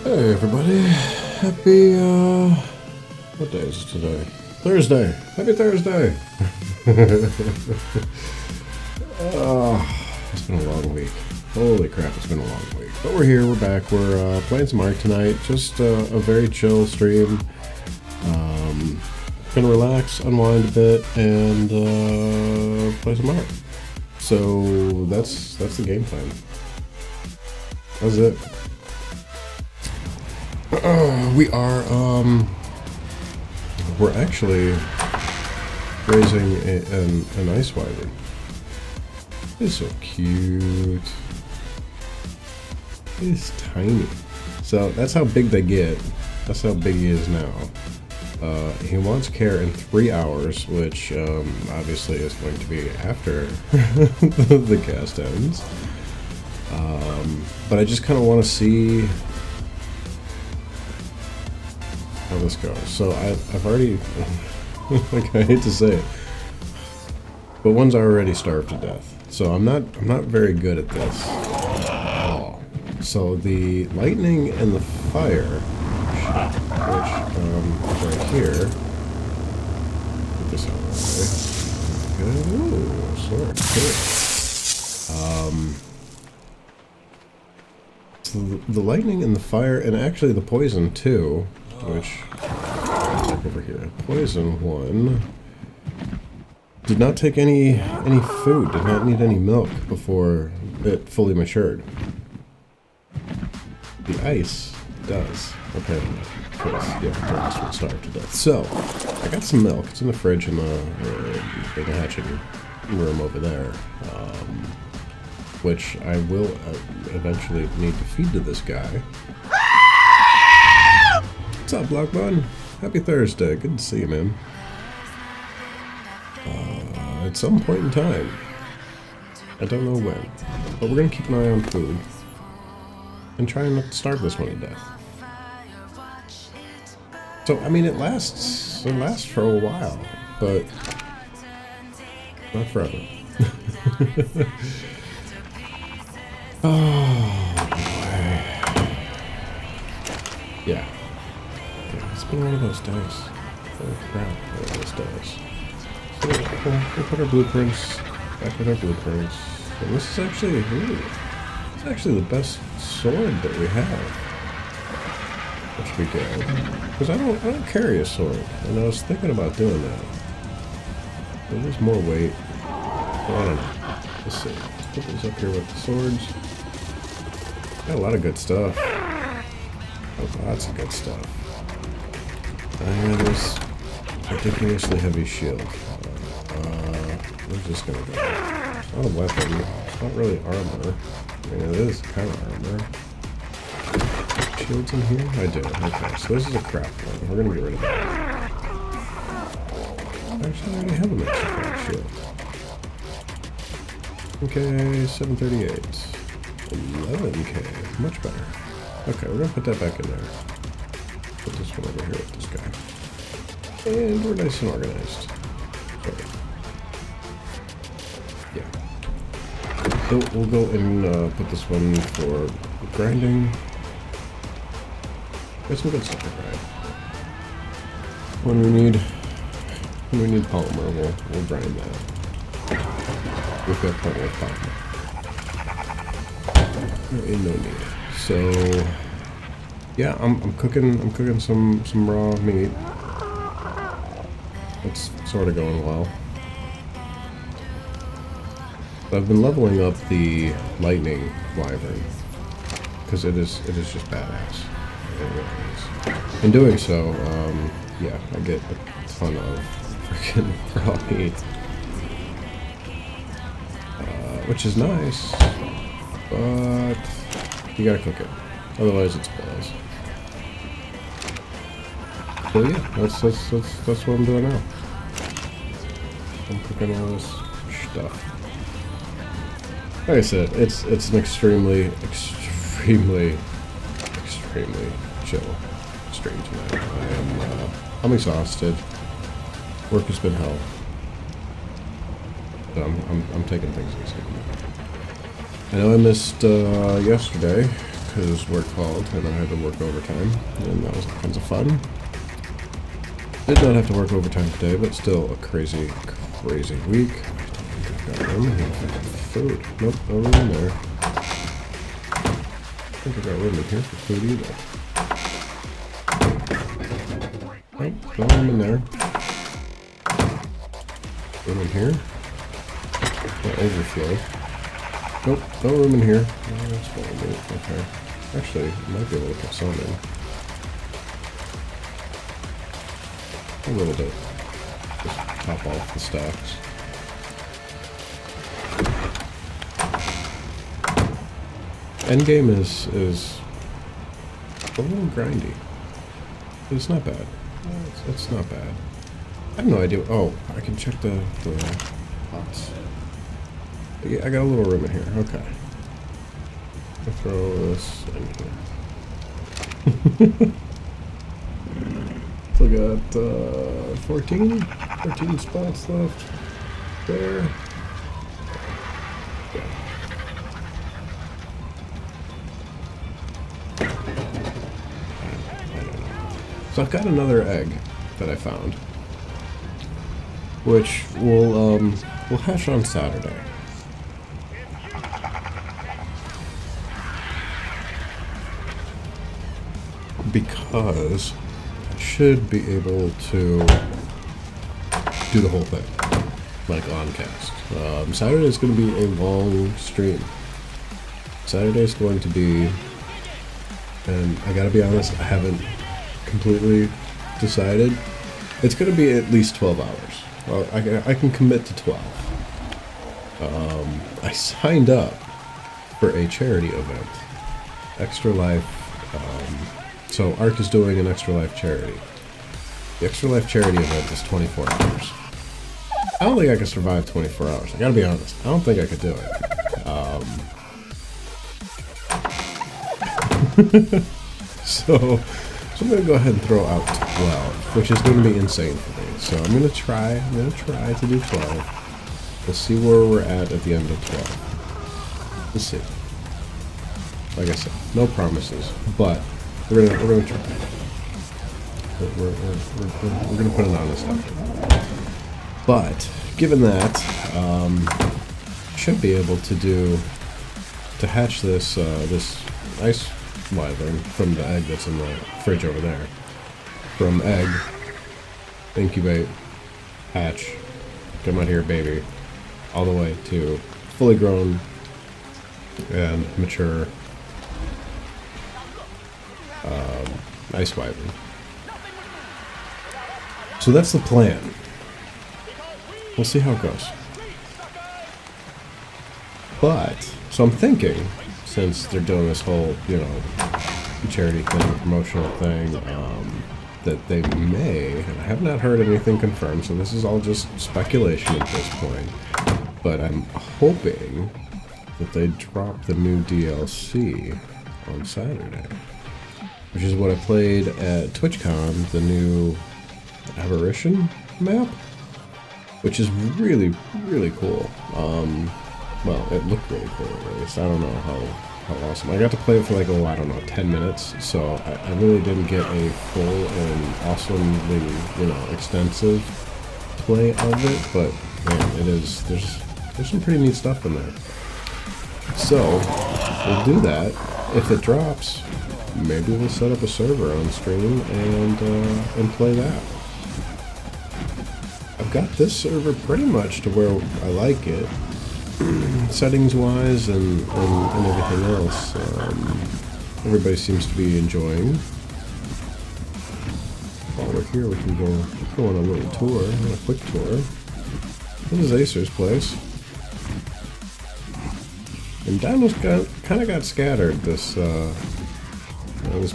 Hey everybody, happy, what day is it today? Thursday! Happy Thursday! It's been a long week. Holy crap, it's been a long week. But we're here, we're back, we're playing some Ark tonight. Just a very chill stream. Gonna relax, unwind a bit, and play some Ark. So that's the game plan. That's it. We're actually raising an ice wyvern. He's so cute. He's tiny. So that's how big they get. That's how big he is now. He wants care in 3 hours, which obviously is going to be after the cast ends. But I just kind of want to see how this goes. So I've already, like, I hate to say it, but one's already starved to death. So I'm not very good at this at all. So the lightning and the fire, which right here. Put this out of the way. Ooh, sword. Cool. So the lightning and the fire, and actually the poison too. Which, over here, poison one did not take any food, did not need any milk before it fully matured. The ice does, apparently, because, yeah, the last one starved to death. So, I got some milk, it's in the fridge in the hatching room over there, which I will eventually need to feed to this guy. What's up, Blockbud? Happy Thursday. Good to see you, man. At some point in time. I don't know when. But we're going to keep an eye on food. And try not to starve this one to death. So, I mean, it lasts for a while. But not forever. Oh, boy. Yeah. It's been one of those days. Oh crap, one of those days. So we'll put our blueprints back with our blueprints. And this is actually, it's actually the best sword that we have. Which would be good. Because I don't carry a sword. And I was thinking about doing that. But there's more weight. Well, I don't know. Let's see. Put these up here with the swords. Got a lot of good stuff. Oh, lots of good stuff. And there's ridiculously heavy shield. Where's this gonna go? It's not a weapon. It's not really armor. I mean, it is kind of armor. Shields in here? I do. Okay, so this is a craft one. We're gonna get rid of that. Actually, I already have an extra craft shield. Okay, 738. 11k. Much better. Okay, we're gonna put that back in there. Put this one over here with this guy. And we're nice and organized. Okay. Yeah. So we'll go and put this one for grinding. Got some good stuff to grind. When we need polymer, we'll grind that. We've got plenty of polymer. Ain't no need. So yeah, I'm cooking some raw meat. It's sort of going well. But I've been leveling up the lightning wyvern because it is just badass. It really is. In doing so, yeah, I get a ton of freaking raw meat, which is nice, but you gotta cook it, otherwise it spoils. So yeah, that's what I'm doing now. I'm cooking all this stuff. Like I said, it's an extremely chill stream tonight. I'm exhausted. Work has been hell. So I'm taking things easy. I know I missed yesterday is work called, and I had to work overtime, and that was all kinds of fun. Did not have to work overtime today, but still a crazy, crazy week. I got room in here for food. Nope, no room in there. I don't think I got room in here for food either. Nope, no room in there. Room in here. No overflow. Nope, no room in here. Oh, that's what I need. Okay. Actually, I might be able to put some in. A little bit. Just top off the stacks. Endgame is a little grindy. But it's not bad. It's not bad. I have no idea. Oh, I can check the pots. Yeah, I got a little room in here. Okay. I'll throw this in here. So I got 14 spots left there. Yeah. I don't know. So I've got another egg that I found, which will hatch on Saturday. Because I should be able to do the whole thing, like on cast. Saturday is going to be a long stream. Saturday is going to be, and I gotta be honest, I haven't completely decided. It's going to be at least 12 hours. Well, I can commit to 12. I signed up for a charity event, Extra Life. So ARC is doing an Extra Life charity. The Extra Life charity event is 24 hours. I don't think I could survive 24 hours. I gotta be honest. I don't think I could do it. So I'm gonna go ahead and throw out 12, which is gonna be insane for me. So I'm gonna try to do 12. We'll see where we're at the end of 12. Let's see. Like I said, no promises, but we're gonna try. We're gonna put an honest effort. But given that, should be able to hatch this this ice wyvern from the egg that's in the fridge over there. From egg, incubate, hatch, come out here, baby, all the way to fully grown and mature ice wyvern. So that's the plan. We'll see how it goes. But, so I'm thinking, since they're doing this whole, charity thing, promotional thing, that they may, and I have not heard anything confirmed, so this is all just speculation at this point, but I'm hoping that they drop the new DLC on Saturday, which is what I played at TwitchCon, the new Aberration map, which is really, really cool. Well, it looked really cool at least. I don't know how awesome. I got to play it for like, 10 minutes, so I really didn't get a full and awesomely, extensive play of it, but man, there's some pretty neat stuff in there. So, we'll do that. If it drops, maybe we'll set up a server on stream and play that. I've got this server pretty much to where I like it, settings wise and everything else. Everybody seems to be enjoying. While we're here, we can go on a little tour, a quick tour. This is Acer's place. And Dino's kind of got scattered this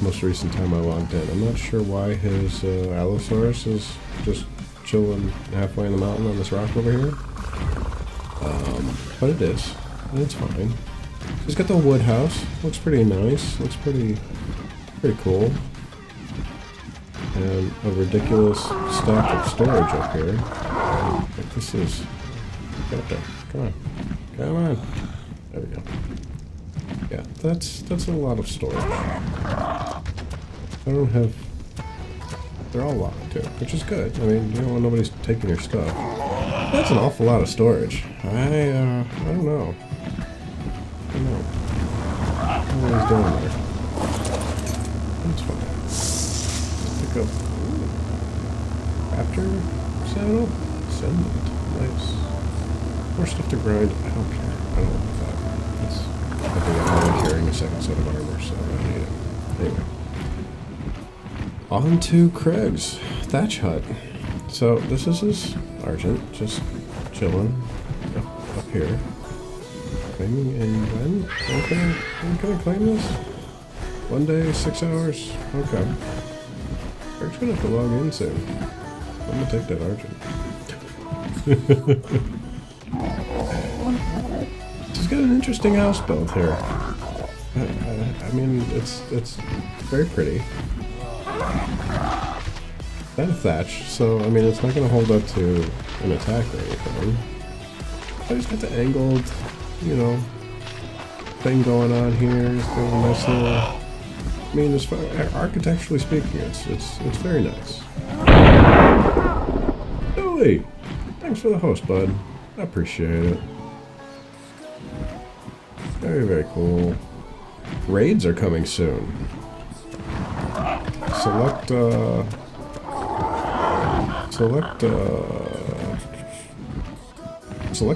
most recent time I logged in. I'm not sure why his Allosaurus is just chilling halfway in the mountain on this rock over here. But it is. And it's fine. He's got the wood house. Looks pretty nice. Looks pretty cool. And a ridiculous stack of storage up here. Like this is... Get up there. Come on. Come on. There we go. Yeah, that's a lot of storage. I don't have... They're all locked too, which is good. I mean, you don't want nobody's taking your stuff. That's an awful lot of storage. I don't know. I don't know. I don't know what he's doing there. That's fine. Pick up... Raptor? Saddle? Ascendant. Nice. More stuff to grind. I don't care. I don't want that. It's... I think I'm only carrying a second set of armor, so I don't need it. Anyway. On to Craig's thatch hut. So this is his Argent, just chilling up here. Claiming in when? When can I claim this? 1 day, 6 hours? Okay. Craig's gonna have to log in soon. I'm gonna take that Argent. He's got an interesting house built here. I mean, it's very pretty. And a thatch, so I mean it's not going to hold up to an attack or anything. But he's got the angled, you know, thing going on here. He's got a nice little. I mean, as far architecturally speaking, it's very nice. Billy, thanks for the host, bud. I appreciate it. Very, very cool. Raids are coming soon. Select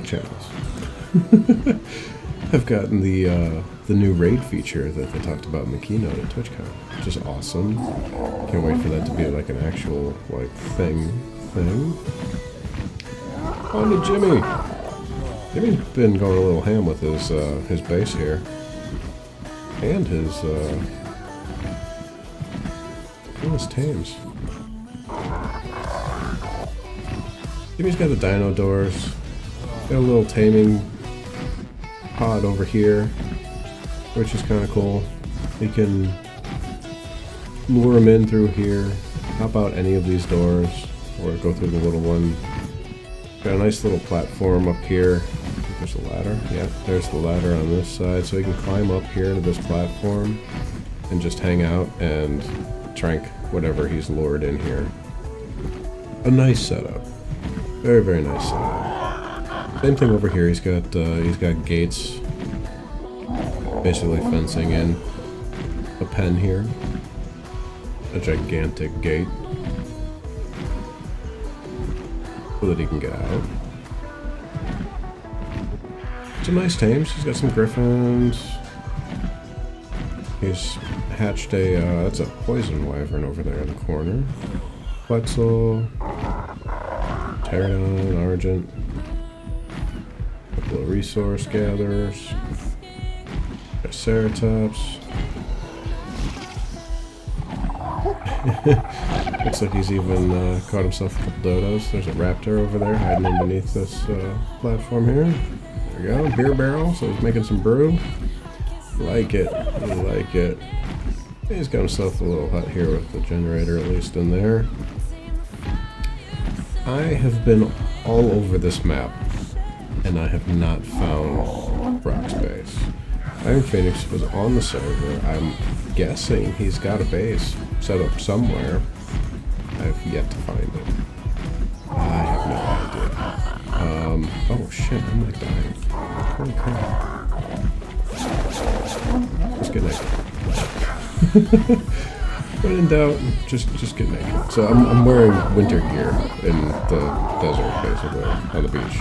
channels. I've gotten the new raid feature that they talked about in the keynote at TwitchCon, which is awesome. Can't wait for that to be like an actual like thing. On to Jimmy. Jimmy's been going a little ham with his base here, and his tames. Jimmy's got the dino doors. Got a little taming pod over here, which is kind of cool. You can lure him in through here, hop out any of these doors, or go through the little one. Got a nice little platform up here. There's a ladder. Yeah, there's the ladder on this side, so you can climb up here to this platform and just hang out and trank whatever he's lured in here. A nice setup. Very, very nice setup. Same thing over here. He's got gates, basically fencing in a pen here. A gigantic gate so that he can get out. Some nice tames. He's got some griffins. He's hatched a, that's a poison wyvern over there in the corner. Quetzal. Pterodon, Argent. A couple of resource gatherers. Triceratops. Looks like he's even caught himself a couple dodos. There's a raptor over there hiding underneath this platform here. There we go, beer barrel, so he's making some brew. Like it, like it. He's got himself a little hut here with the generator at least in there. I have been all over this map, and I have not found Brock's base. Iron Phoenix was on the server. I'm guessing he's got a base set up somewhere. I've yet to find it. I have no idea. Oh shit, I'm like dying. Holy crap. Just get naked. When in doubt, just get naked. So I'm wearing winter gear in the desert, basically, on the beach.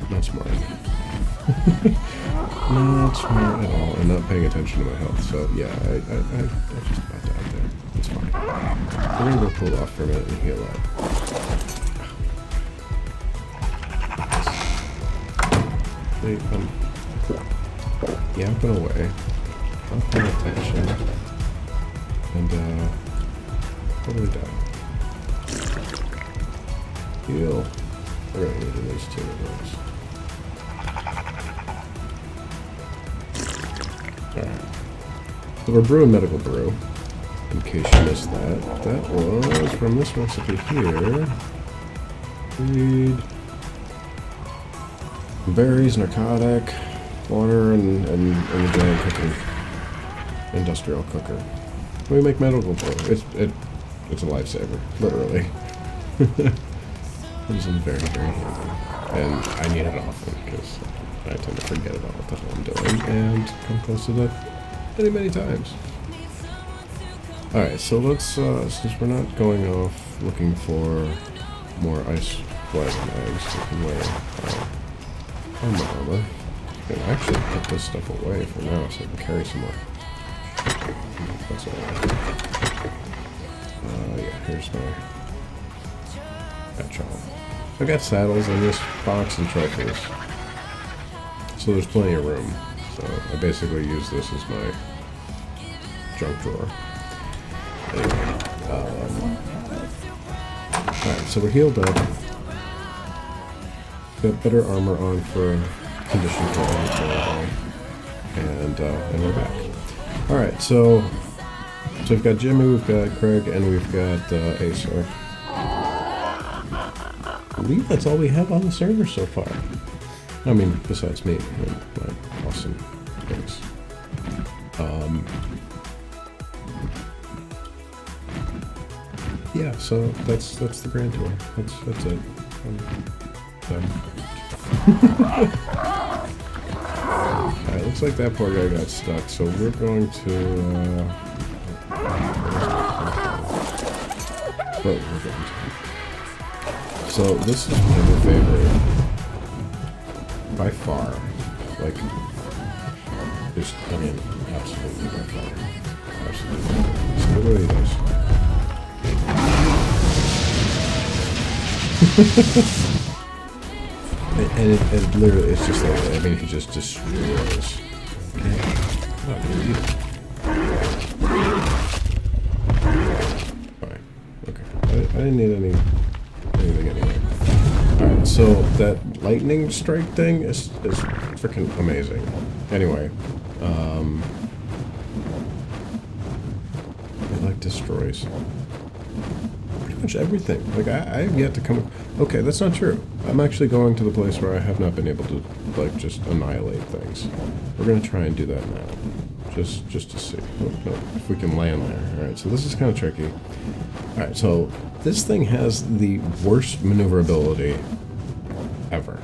Not smart. Not smart at all, and not paying attention to my health. So yeah, I just about died there. It's fine. We're gonna go cool off for a minute and heal up. Wait, yapping away. I'm paying attention. And what do we die? Heal. We're gonna need at least 2 of those. Alright. So we're brewing medical brew. In case you missed that. That was from this recipe here. Weed. Berries, narcotic, water, and the giant cooking industrial cooker. We make medical glue. It's a lifesaver, literally. It is very, very handy. And I need it often, because I tend to forget about what the hell I'm doing, and come close to death many, many times. Alright, so let's, since we're not going off looking for more ice wyvern eggs, we can wear armor. I can actually put this stuff away for now, so I can carry some more. That's alright. Yeah, here's my catch-all. I got saddles in this box and trophies. So there's plenty of room. So I basically use this as my junk drawer. Anyway, alright, so we're healed up. Got better armor on for condition control. And we're back. Alright, so we've got Jimmy, we've got Craig, and we've got Acer. I believe that's all we have on the server so far. I mean, besides me and my awesome things. Yeah, so that's the grand tour. That's it. Alright, looks like that poor guy got stuck, so we're going to So this is my favorite by far. Like, just, I mean, absolutely by far. Absolutely. So look at this. and it literally, it's just like, I mean, he just destroys. Not really either. Fine. Okay. I didn't need anything anyway. Alright, so that lightning strike thing is freaking amazing. Anyway, it like destroys pretty much everything. Like I have yet to come. Okay, that's not true. I'm actually going to the place where I have not been able to like just annihilate things. We're gonna try and do that now, just to see if we can land there. All right, so this is kind of tricky. All right, so this thing has the worst maneuverability ever.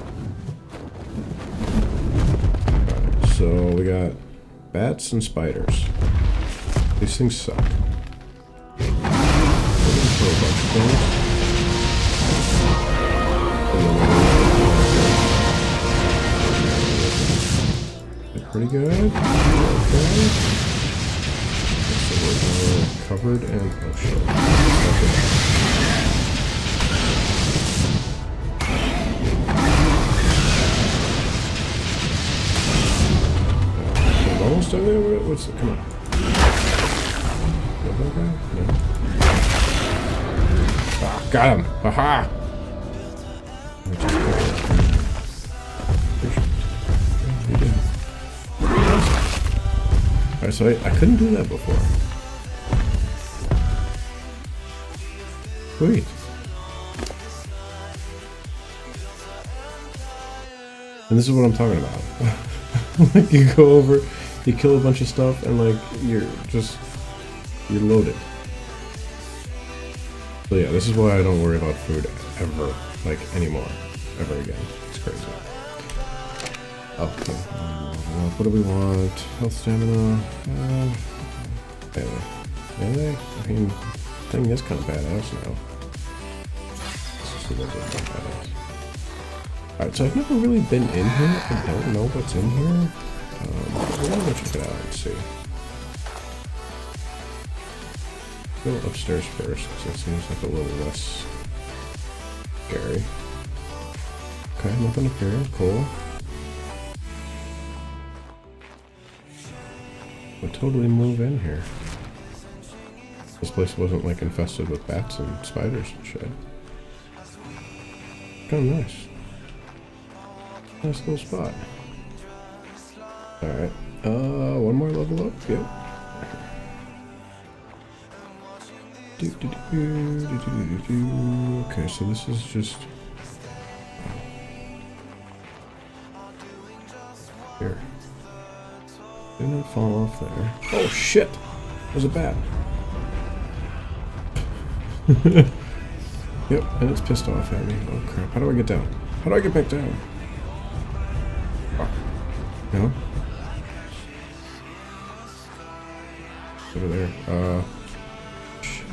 Right, so we got bats and spiders. These things suck. We're gonna throw a bunch of things. They're pretty good. Okay. So we're covered and oh shit. Almost over there? What's it? Come on. No. Ah, got him! Haha! Alright, so I couldn't do that before. Sweet. And this is what I'm talking about. Like, you go over, you kill a bunch of stuff, and like, you're loaded. So yeah, this is why I don't worry about food ever, like, anymore. Ever again. It's crazy. Okay. What do we want? Health, stamina. Melee? I mean, the thing is kind of badass now. Let's see what they're badass. Alright, so I've never really been in here. I don't know what's in here. We're gonna go check it out and see. Go upstairs first, because it seems like a little less scary. Okay, nothing up here. Cool. We'll totally move in here. This place wasn't like infested with bats and spiders and shit. Kind of nice. Nice little spot. Alright. One more level up? Yep. Okay, so this is just... Here. not fall off there. Oh shit! Was it bad? Yep, and it's pissed off at me. Oh crap, how do I get down? How do I get back down? Oh. No? Over there. Shit.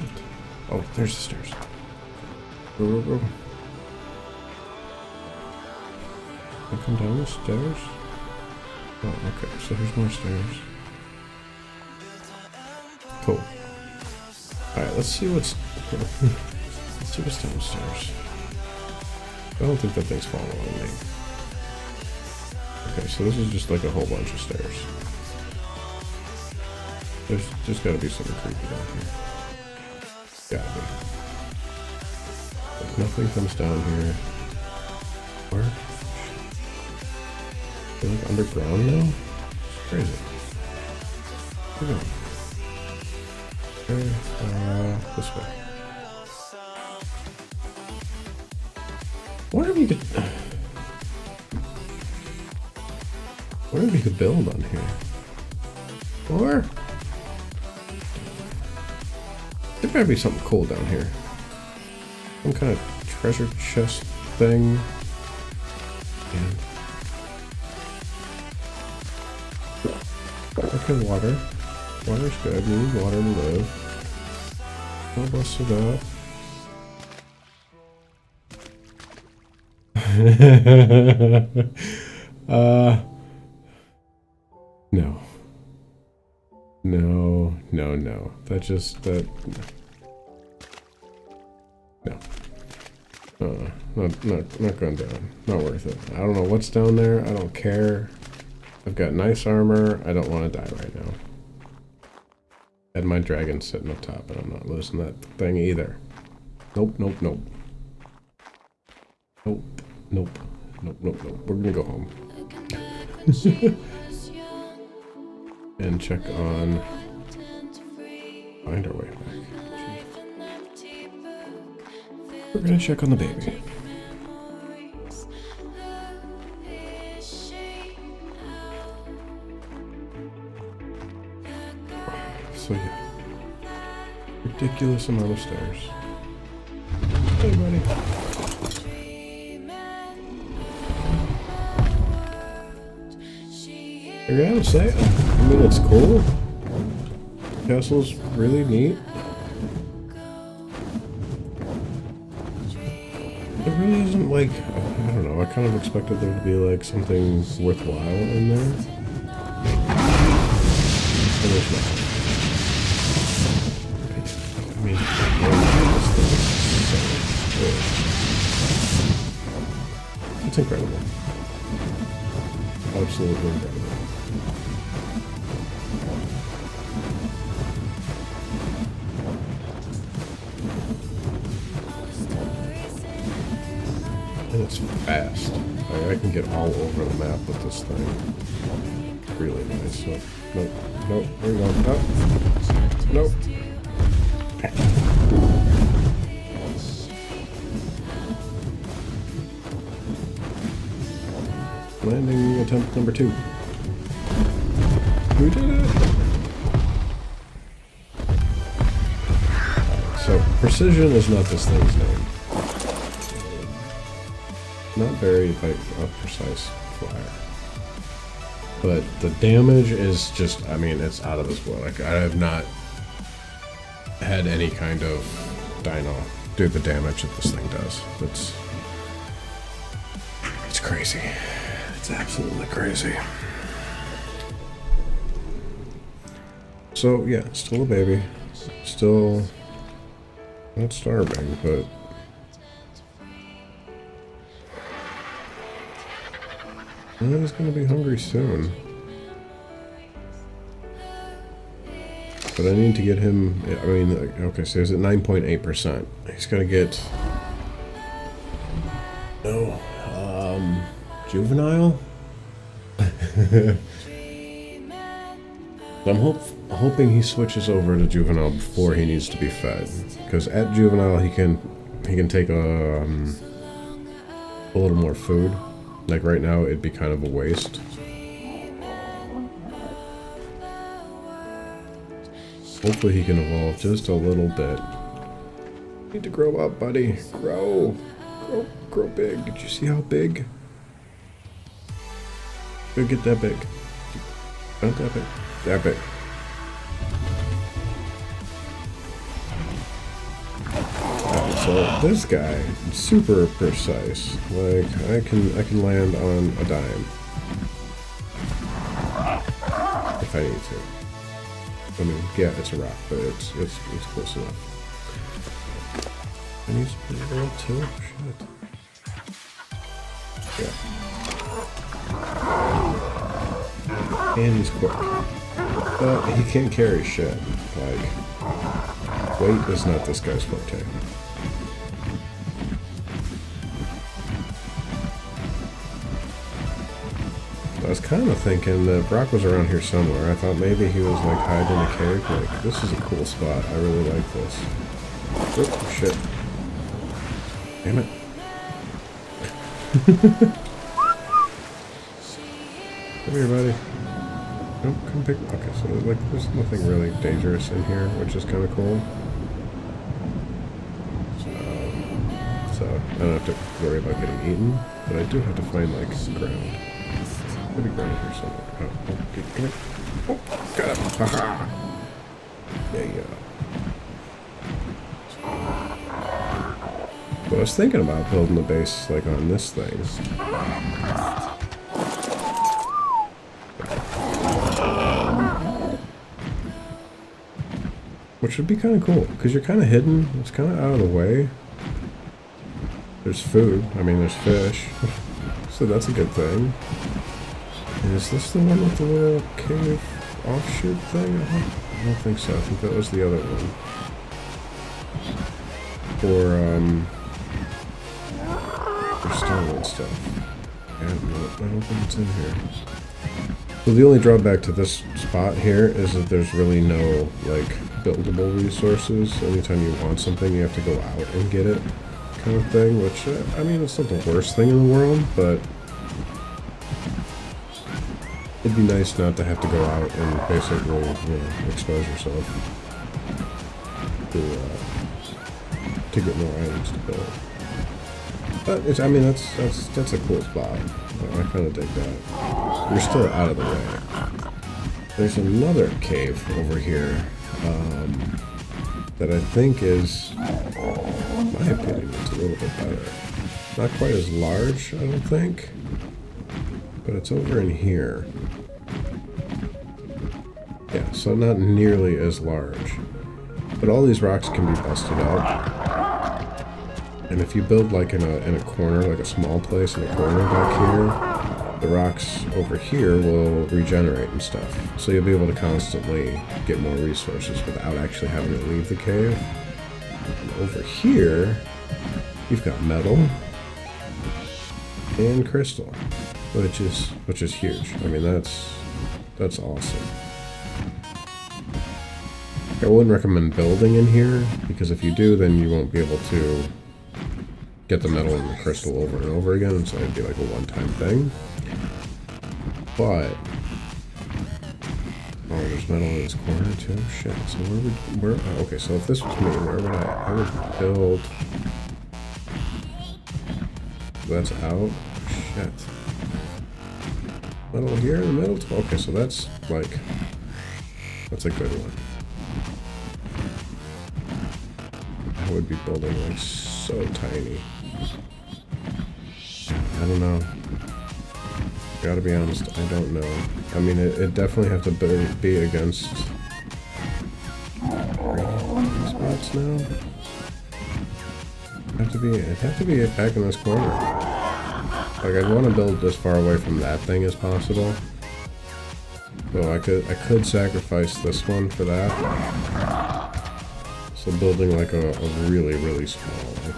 Oh, there's the stairs. Go, go, go. I come down the stairs? Oh, okay, so there's more stairs. Cool. Alright, let's see what's... let's see what's downstairs. I don't think that thing's following me. Okay, so this is just like a whole bunch of stairs. There's gotta be something creepy down here. Gotta be. If nothing comes down here. Where? They're like underground now? It's crazy. Where are we going? Okay, this way. I wonder if you could... I wonder if you could build on here. Or... there better be something cool down here. Some kind of treasure chest thing. And... okay, water. Water's good. You need water to live. All busted up. No. No, no, no. That just, that... no. Not going down. Not worth it. I don't know what's down there. I don't care. I've got nice armor. I don't want to die right now. And my dragon's sitting up top, and I'm not losing that thing either. Nope, nope, nope. Nope, nope, nope, nope, nope. We're gonna go home. And check on... find our way back. We're gonna check on the baby. So yeah. Ridiculous amount of stairs. Hey buddy. I gotta say, I mean, it's cool. Castle's really neat. It really isn't like, I don't know, I kind of expected there to be like something worthwhile in there. And there's not. I mean, this thing is so good. It's incredible. Absolutely incredible. And it's fast. Like, I can get all over the map with this thing. Really nice. So, nope, nope, there we go. Nope. Nope. Landing attempt number 2. We did it! So, precision is not this thing's name. Not very, like, precise flyer. But the damage is just, I mean, it's out of this world. Like, I have not had any kind of dino do the damage that this thing does. It's crazy. It's absolutely crazy. So, yeah, still a baby. Still not starving, but he's gonna be hungry soon. But I need to get him, I mean, okay, so he's at 9.8%. He's gonna get, no, juvenile? I'm hoping he switches over to juvenile before he needs to be fed. Because at juvenile he can take a little more food. Like right now it'd be kind of a waste. Hopefully he can evolve just a little bit. Need to grow up, buddy. Grow. Grow big. Did you see how big? Go get that big. Not that big. That big. So this guy, super precise. Like I can land on a dime if I need to. I mean, yeah, it's a rock, but it's close enough. And he's pretty real too. Shit. Yeah. And he's quick, but he can't carry shit. Like weight is not this guy's forte. I was kind of thinking that Brock was around here somewhere. I thought maybe he was like hiding in a cave. Like, this is a cool spot. I really like this. Oh, shit. Damn it. Come here, buddy. Nope, come pick. Okay, so like, there's nothing really dangerous in here, which is kind of cool. So I don't have to worry about getting eaten, but I do have to find like ground. Maybe ground here somewhere. Oh, come here. Oh, got him. Haha. Yeah. But I was thinking about building a base like on this thing. Which would be kind of cool, because you're kind of hidden. It's kind of out of the way. There's food. I mean, there's fish. So that's a good thing. And is this the one with the little cave offshoot thing? I don't think so. I think that was the other one. For stone and stuff. Yeah, no, I don't think it's in here. So the only drawback to this spot here is that there's really no, like, buildable resources. Anytime you want something, you have to go out and get it, kind of thing, which, I mean, it's not the worst thing in the world, but it'd be nice not to have to go out and basically, you know, expose yourself to get more items to build. But it's, I mean, that's a cool spot. I kind of dig that. You're still out of the way. There's another cave over here that I think is, in my opinion, it's a little bit better. Not quite as large, I don't think, but it's over in here. Yeah, so not nearly as large. But all these rocks can be busted up. And if you build like in a corner, like a small place in a corner back here, the rocks over here will regenerate and stuff. So you'll be able to constantly get more resources without actually having to leave the cave. And over here, you've got metal and crystal, which is huge. I mean, that's awesome. I wouldn't recommend building in here, because if you do, then you won't be able to get the metal and the crystal over and over again, so it'd be like a one-time thing. But oh, there's metal in this corner too. Shit. So where okay, so if this was me, where would I would build. That's out. Shit. Metal here in the middle. Okay, so that's like, that's a good one. I would be building like so tiny. I don't know. Gotta be honest, I don't know. I mean, it definitely have to be against these spots now. It'd have to be back in this corner. Like, I'd want to build as far away from that thing as possible. So I could sacrifice this one for that. So building like a really, really small, like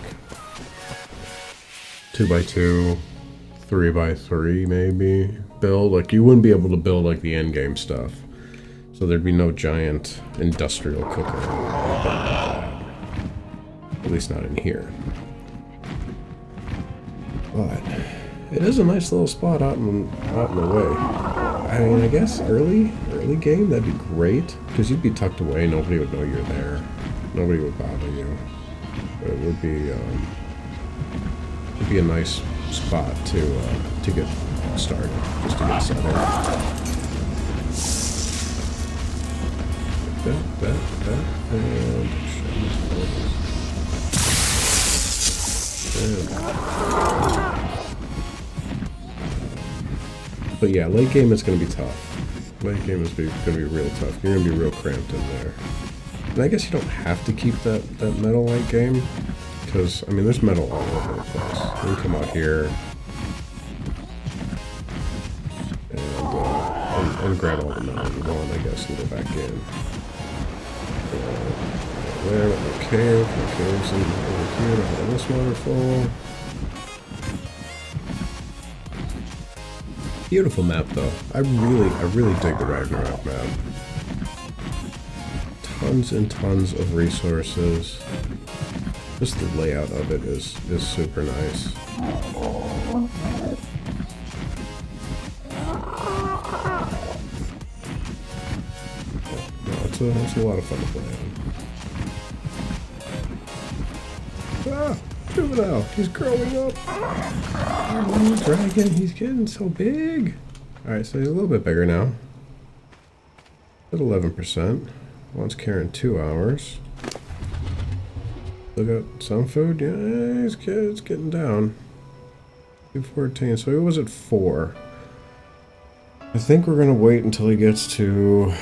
2x2, 3x3 maybe build. Like, you wouldn't be able to build like the end game stuff. So there'd be no giant industrial cooker or anything like that. At least not in here. But it is a nice little spot out in the way. I mean, I guess early early game, that'd be great. Because you'd be tucked away, nobody would know you're there. Nobody would bother you. But it would be a nice spot to get started, just to get settled. That, but yeah, late game is going to be tough. Late game is going to be real tough. You're going to be real cramped in there. And I guess you don't have to keep that metal late game, because, I mean, there's metal all over the place. You can come out here and grab all the metal you want, I guess, and go back in. There, no cave, and over here, to this waterfall. Beautiful map, though. I really dig the Ragnarok map. Tons and tons of resources. Just the layout of it is super nice. No, it's a lot of fun to play on. Ah, juvenile, he's growing up. Oh, dragon, he's getting so big. All right, so he's a little bit bigger now. At 11%. Wants care in 2 hours. Still got some food. Yeah, it's getting down. 214. So he was at 4. I think we're gonna wait until he gets to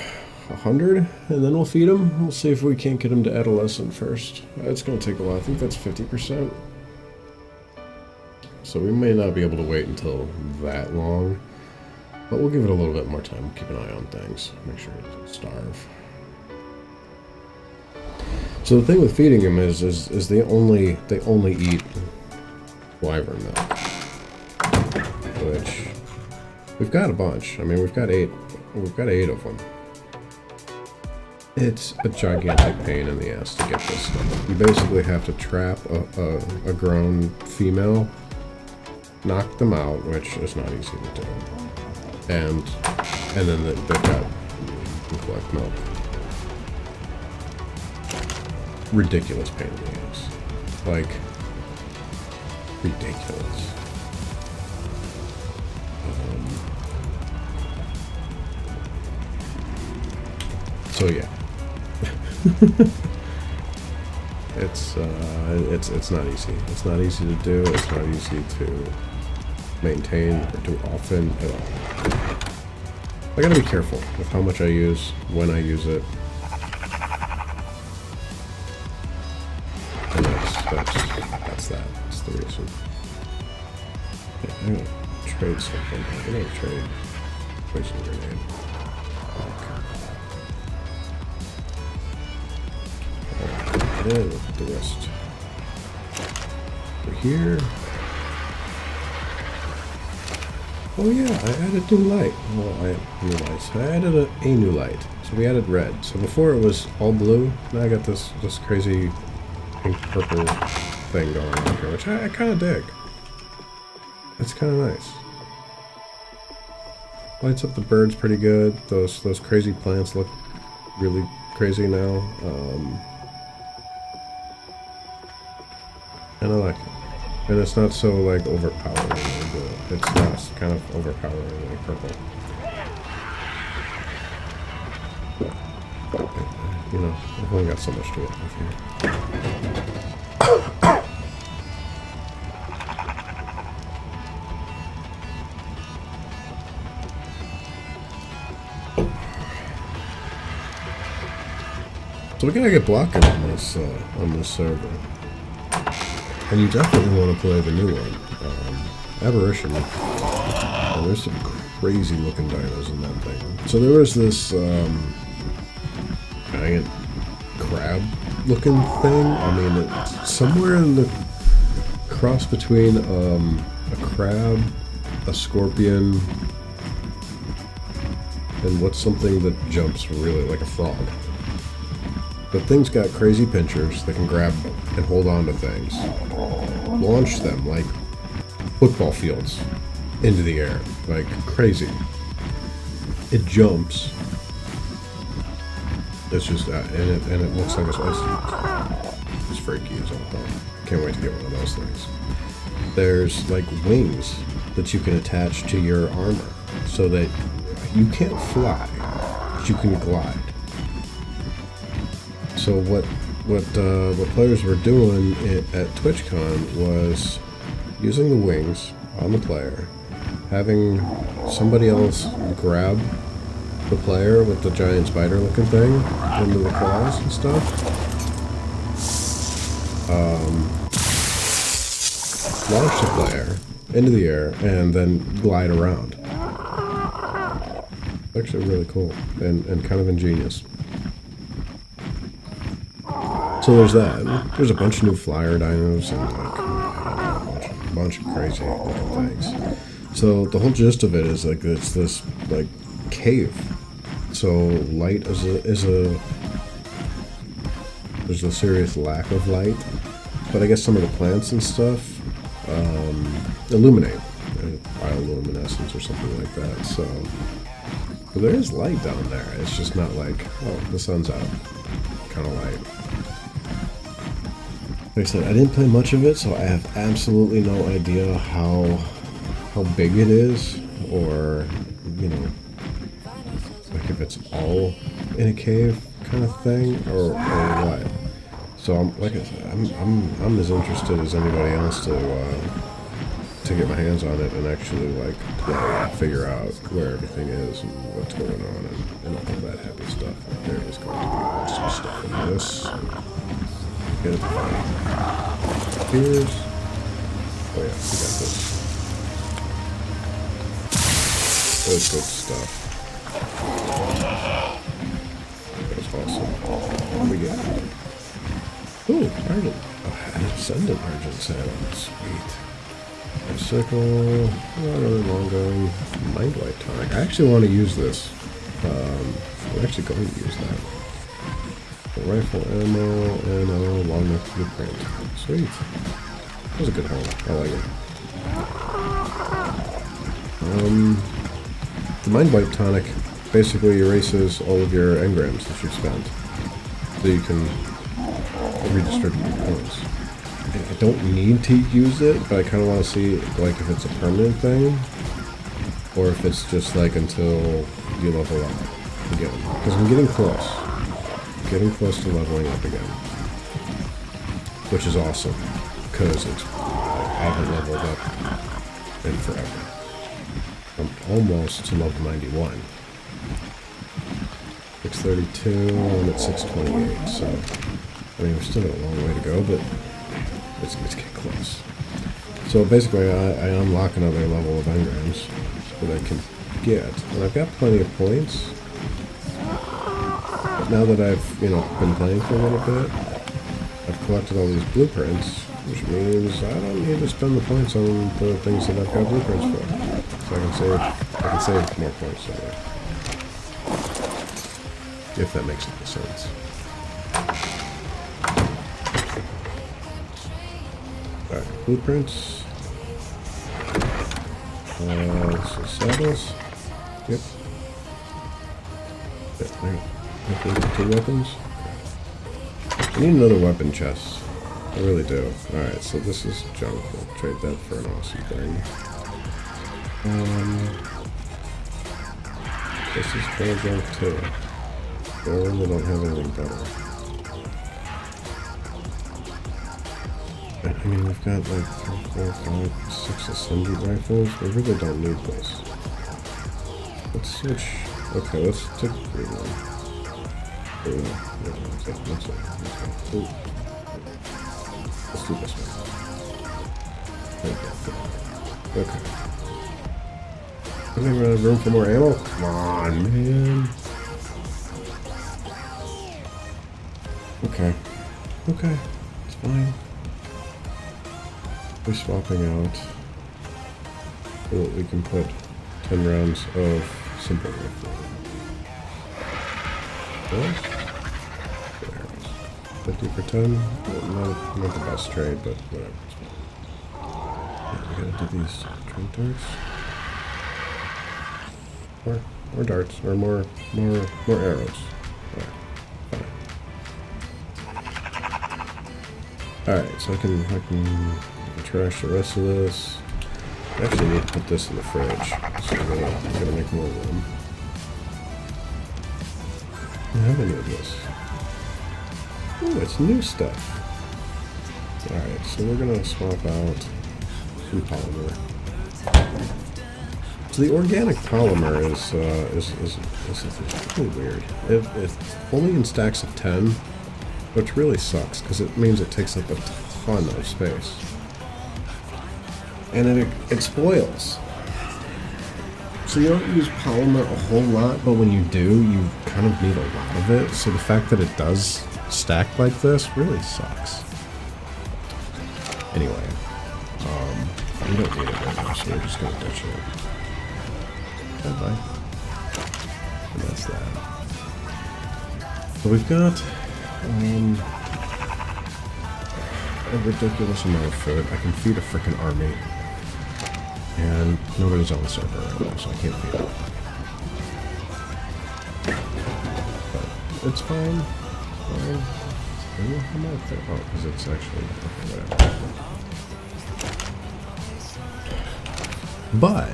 100, and then we'll feed him. We'll see if we can't get him to adolescent first. It's gonna take a while. I think that's 50%. So we may not be able to wait until that long, but we'll give it a little bit more time. Keep an eye on things. Make sure he doesn't starve. So the thing with feeding him is they only eat wyvern milk, which we've got a bunch. I mean, we've got 8 of them. It's a gigantic pain in the ass to get this stuff. You basically have to trap a grown female, knock them out, which is not easy to do, and then they've got to collect milk. Ridiculous pain in the ass. Like, ridiculous. So yeah. It's not easy. It's not easy to do. It's not easy to maintain or do often at all. I gotta be careful with how much I use, when I use it. And that's that. That's the reason. Okay, I'm gonna trade something. I'm gonna trade poison grenade. Alright, then the rest. Over here. Oh yeah, I added new light. Well, I added new lights. I added a new light. So we added red. So before it was all blue. Now I got this crazy pink purple thing going on here, which I kind of dig. That's kind of nice. Lights up the birds pretty good. Those crazy plants look really crazy now. And I like it. And it's not so like overpowering. It's not kind of overpowering like purple. You know, I've only got so much to work with here. So we gotta get blocking on this server, and you definitely want to play the new one, Apparition. And there's some crazy looking dinos in that thing. So there was this giant crab looking thing. I mean, it's somewhere in the cross between a crab, a scorpion, and what's something that jumps really like a frog. But things got crazy pinchers that can grab and hold on to things. Launch them like football fields into the air. Like crazy. It jumps It's just that, and it looks like it's freaky as all hell. Can't wait to get one of those things. There's like wings that you can attach to your armor, so that you can't fly, but you can glide. So what players were doing at TwitchCon was using the wings on the player, having somebody else grab the player with the giant spider-looking thing into the claws and stuff. Launch the player into the air and then glide around. Actually really cool and kind of ingenious. So there's that. There's a bunch of new flyer dinos and like a bunch of crazy looking things. So the whole gist of it is like it's this like cave. So light is a there's a serious lack of light, but I guess some of the plants and stuff illuminate, bioluminescence or something like that. So there is light down there. It's just not like, oh, the sun's out kind of light. Like I said, I didn't play much of it, so I have absolutely no idea how big it is, or you know, like if it's all in a cave kind of thing, or what. So like I said, I'm as interested as anybody else to get my hands on it and actually like figure out where everything is and what's going on and all that happy stuff. There is going to be lots of stuff in this. Get it fun. Here's, oh yeah, we got this. That's good stuff. That's awesome. What do we get? Ooh, Argent. Oh, an Ascendant Argent saddle. Sweet. Bicycle. Another long going. Mind Wipe Tonic. I actually want to use this. We're actually going to use that. A rifle ammo and a long neck blueprint. Sweet. That was a good haul. I like it. The Mind Wipe Tonic basically erases all of your engrams that you've spent, so you can redistribute your points. I don't need to use it, but I kind of want to see like if it's a permanent thing, or if it's just like until you level up again. Because I'm getting close to leveling up again, which is awesome because I haven't leveled up in forever. I'm almost to level 91. 632, I'm at 628, so I mean, we've still got a long way to go, but it's getting close. So basically, I unlock another level of engrams that I can get, and I've got plenty of points. But now that I've, you know, been playing for a little bit, I've collected all these blueprints, which means I don't need to spend the points on the things that I've got blueprints for. So I can save more points that way. If that makes any sense. Alright, blueprints. So saddles. Yep. There. 2 weapons. I need another weapon chest. I really do. Alright, so this is junk. We'll trade that for an awesome thing. This is kind of junk too. I really don't have anything better. I mean, we've got like 3, 4, 5, 6 ascendant rifles. We really don't need this. Let's switch. Okay, let's take the green one. Let's do this one. Okay. I think we're out of room for more ammo. Come on, man. Okay. Okay. It's fine. We're swapping out so that we can put 10 rounds of simple rifle. Arrows? 50 for 10. Not the best trade, but whatever. Yeah, we gotta do these trade darts. More darts, or more arrows. Right. Alright, so I can trash the rest of this. I actually need to put this in the fridge, so I'm gonna make more room. I don't have any of this. Oh, it's new stuff. Alright, so we're gonna swap out some polymer. So the organic polymer is really weird. It's only in stacks of 10, which really sucks because it means it takes up a ton of space. And it spoils. So you don't use polymer a whole lot, but when you do, you kind of need a lot of it. So the fact that it does stack like this really sucks. Anyway, we don't need it right now, so we're just gonna ditch it. Bye-bye. And that's that. So we've got a ridiculous amount of food. I can feed a freaking army. And nobody's on the server right now, so I can't feed them. But it's fine. How much there? Oh, because it's actually okay, whatever. But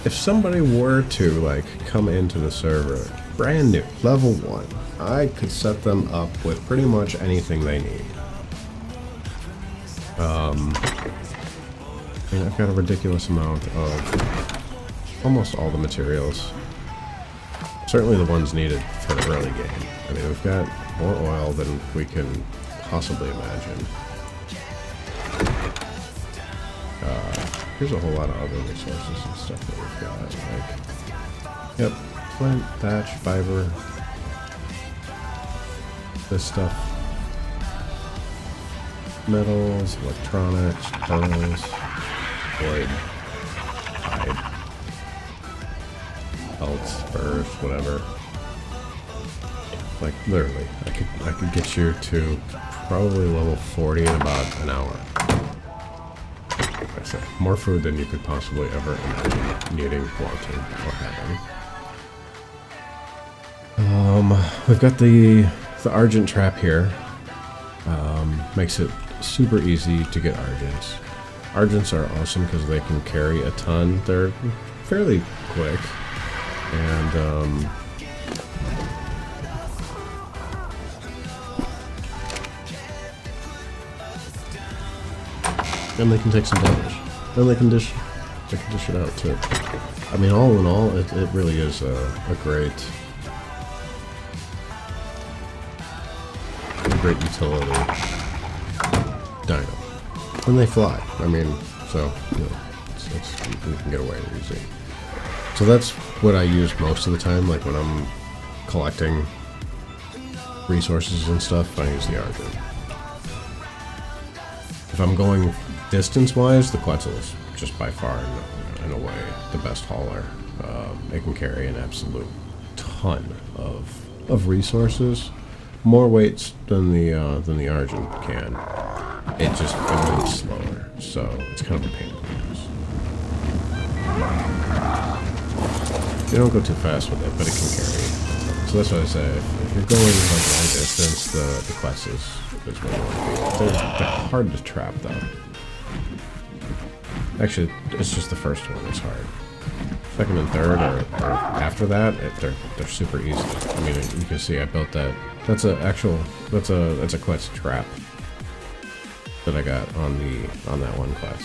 if somebody were to like come into the server brand new, level 1, I could set them up with pretty much anything they need. And I've got a ridiculous amount of almost all the materials. Certainly the ones needed for the early game. I mean, we've got more oil than we can possibly imagine. Here's a whole lot of other resources and stuff that we've got. Like, yep, flint, thatch, fiber, this stuff. Metals, electronics, pearls, wood, hide, pelts, furs, whatever. Like literally, I could get you to probably level 40 in about an hour. Like I said, more food than you could possibly ever imagine needing, wanting, or having. We've got the Argent trap here. Makes it super easy to get Argents. Argents are awesome because they can carry a ton. They're fairly quick, and they can take some damage. And they can dish it out too. I mean, all in all, it really is a great utility dino. And they fly. I mean, so, you know, you can get away easy. So that's what I use most of the time, like when I'm collecting resources and stuff, I use the Argent. If I'm going distance-wise, the Quetzal is just by far, in a way, the best hauler. It can carry an absolute ton of resources. More weights than the Argent can. It moves slower, so it's kind of a pain in the ass. You don't go too fast with it, but it can carry. So that's what I say. If you're going like long distance, the Quetzal is where you want to be. They're hard to trap, though. Actually, it's just the first one that's hard. Second and third, or after that, they're super easy. I mean, you can see I built that. That's a Quetzal trap that I got on that one class,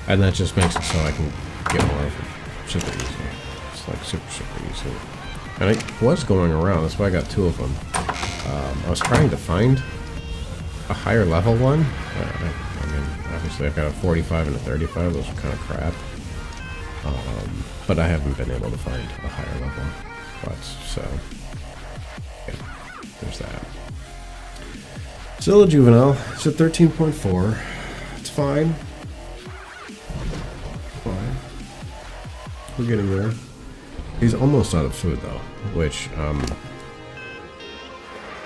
and that just makes it so I can get more of them super easy. It's like super easy. And I was going around. That's why I got 2 of them. I was trying to find a higher level one. I mean, obviously I've got a 45 and a 35. Those are kind of crap. But I haven't been able to find a higher level Quetzal, so yeah, there's that. Still a juvenile. It's at 13.4. It's fine. Fine. We're getting there. He's almost out of food though, which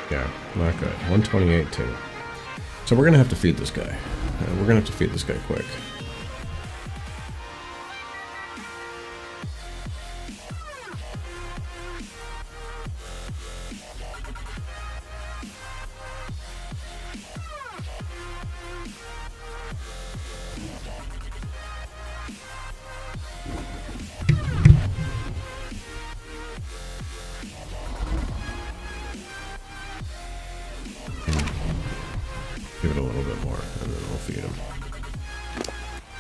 yeah, not good. 128 too. So we're gonna have to feed this guy. We're gonna have to feed this guy quick. Give it a little bit more, and then we'll feed him.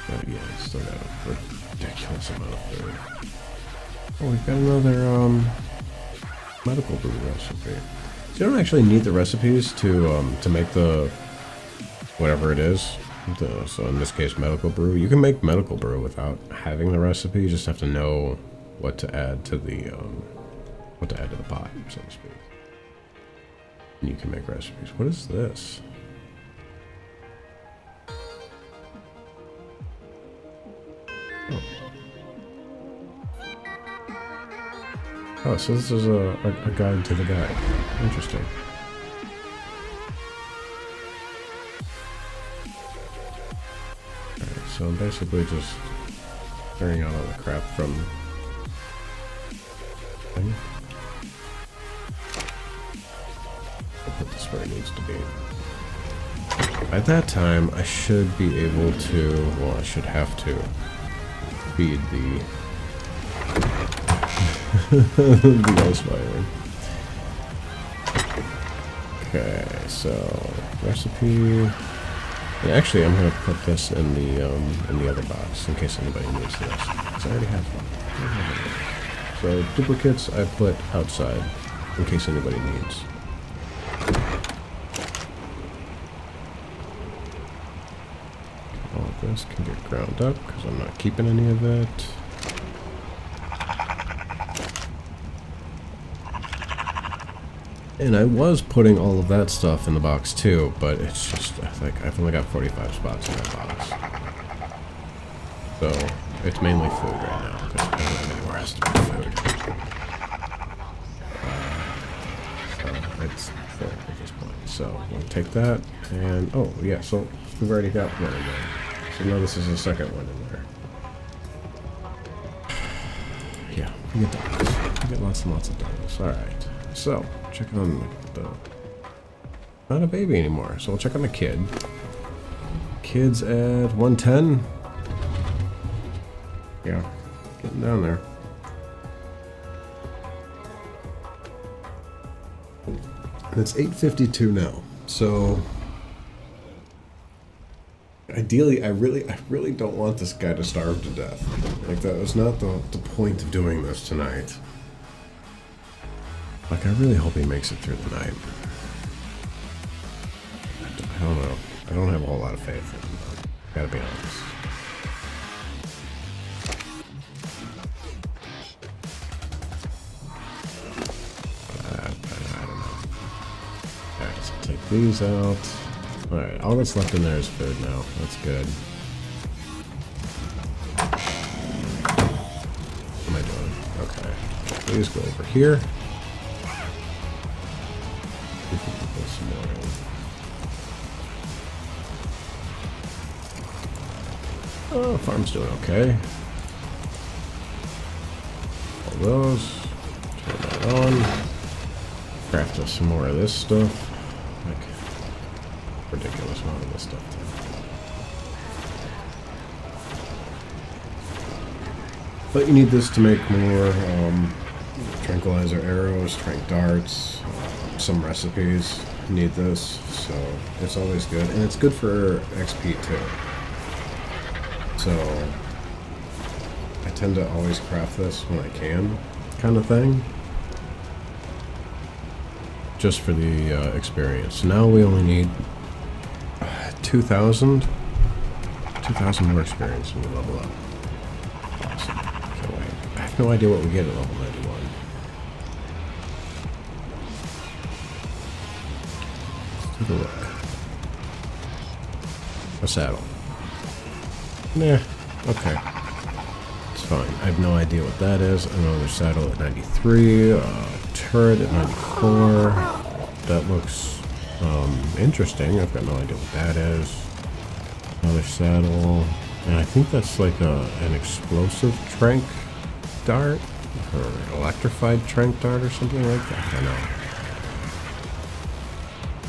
But yeah, it's still got a ridiculous amount of food. Oh, we've got another medical brew recipe. So you don't actually need the recipes to make the whatever it is. So in this case, medical brew. You can make medical brew without having the recipe. You just have to know what to add to the pot, so to speak. And you can make recipes. What is this? Oh. Oh, so this is a guide to the guide. Interesting. Alright, so I'm basically just clearing out all the crap from thing. I'll put this where it needs to be. By that time, I should be able to, well, I should have to feed the the ice wyvern. Okay, so recipe. And actually, I'm gonna put this in the other box in case anybody needs this. Because I already have one. So duplicates I put outside in case anybody needs. All of this can get ground up because I'm not keeping any of it. And I was putting all of that stuff in the box too, but it's just, I think I've only got 45 spots in that box. So, it's mainly food right now, because I don't have anywhere else to put food. So, it's full at this point. So, we'll take that, and, oh, yeah, so we've already got one in there. So now this is the second one in there. Yeah, we get dogs. We get lots and lots of dogs. Alright, so, check on the... Not a baby anymore, so we'll check on the kid. Kid's at 110. Yeah, getting down there. And it's 8:52 now, so... Ideally, I really don't want this guy to starve to death. Like, that was not the point of doing this tonight. Like, I really hope he makes it through the night. I don't know. I don't have a whole lot of faith in him, though. Gotta be honest. I don't know. Alright, so take these out. Alright, all that's left in there is food now. That's good. What am I doing? Okay. Please go over here. Some more in. Oh, farm's doing okay. All those. Turn that on. Craft us some more of this stuff. Like, ridiculous amount of this stuff. But you need this to make more tranquilizer arrows, tranq darts, some recipes need this, so it's always good. And it's good for XP too. So I tend to always craft this when I can, kind of thing. Just for the experience. Now we only need 2,000 more experience and we level up. Awesome. Can't wait. I have no idea what we get at level 91. Let's take a look. A saddle. Nah. Okay. It's fine. I have no idea what that is. Another saddle at 93. Turret at 94. That looks interesting. I've got no idea what that is. Another saddle. And I think that's like an explosive tranq dart. Or electrified tranq dart or something like that. I don't know.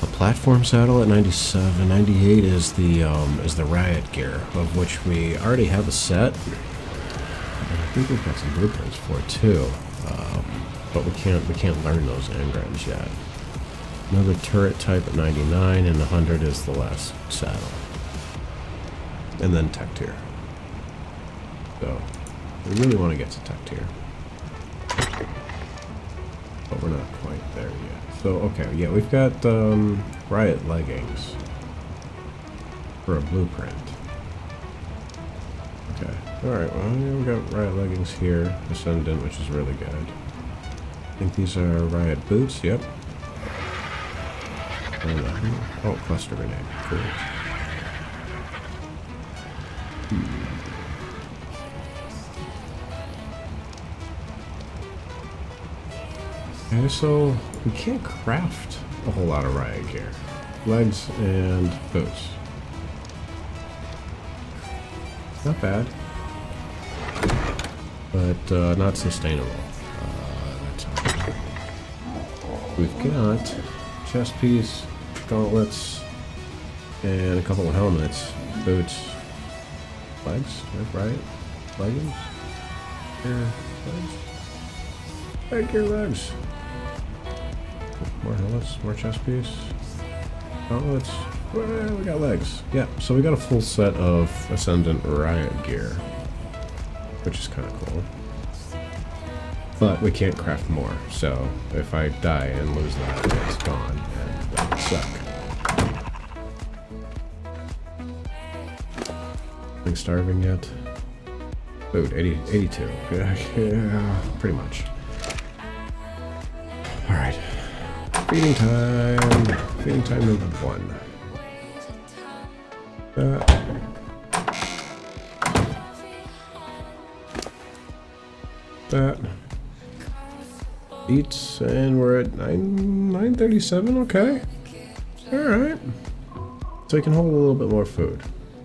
A platform saddle at 97. 98 is the riot gear, of which we already have a set. And I think we've got some blueprints for it too. But we can't learn those engrams yet. Another turret type at 99, and 100 is the last saddle. And then tech tier. So, we really want to get to tech tier. But we're not quite there yet. So, okay, yeah, we've got riot leggings for a blueprint. Okay, alright, well, yeah, we got riot leggings here. Ascendant, which is really good. I think these are riot boots, yep. Oh, cluster grenade. Cool. Okay, so we can't craft a whole lot of riot gear. Legs and boots. Not bad. But not sustainable. That's all. We've got chest piece, gauntlets, and a couple of helmets, boots, legs, right? Leggings? Here, legs? Leg gear, legs. More helmets, more chest piece, gauntlets. Well, we got legs. Yeah, so we got a full set of Ascendant riot gear, which is kind of cool. But we can't craft more, so if I die and lose that, it's gone, and that would suck. Being starving yet? Food, 82. Yeah, pretty much. Alright. Feeding time. Feeding time number 1. That. Eats, and we're at 937, okay. Alright. So you can hold a little bit more food.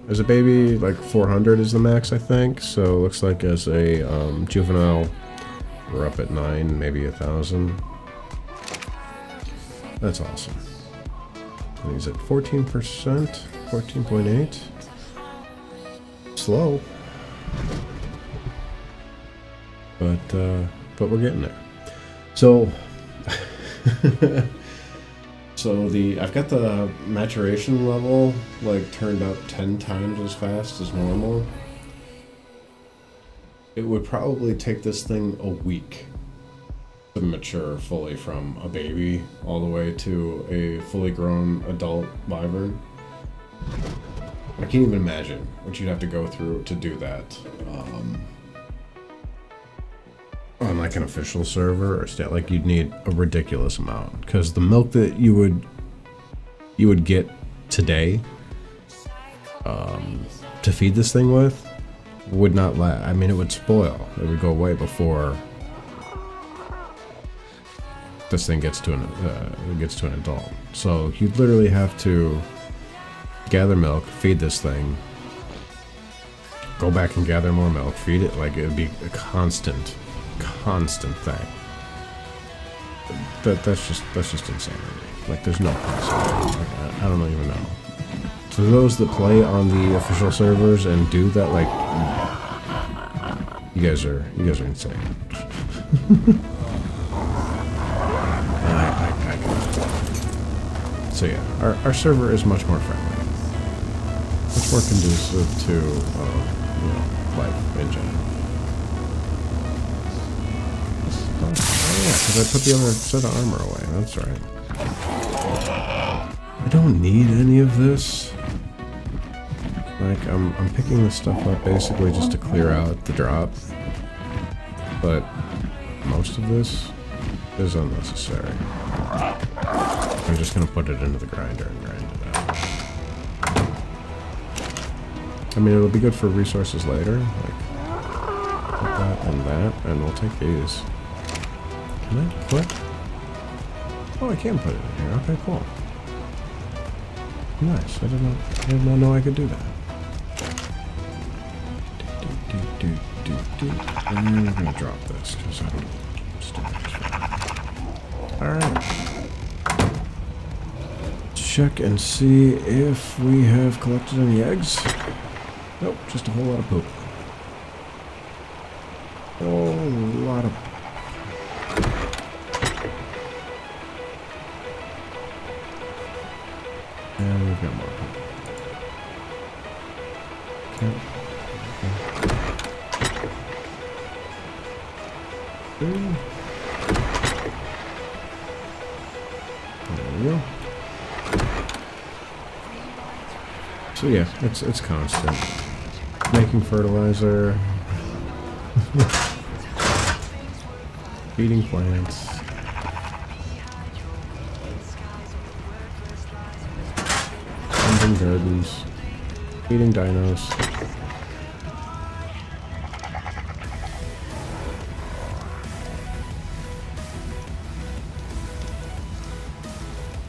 As a baby, like 400 is the max, I think. So it looks like as a juvenile, we're up at 9, maybe 1,000. That's awesome. And he's at 14%, 14.8. Slow. But we're getting there. So, I've got the maturation level like turned up 10 times as fast as normal. It would probably take this thing a week to mature fully from a baby all the way to a fully grown adult wyvern. I can't even imagine what you'd have to go through to do that. On like an official server or stat, like you'd need a ridiculous amount, because the milk that you would get today to feed this thing with would not last. I mean, it would spoil. It would go away before this thing gets to an adult. So you'd literally have to gather milk, feed this thing, go back and gather more milk, feed it. Like, it would be a constant thing. That's just insanity. Like, there's no possibility. Like, I don't even know. To those that play on the official servers and do that, like, you guys are insane. So yeah, our server is much more friendly, much more conducive to life in general. Oh yeah, because I put the other set of armor away. That's right. I don't need any of this. Like, I'm picking this stuff up basically just to clear out the drop. But most of this is unnecessary. I'm just gonna put it into the grinder and grind it out. I mean, it'll be good for resources later. Like, put that, and we'll take these. Can I put? Oh, I can put it in here. Okay, cool. Nice. I did not know I could do that. And we're gonna drop this because I'm stupid. Alright. Check and see if we have collected any eggs. Nope, just a whole lot of poop. A whole lot of... Yep. There we go. So yeah, it's constant. Making fertilizer. Feeding plants. Tending gardens. Feeding dinos.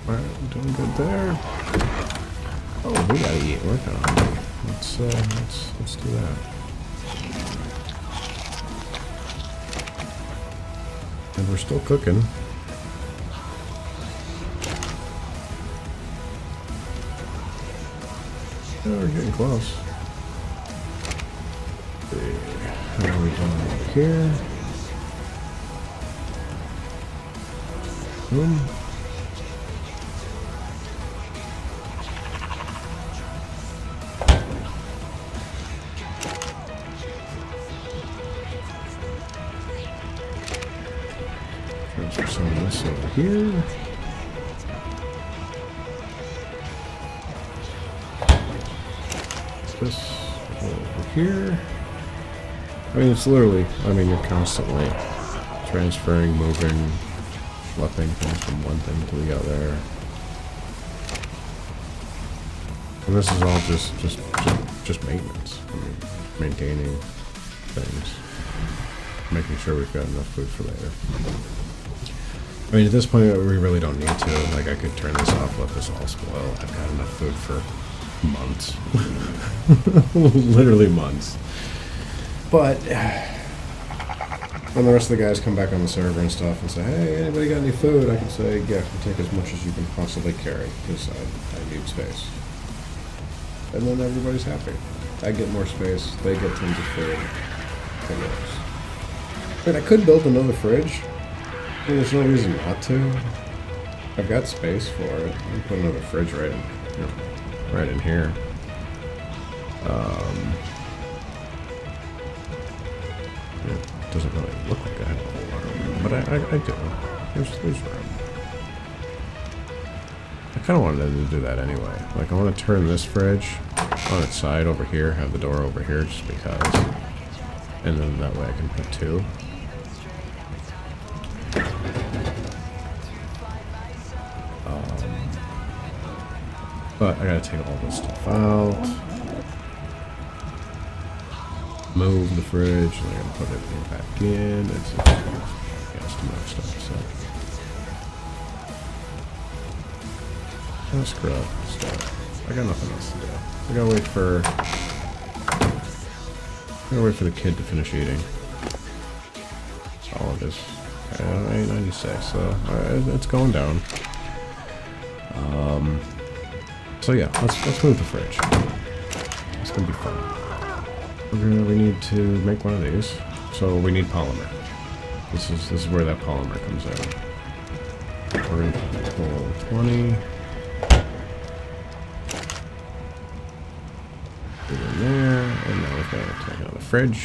Alright, doing good there. Oh, we gotta eat. Work on. Let's do that. And we're still cooking. Yeah, we're getting close. How are we doing over here? Boom. Transfer some of this over here. This over here. I mean, it's literally, you're constantly transferring, moving, flipping things from one thing to the other. And this is all just maintenance. Maintaining things. Making sure we've got enough food for later. At this point, we really don't need to. Like, I could turn this off, let this all spoil. I've got enough food for months. Literally months. But when the rest of the guys come back on the server and stuff and say, hey, anybody got any food? I can say, yeah, take as much as you can possibly carry, because I need space. And then everybody's happy. I get more space, they get tons of food. It works. I could build another fridge. There's no reason not to. I've got space for it. I can put another fridge right in here. It doesn't really look like I have a whole lot of room, but I do. There's room. I kind of wanted to do that anyway. Like, I want to turn this fridge on its side over here, have the door over here just because. And then that way I can put two. But I gotta take all this stuff out. Move the fridge, and I gotta put everything back in. It's too much stuff, so. Let's scrub stuff. I got nothing else to do. I gotta wait for the kid to finish eating. All of this. 896, so it's going down. So yeah, let's move the fridge. It's gonna be fun. We need to make one of these. So we need polymer. This is where that polymer comes in. We're gonna pull 20. Put it in there, and now we've got to take out the fridge.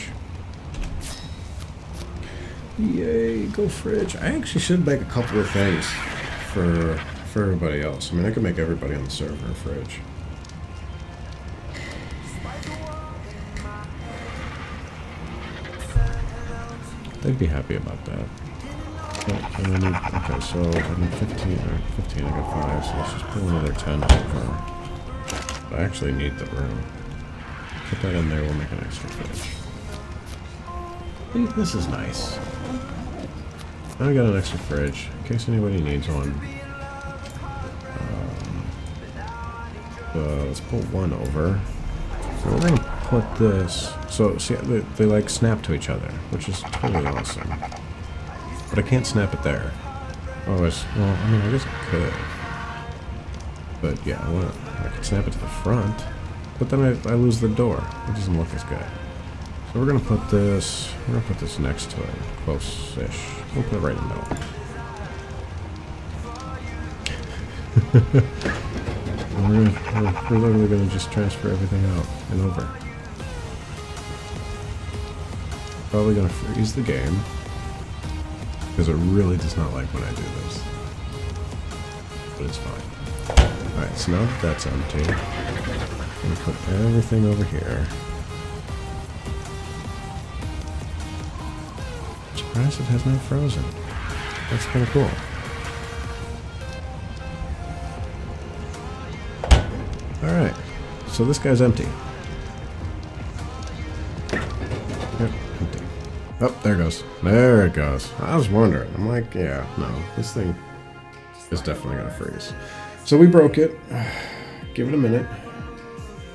Yay, go fridge. I actually should make a couple of things for everybody else. I could make everybody on the server a fridge. They'd be happy about that. Yeah, and I need, okay, so I need 15, I got 5, so let's just pull another 10 over. I actually need the room. Put that in there, we'll make an extra fridge. This is nice. Now we got an extra fridge, in case anybody needs one. Let's pull one over. So we're going to put this... So, see, they like snap to each other, which is totally awesome. But I can't snap it there. Oh, well, I guess I could. But yeah, I can snap it to the front. But then I lose the door. It doesn't look as good. So we're going to put this... We're going to put this next to it. Close-ish. We'll put it right in the middle. We're literally going to just transfer everything out and over. probably going to freeze the game. Because it really does not like when I do this. But it's fine. Alright, so now that that's empty, I'm going to put everything over here. I'm surprised it has no frozen. That's kind of cool. Alright, so this guy's empty. Yep, empty. Oh, there it goes. There it goes. I was wondering. I'm like, yeah, no, this thing is definitely going to freeze. So we broke it. Give it a minute.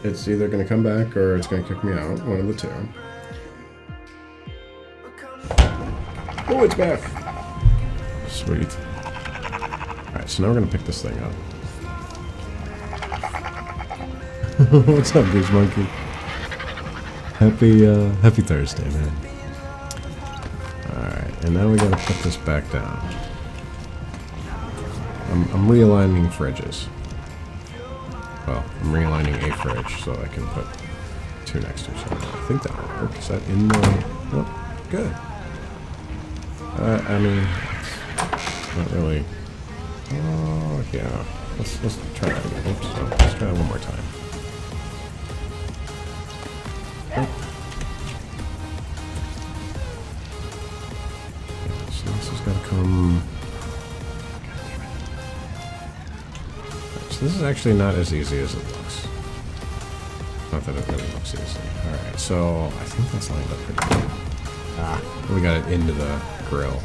It's either going to come back or it's going to kick me out. One of the two. Oh, it's back. Sweet. Alright, so now we're going to pick this thing up. What's up, Goose Monkey? Happy Thursday, man. Alright, and now we gotta put this back down. I'm realigning fridges. Well, I'm realigning a fridge so I can put two next to each other. I think that'll work. Is that in the... Oh, good. I mean, it's not really... Oh, yeah. Let's try that again. Oops, no, let's try it one more time. Oh. Yeah, so this has got to come... Right, so this is actually not as easy as it looks. Not that it really looks easy. Alright, so I think that's lined up pretty good. Ah, we got it into the grill.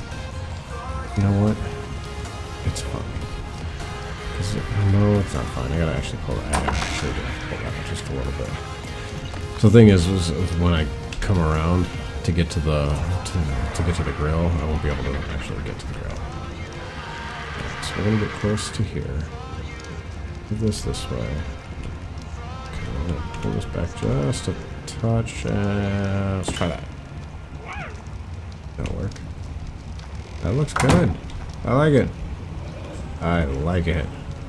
You know what? It's fine. No, it's not fine. I gotta actually pull that. I actually do have to pull that out just a little bit. So the thing is when I come around to get to the to get to the grill, I won't be able to actually get to the grill. Right, so we're gonna get close to here. Move this way. Okay, I'm gonna pull this back just a touch, and let's try that. That'll work. That looks good. I like it. I like it.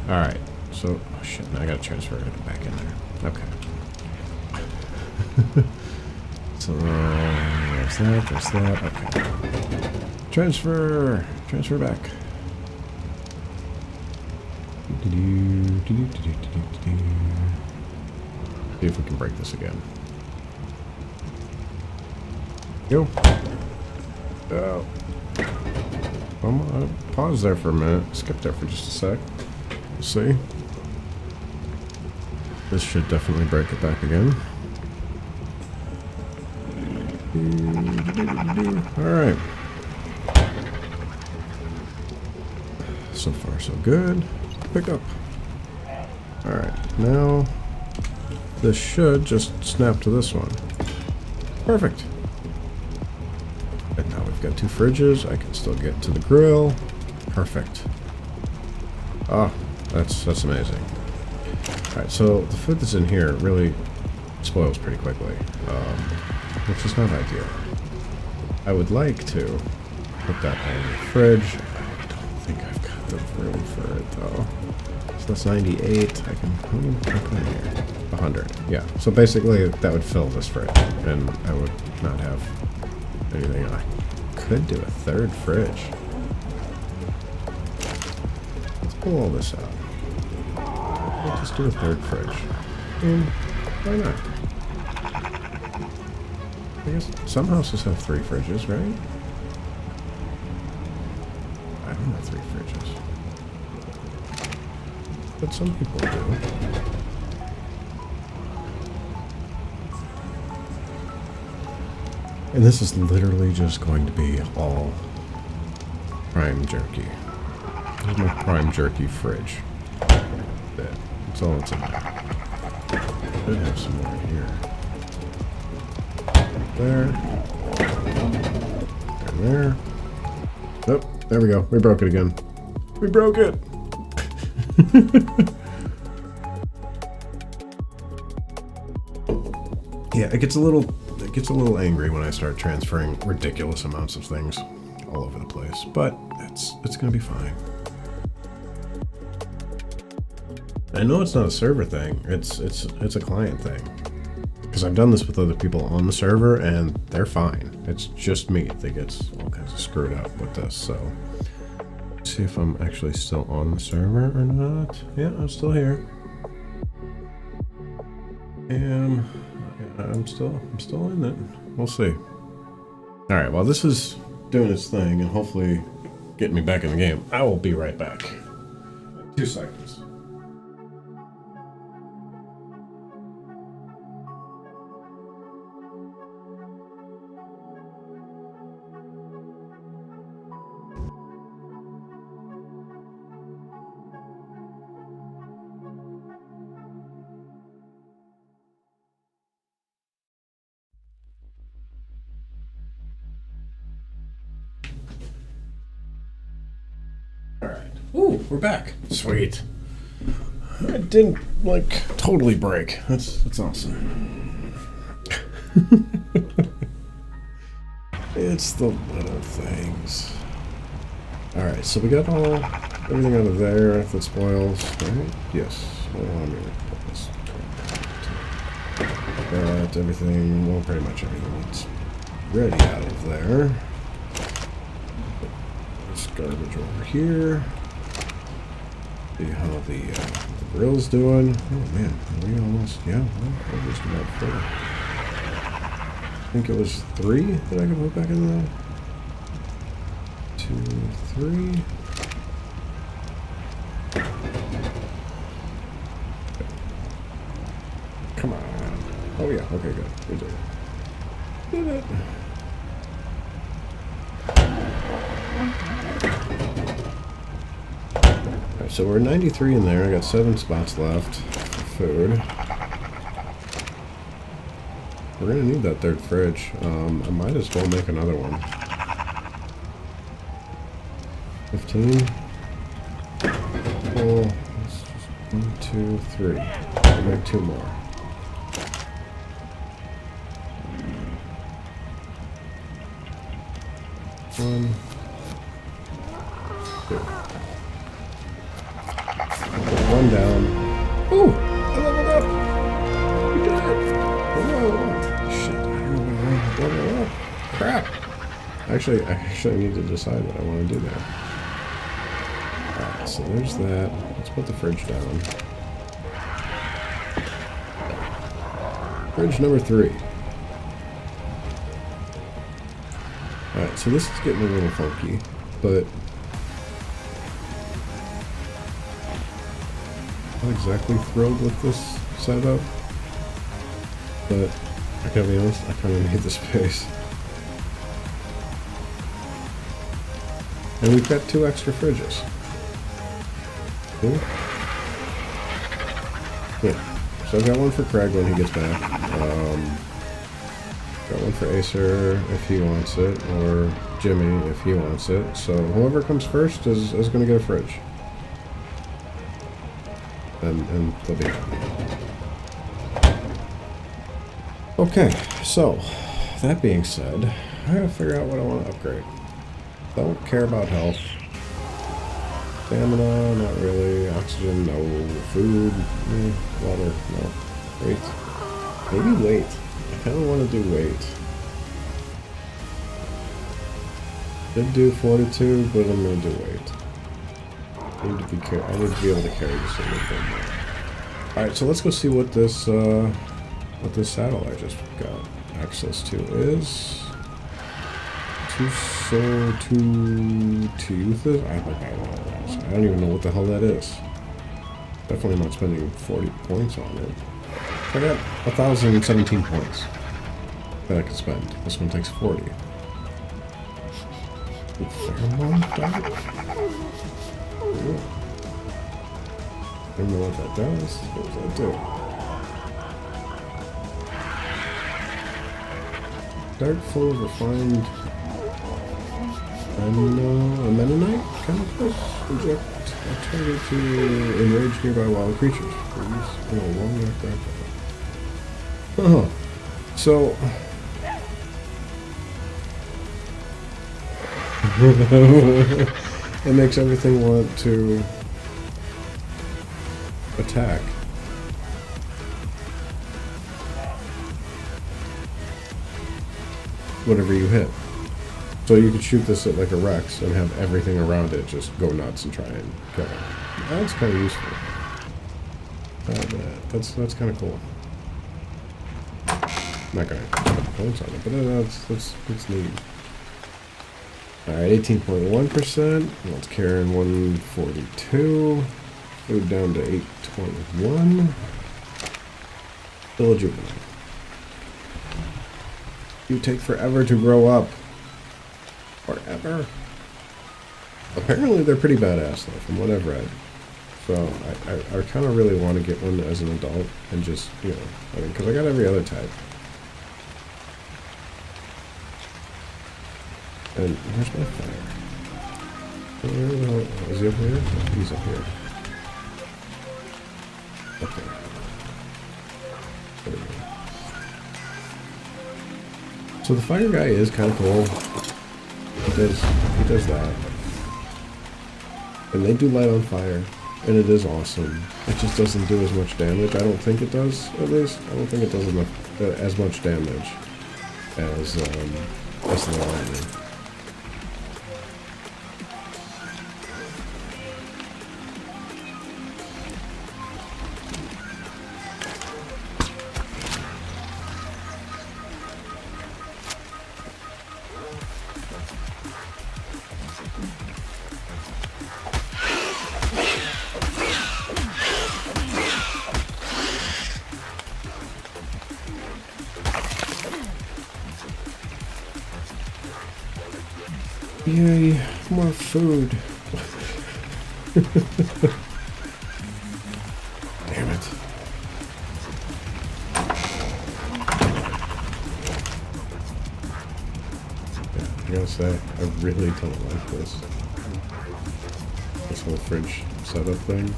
Alright, so... Oh shit, now I gotta transfer it back in there. Okay. So, there's that, okay. Transfer back. See if we can break this again. Go. Oh. Pause there for a minute. Skip there for just a sec. We'll see. This should definitely break it back again. Alright. So far, so good. Pick up. Alright, now this should just snap to this one. Perfect. And now we've got two fridges. I can still get to the grill. Perfect. Oh, that's amazing. Alright, so the food that's in here really spoils pretty quickly, which is not ideal. I would like to put that in the fridge. I don't think I've got the room for it, though. So that's 98. I can put it in here. 100. Yeah, so basically that would fill this fridge, and I would not have anything. I could do a third fridge. Let's pull all this out. We'll just do a third fridge. And why not? I guess some houses have 3 fridges, right? I don't have 3 fridges. But some people do. And this is literally just going to be all prime jerky. This is my prime jerky fridge. That's all it's in there. Should have some more in here. There. And there. Oh, there we go. We broke it again. We broke it! Yeah, it gets a little angry when I start transferring ridiculous amounts of things all over the place, but it's gonna be fine. I know it's not a server thing, it's a client thing. Because I've done this with other people on the server, and they're fine. It's just me that gets all kinds of screwed up with this, so... Let's see if I'm actually still on the server or not. Yeah, I'm still here. And I'm still in it. We'll see. Alright, while this is doing its thing, and hopefully getting me back in the game, I will be right back. 2 seconds. Alright. Ooh, we're back. Sweet. I didn't, like, totally break. That's awesome. It's the little things. Alright, so we got everything out of there. If it spoils, right? Yes. Well, let me put this. That, everything, well, pretty much everything that's ready out of there. This garbage over here. See how the grill's doing. Oh man, are we almost, yeah, we're just about 4. I think it was 3 that I could put back in there. 2, 3. Come on. Oh yeah, okay, good. We did it. Did it. Alright, so we're 93 in there. I got 7 spots left for food. We're gonna need that 3rd fridge. I might as well make another one. 15. Well, let's just 1, 2, 3. I'll make 2 more. One, 2. Put 1 down. Ooh! I leveled up! We did it! Whoa! Shit, I don't know why I leveled up. Crap! Actually, I actually need to decide what I want to do there. Alright, so there's that. Let's put the fridge down. Fridge number 3. Alright, so this is getting a little funky, but I'm not exactly thrilled with this setup, but I gotta be honest, I kind of need the space. And we've got 2 extra fridges. Yeah. So I've got one for Craig when he gets back. Got one for Acer if he wants it, or Jimmy if he wants it. So whoever comes first is going to get a fridge. And they'll be happy. Okay, so that being said, I gotta figure out what I want to upgrade. Don't care about health. Stamina, not really. Oxygen, no. Food, water, no. Weight. Maybe weight. I kind of want to do weight. Did do fortitude, but I'm going to do weight. I need to be able to carry this a little bit more. Alright, so let's go see what this saddle I just got access to is. To use this? I don't even know what the hell that is. Definitely not spending 40 points on it. I got 1,017 points that I could spend. This one takes 40. Pheromone dart? I don't know what that does. What does that do? Dart full of refined Ammonite chemicals inject a target to enrage nearby wild creatures. For use in a long neck rifle. So it makes everything want to attack. whatever you hit. So you could shoot this at like a Rex and have everything around it just go nuts and try and kill it. That's kind of useful. That's kind of cool. Not gonna put points on it, but that's neat. Alright, 18.1%. Let's carry in 142. Food down to 821. Still a juvenile. You take forever to grow up. Forever. Apparently they're pretty badass though, from what I've read. So I kind of really want to get one as an adult and just, you know, I mean, because I got every other type. And where's my fire? Where the hell? Oh, is he up here? Oh, he's up here. Up there. There we go. So the fire guy is kind of cool. He does that. And they do light on fire. And it is awesome. It just doesn't do as much damage. I don't think it does, at least. I don't think it does enough, as much damage as the lightning. Yay, more food. Damn it. Yeah, I gotta say, I really don't like this. This whole fridge setup thing.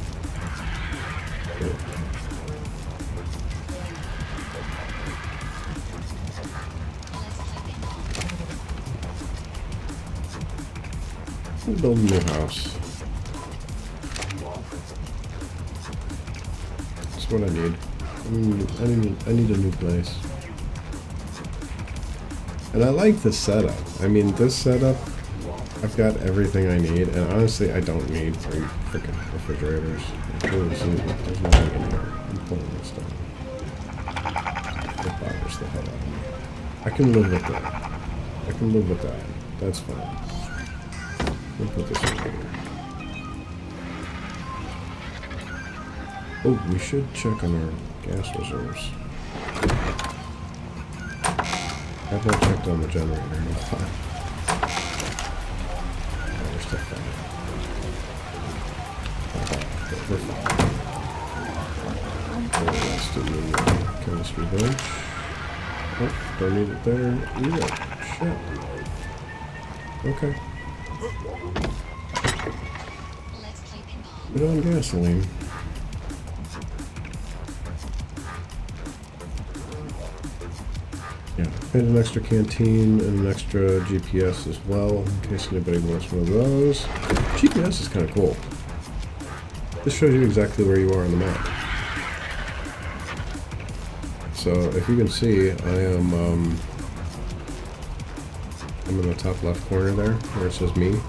Build a new house. That's what I need. I need a new place. And I like the setup. I mean, this setup, I've got everything I need, and honestly, I don't need 3 freaking refrigerators. There's nothing in here. I'm pulling this down. It bothers the hell out of me. I can live with that. I can live with that. That's fine. We'll put this in here. Oh, we should check on our gas reserves. I've not checked on the generator in a while. Oh, we're still fine. We're fine. Oh, let's do the chemistry bench. Oh, don't need it there either. Shit. Okay. Put on gasoline. Yeah, and an extra canteen and an extra GPS as well, in case anybody wants one of those. GPS is kind of cool. This shows you exactly where you are on the map. So if you can see, I'm in the top left corner there, where it says me.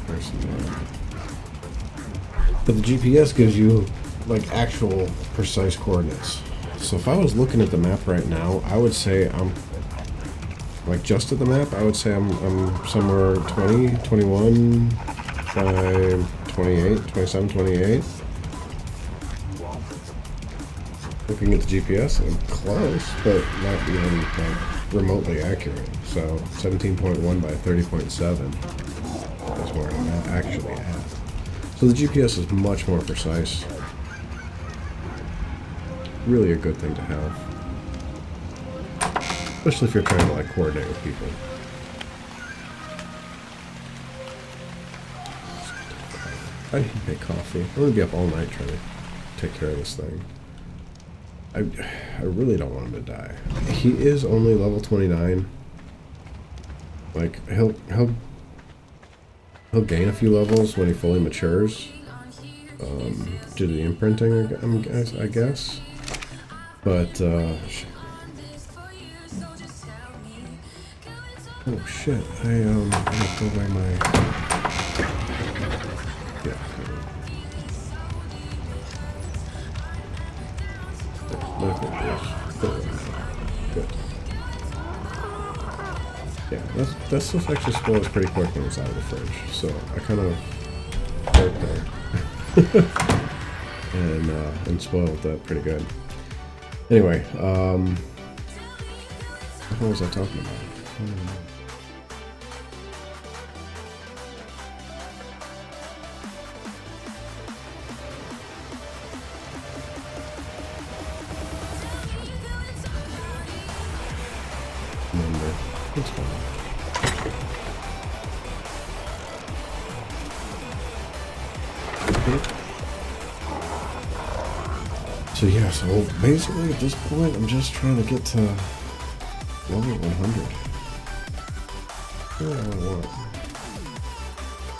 There's some, but the GPS gives you like actual precise coordinates. So if I was looking at the map right now, I would say I'm like just at the map. I would say I'm somewhere 20, 21 by 28, 27, 28. Looking at the GPS, I'm close, but not even like remotely accurate. So 17.1 by 30.7. Is where I'm actually at. So the GPS is much more precise. Really a good thing to have. Especially if you're trying to like coordinate with people. I need to make coffee. I'm gonna be up all night trying to take care of this thing. I really don't want him to die. He is only level 29. Like he'll gain a few levels when he fully matures, due to the imprinting, I guess. But, oh shit, I gotta throw away my, yeah, good. Yeah, that stuff actually spoils pretty quick when it's out of the fridge, so I kind of worked there. and spoiled that pretty good. Anyway, what was I talking about? Remember, it's fine. So yeah, so basically at this point, I'm just trying to get to level 100. What do I want?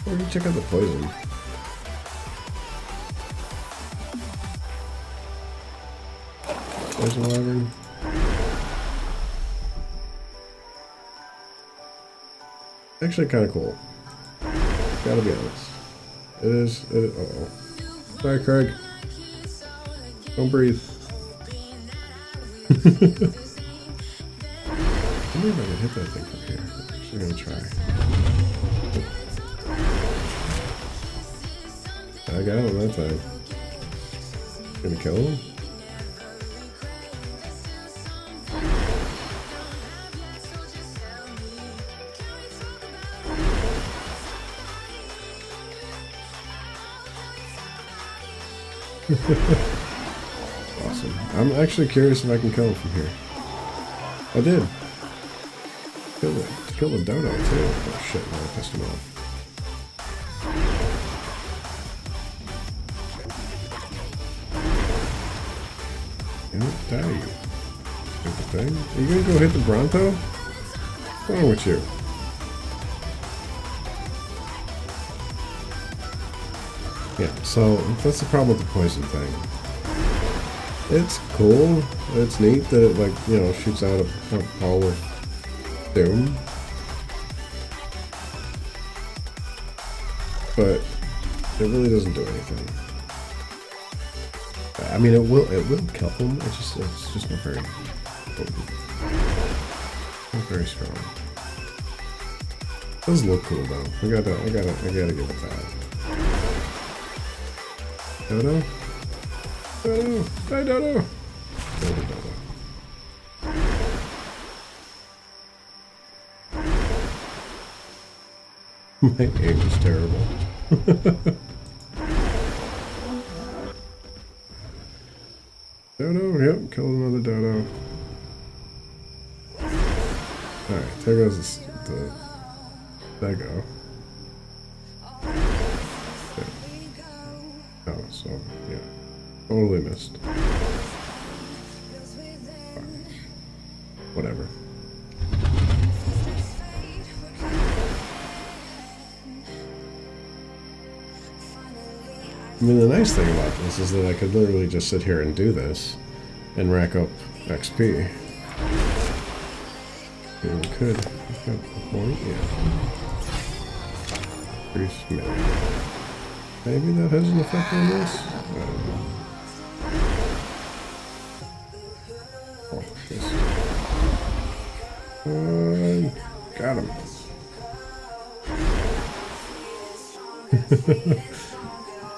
Or you check out the poison. Poison Wyvern. Actually kind of cool. Gotta be honest. It is, uh-oh. Sorry, Craig. Don't breathe. I wonder if I can hit that thing from here. I'm actually gonna try. I got him that time. Gonna kill him? Awesome. I'm actually curious if I can kill him from here. I did. Kill the dodo too. Oh shit, no, I pissed him off. Die you. Stupid thing. Are you gonna go hit the Bronto? What's wrong with you? Yeah, so that's the problem with the poison thing. It's cool. It's neat that it, like, you know, shoots out a ball of doom. But it really doesn't do anything. I mean, it will kill them. It's just not very potent. Not very strong. It does look cool though. I gotta give it that. Dodo? Dodo! Die, Dodo! Dodo, Dodo. My aim is terrible. Dodo, yep, killed another Dodo. Alright, there goes the Stego. Oh, so, yeah. Totally missed. Whatever. I mean, the nice thing about this is that I could literally just sit here and do this and rack up XP. Yeah, we could. We've got a point, yeah. Pretty small. Maybe that has an effect on this? I don't know. Oh, jeez. Got him.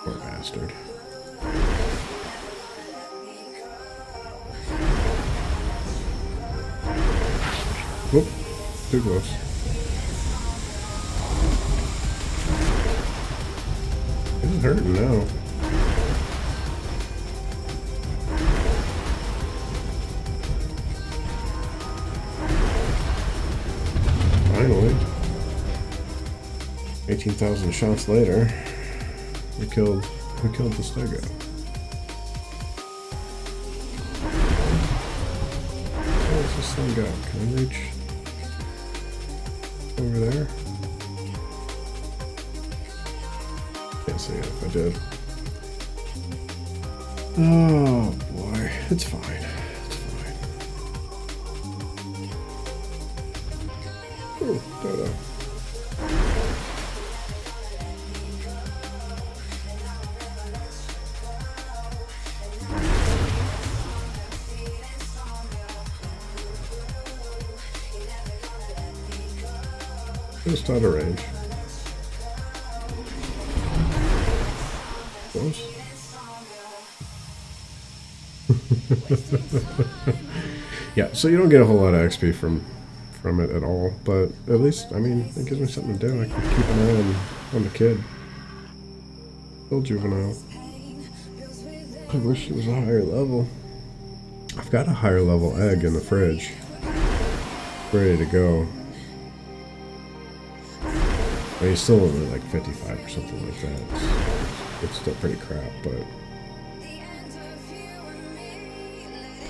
Poor bastard. Whoop. Too close. It's hurting now. Finally. 18,000 shots later, we killed the Stego. Where's this thing go? Can I reach over there? Can't see it if I did. Oh boy, it's fine. Ooh, Dodo. Just out of range. Close. Yeah, so you don't get a whole lot of XP from it at all, but at least, I mean, it gives me something to do. I can keep an eye on the kid. Still juvenile. I wish it was a higher level. I've got a higher level egg in the fridge. Ready to go. I mean, he's still only like 55 or something like that. It's still pretty crap, but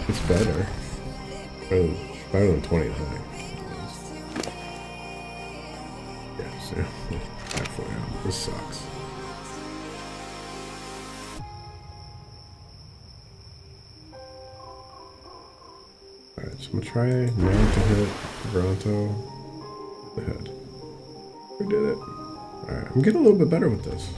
it's better. Better than 29. Yeah, so halfway out. This sucks. Alright, so I'm gonna try now to hit Toronto the head. We did it. Alright, I'm getting a little bit better with this.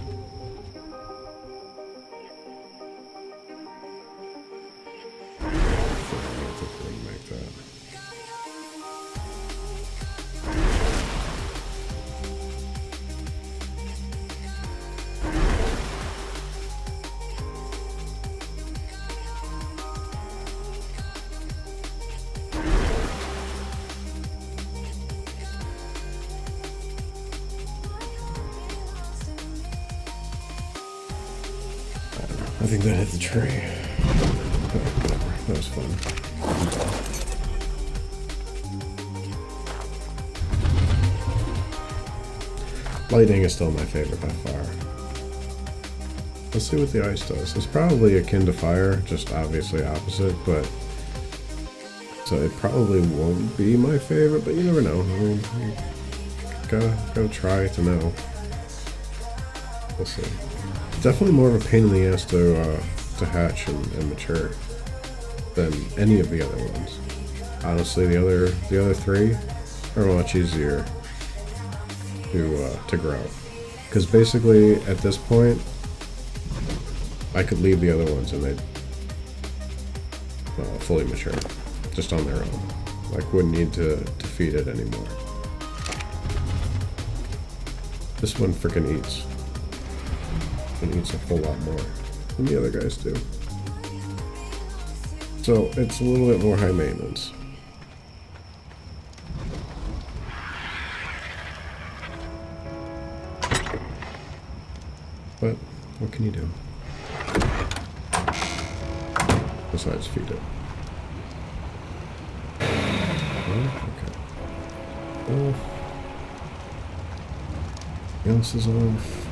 I think that hit the tree. Oh, whatever. That was fun. Lightning is still my favorite by far. Let's see what the ice does. It's probably akin to fire, just obviously opposite, but so it probably won't be my favorite, but you never know. I mean, you gotta try to know. We'll see. Definitely more of a pain in the ass to hatch and mature than any of the other ones. Honestly, the other three are much easier to grow, because basically at this point I could leave the other ones and they'd fully mature just on their own. Like, wouldn't need to feed it anymore. This one freaking eats. And eats a whole lot more than the other guys do. So it's a little bit more high maintenance. But what can you do? Besides feed it. Okay. Off. Else is off.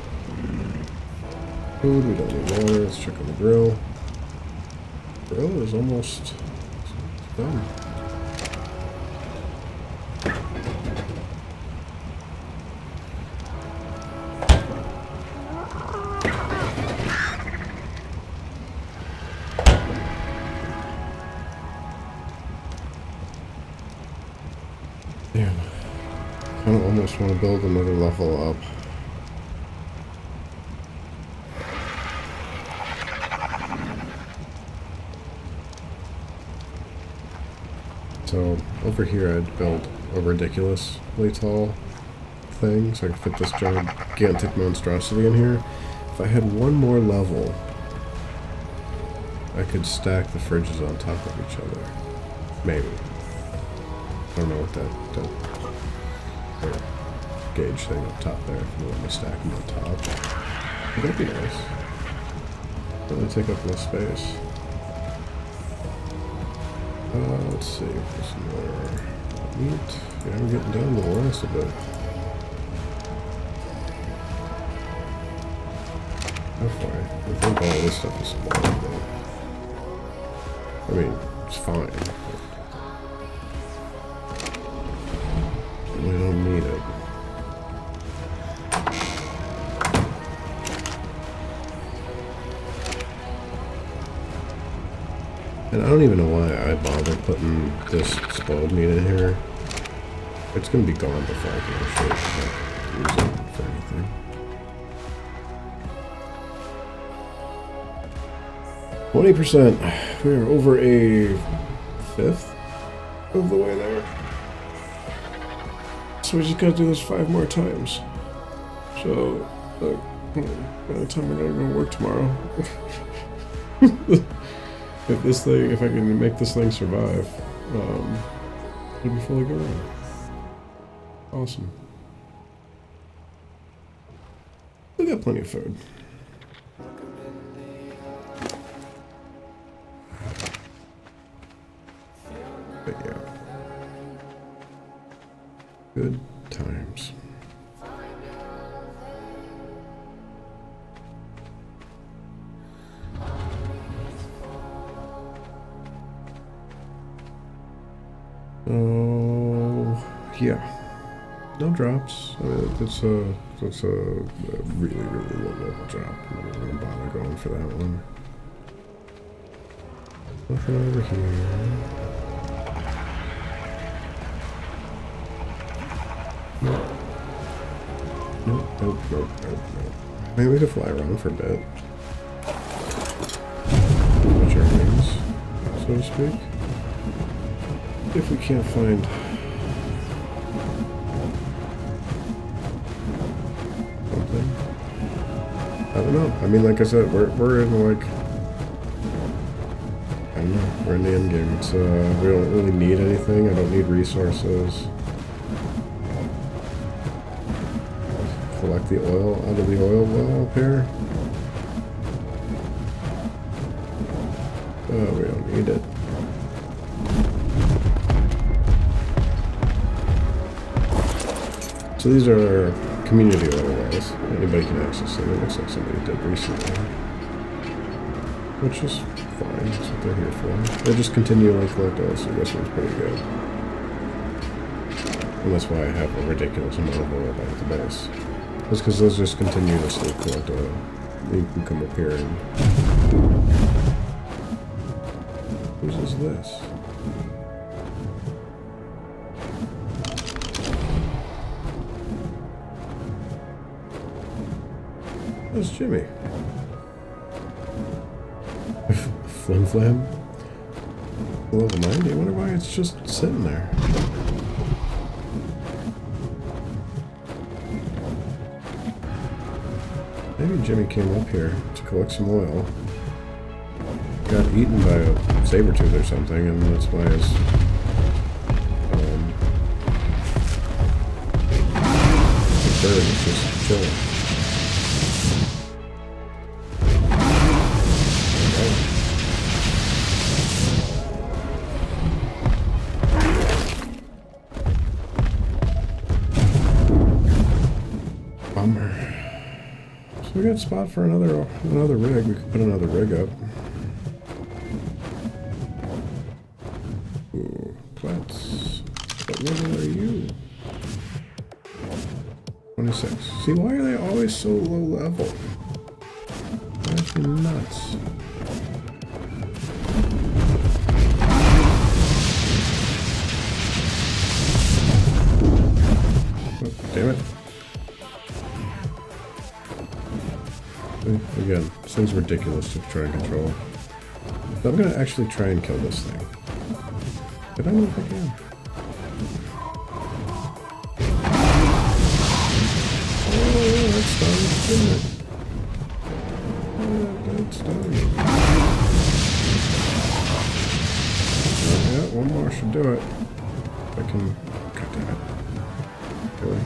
Food, we don't need water. Let's check on the grill. Grill is almost done. Damn. I kind of almost want to build another level up. So over here I'd build a ridiculously tall thing so I could fit this gigantic monstrosity in here. If I had one more level, I could stack the fridges on top of each other. Maybe. I don't know what that gauge thing up top there, if you want me to stack them on top. But that'd be nice. Really take up less space. Let's see, there's some more meat. Yeah, we're getting down to the last of it. Halfway. I think all this stuff is small, but I mean, it's fine. We don't need it. And I don't even know why I bothered putting this spoiled meat in here. It's gonna be gone before I can actually use it for anything. %. We are over a fifth of the way there. So we just gotta do this 5 more times. So, by the time we're gonna go work tomorrow, if I can make this thing survive, it'll be fully going. Awesome. We got plenty of food. But yeah. Good times. Oh, yeah. No drops. It's a really, really low level drop. I'm not gonna bother going for that one. Nothing over here. Nope. Nope. Maybe we could fly around for a bit. Watch our wings, so to speak. If we can't find something. I don't know. I mean, like I said, we're in like, I don't know, we're in the end game. It's we don't really need anything. I don't need resources. Collect the oil out of the oil well up here. Oh, we don't need it. So these are community oil wells. Anybody can access them. It looks like somebody did recently. Which is fine. That's what they're here for. They just continually collect oil, so this one's pretty good. And that's why I have a ridiculous amount of oil back at the base. It's because those just continuously collect oil. You can come up here and... Whose is this? That's Jimmy. Flim Flam? Level 90? I wonder why it's just sitting there. Maybe Jimmy came up here to collect some oil. Got eaten by a saber-tooth or something, and that's why his bird is just chilling. Bummer. So we got a spot for another rig. We could put another rig up. Ooh, plants. What level are you? 26. See, why are they always so low level? That's nuts. Oh, damn it. Again, this thing's ridiculous to try and control. But I'm gonna actually try and kill this thing. But I don't know if I can. Oh, that's done, isn't it? That's done. Yeah, one more should do it. If I can. God damn it. Really?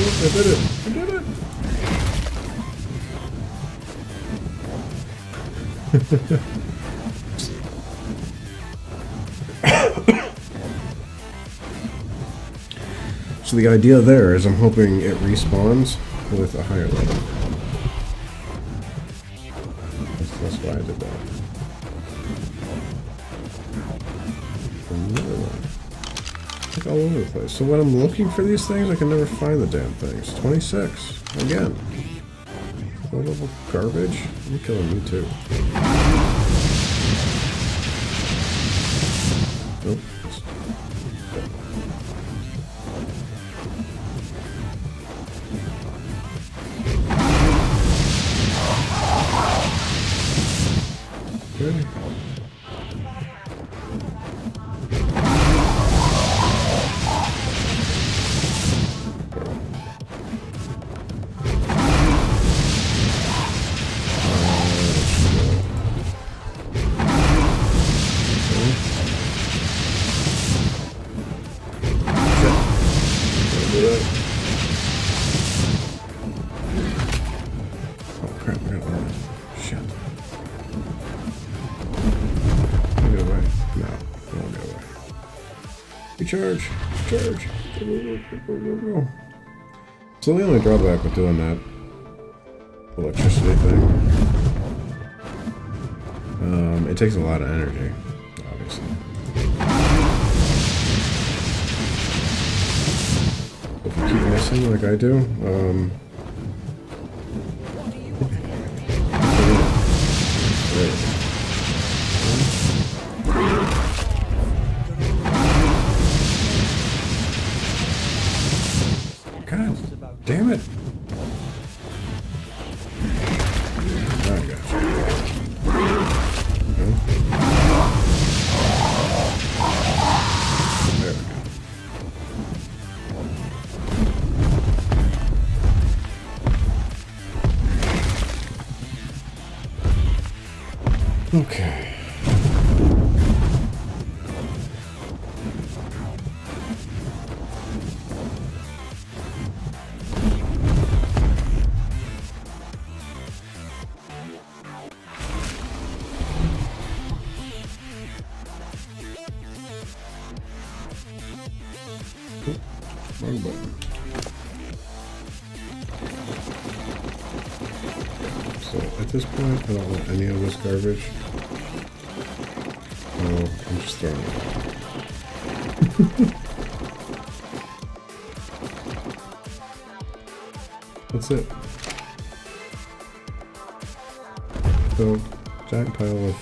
I did it! I did it! So the idea there is I'm hoping it respawns with a higher level. That's why I did that. Another one. Like all over the place. So when I'm looking for these things, I can never find the damn things. 26. Again. Low level garbage? You're killing me too. Nope. Okay. Oh crap, I got one. Shit. Get away. No, I won't get away. Recharge! Charge! Go, go, go, go. So the only drawback with doing that electricity thing, it takes a lot of energy, obviously. If you keep missing like I do, God damn it! I got you. Okay. There we go. Okay. Wrong button. So at this point, I don't want any of this garbage. Oh, I'm just throwing it out. That's it. So, giant pile of...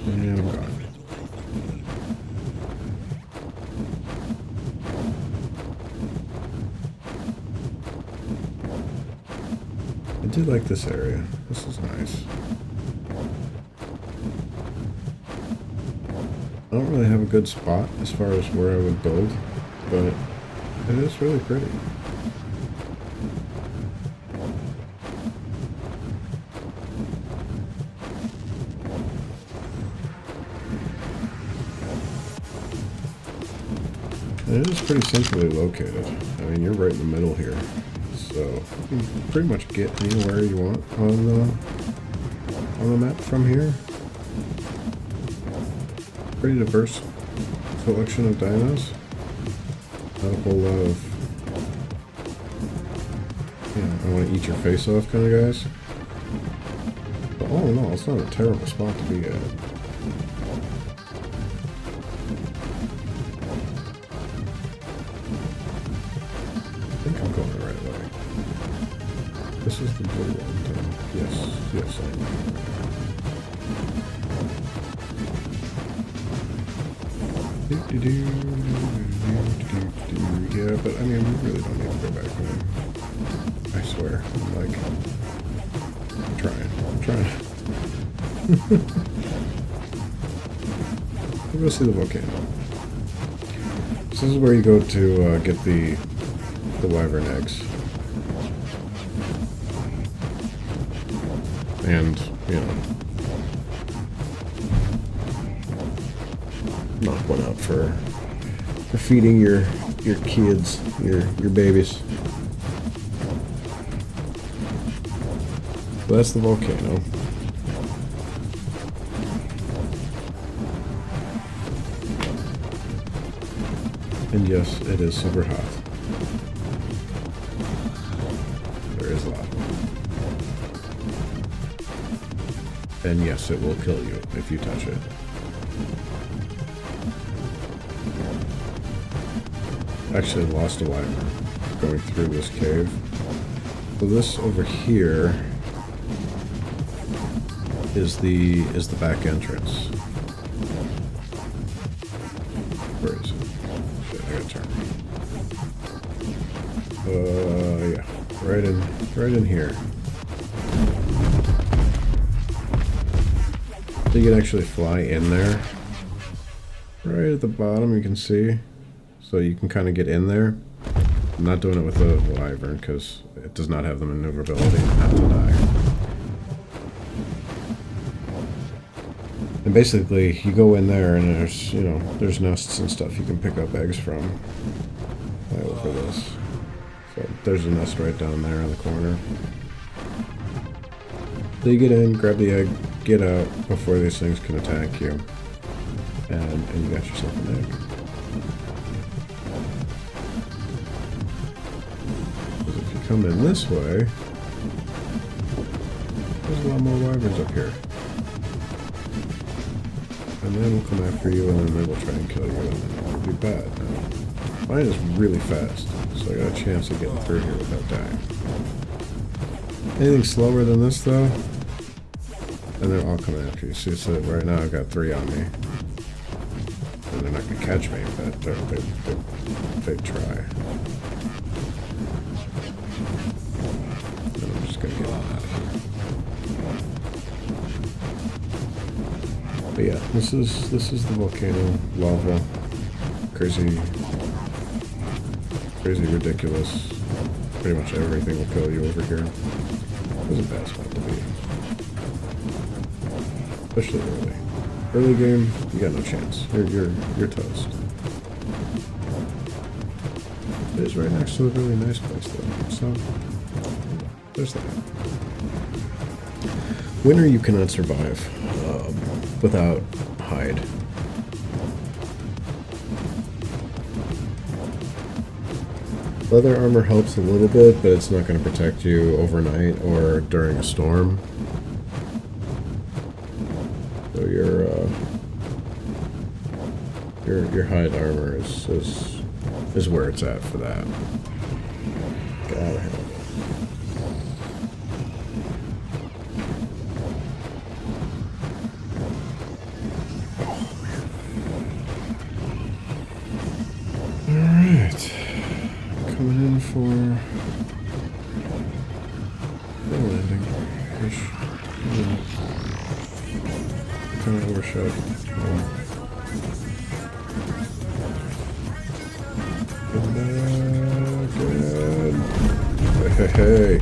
and I'm gone. I do like this area. This is nice. I don't really have a good spot as far as where I would build, but it is really pretty. And it is pretty centrally located. I mean, you're right in the middle here. So you can pretty much get anywhere you want on the map from here. Pretty diverse collection of dinos. Not a whole lot of, you know, I want to eat your face off kind of guys. But all in all, it's not a terrible spot to be at. I think I'm going the right way. This is the blue one, too. Yes, yes, I know. Yeah, but I mean, we really don't need to go back home. I swear. I'm like, I'm trying. We'll go see the volcano. So this is where you go to get the wyvern eggs. And, you know, knock one out for feeding your kids, your babies. So that's the volcano. And yes, it is super hot. There is lava. And yes, it will kill you if you touch it. Actually lost a wyvern going through this cave. So this over here is the back entrance. Where is it? Shit, I gotta turn. Yeah, right in here. So you can actually fly in there. Right at the bottom, you can see. So you can kind of get in there. I'm not doing it with the Wyvern because it does not have the maneuverability not to die. And basically, you go in there and there's, you know, there's nests and stuff you can pick up eggs from. Right over this. So there's a nest right down there in the corner. So you get in, grab the egg, get out before these things can attack you. And you got yourself an egg. Because if you come in this way, there's a lot more wyverns up here. And they will come after you, and then they will try and kill you, and then it'll be bad. Now, mine is really fast, so I got a chance of getting through here without dying. Anything slower than this, though, and they're all coming after you. See, so right now I've got 3 on me. And they're not going to catch me, but they try. And I'm just going to get on out of here. But yeah, this is the volcano, lava, crazy, ridiculous. Pretty much everything will kill you over here. It was a bad spot to be, especially early. Early game, you got no chance. You're toast. It is right next to a really nice place, though. So there's that. Winter, you cannot survive without hide. Leather armor helps a little bit, but it's not going to protect you overnight or during a storm. So your hide armor is where it's at for that. Gotta have it. Alright. Coming in for the landing. Kind of overshot. Hey.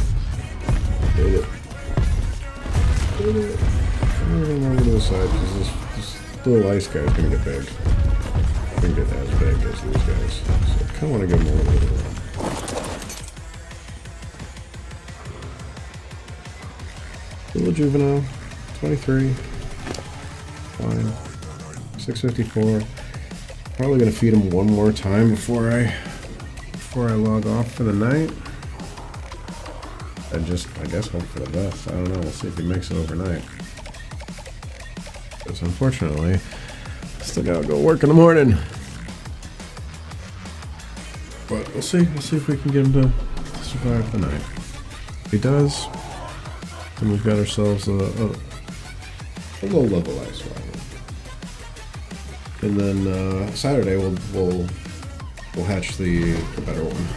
Hit it. I'm going over to the side because this little ice guy is going to get big. It's going to get as big as these guys. So I kind of want to give him a little bit of room. Little juvenile. 23. Fine. 654. Probably going to feed him one more time before I log off for the night. I guess hope for the best. I don't know. We'll see if he makes it overnight. Because unfortunately, I still gotta go work in the morning. But we'll see. We'll see if we can get him to survive the night. If he does, then we've got ourselves a low level ice wagon. And then Saturday we'll hatch the better one.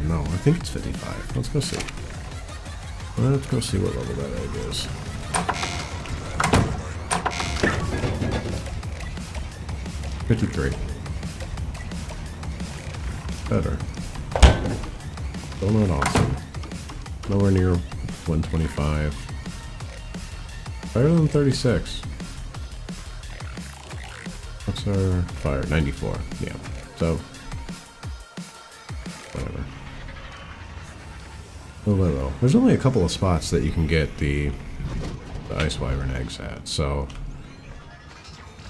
No, I think it's 55. Let's go see. Let's go see what level that egg is. $53. Better. Still not awesome. Nowhere near 125. Better than 36. What's our fire? 94. Yeah. So, whatever. Well, there's only a couple of spots that you can get the ice wyvern eggs at, so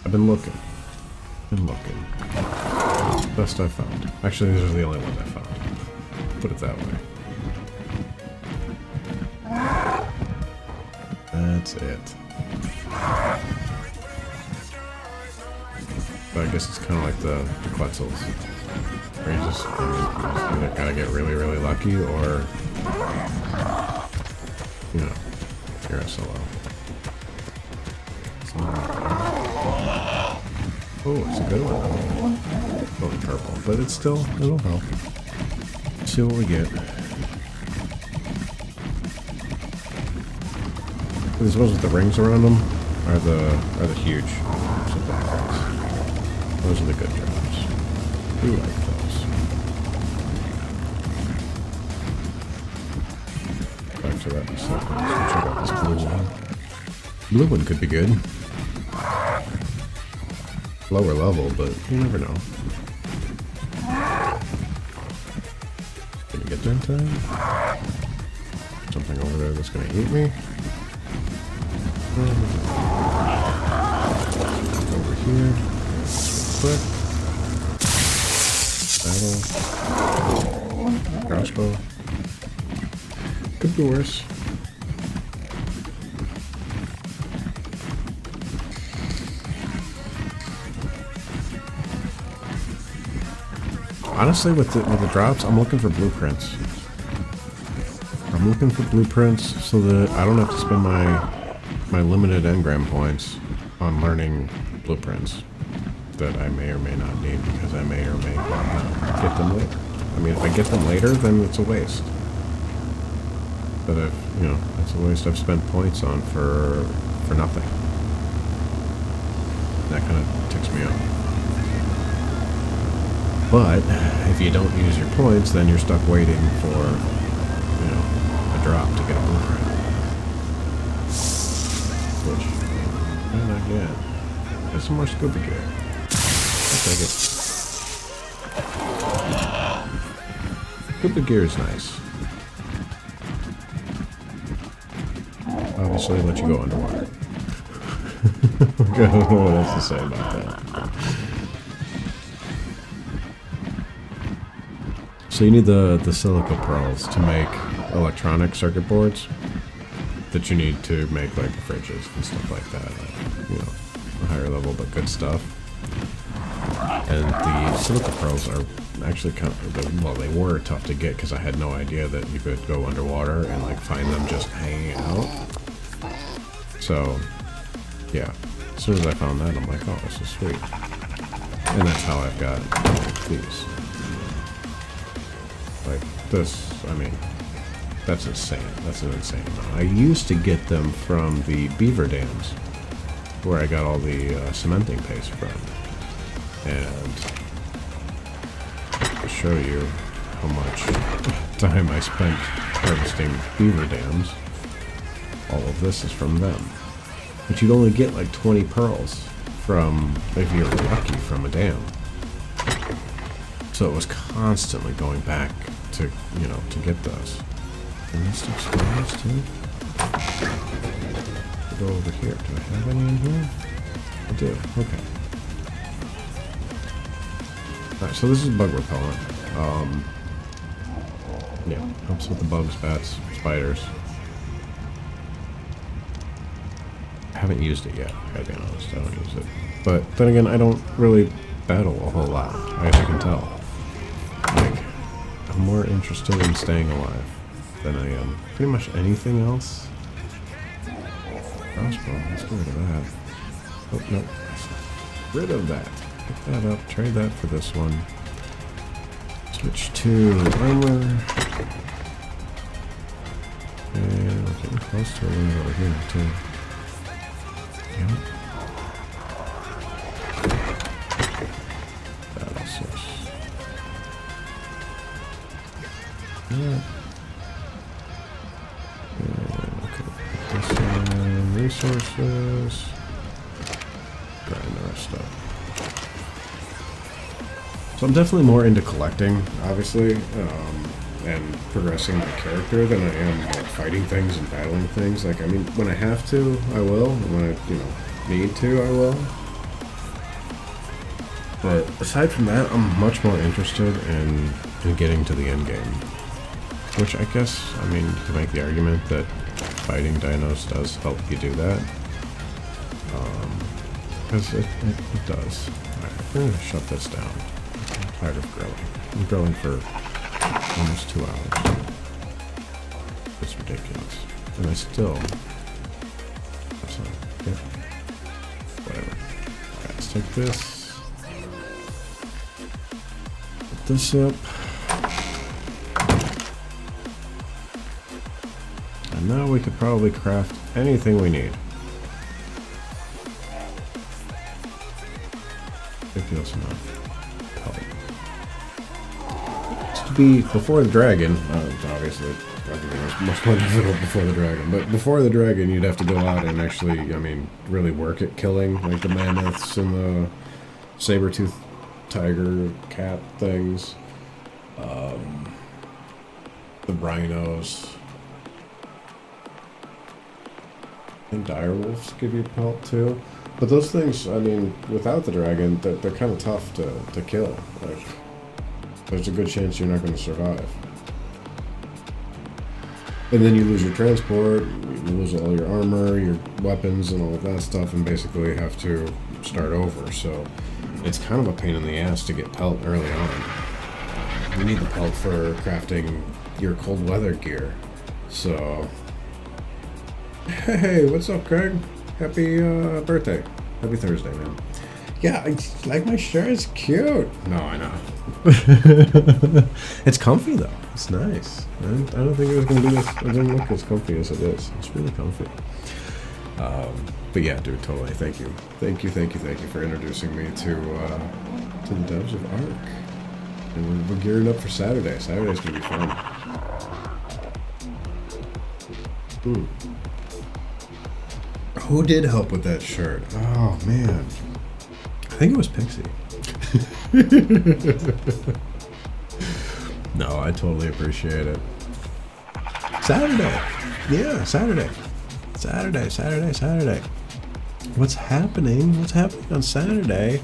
I've been looking. Best I've found. Actually, these are the only ones I found. Put it that way. That's it. But I guess it's kind of like the Quetzals. Where you just either gotta get really, really lucky, or, you know, You're SLO. Oh, it's a good one. Going purple, but it's still, it'll help. See what we get. These ones with the rings around them are the huge supply rings. Those are the good drops. We like those. Back to that in a second. Let's check out this blue one. Blue one could be good. Lower level, but you never know. Can you get there in time? Something over there that's gonna eat me. Over here. Quick. Battle. Crossbow. Could be worse. Honestly, with the drops, I'm looking for blueprints. I'm looking for blueprints so that I don't have to spend my limited engram points on learning blueprints that I may or may not need because I may or may not get them later. I mean, if I get them later, then it's a waste. But it's a waste I've spent points on for nothing. That kind of ticks me off. But if you don't use your points, then you're stuck waiting for, a drop to get a blueprint. Which, not yet. There's some more scuba gear. I'll take it. Scuba gear is nice. Obviously, let you go underwater. I don't know what else to say about that. So you need the silica pearls to make electronic circuit boards that you need to make like fridges and stuff like that. A higher level but good stuff. And the silica pearls are actually kind of, well, they were tough to get because I had no idea that you could go underwater and like find them just hanging out. So yeah, as soon as I found that, I'm like, oh, this is sweet. And that's how I've got these. Like this, I mean, that's insane. That's an insane amount. I used to get them from the beaver dams, where I got all the cementing paste from. And to show you how much time I spent harvesting beaver dams, all of this is from them. But you'd only get like 20 pearls from, if you're lucky, from a dam. So it was constantly going back to, to get those. And this stuff's nice too. Go over here. Do I have any in here? I do. Okay. Alright, so this is bug repellent. Yeah, helps with the bugs, bats, spiders. I haven't used it yet, I gotta be honest, I don't use it. But then again, I don't really battle a whole lot, as you can tell. Like, I'm more interested in staying alive than I am pretty much anything else. Crossbow, let's get rid of that. Oh, no. Rid of that. Pick that up, trade that for this one. Switch to armor. And we're getting close to a limit over here, too. Yep. Battle source. Yeah. Okay. This one, resources. Grind the rest up. So I'm definitely more into collecting, obviously, and progressing my character than I am like fighting things and battling things. Like, I mean, when I have to, I will. And when I, need to, I will. But aside from that, I'm much more interested in getting to the end game. Which I guess, I mean, you can make the argument that fighting dinos does help you do that. Because it does. Alright, we're going to shut this down. I'm tired of grilling. I'm grilling for almost 2 hours. It's ridiculous. And I still Okay. Whatever. Alright, let's take this. Put this up. And now we could probably craft anything we need. Ridiculous amount. To be before the dragon, obviously everything was much more difficult before the dragon, but before the dragon you'd have to go out and actually, I mean, really work at killing, like the mammoths and the saber-toothed tiger cat things, the rhinos. And direwolves give you pelt too. But those things, I mean, without the dragon, they're kind of tough to kill. Like, there's a good chance you're not going to survive. And then you lose your transport, you lose all your armor, your weapons, and all of that stuff, and basically have to start over. So it's kind of a pain in the ass to get pelt early on. You need the pelt for crafting your cold weather gear. So, hey, what's up, Craig? Happy birthday. Happy Thursday, man. Yeah, I like my shirt. It's cute. No, I know. It's comfy, though. It's nice. I don't think it was going to be this. It doesn't look as comfy as it is. It's really comfy. But yeah, dude, totally. Thank you. Thank you for introducing me to the devs of Ark. And we're gearing up for Saturday. Saturday's going to be fun. Who did help with that shirt? Oh, man. I think it was Pixie. No, I totally appreciate it. Saturday. Yeah, Saturday. Saturday. What's happening? What's happening on Saturday?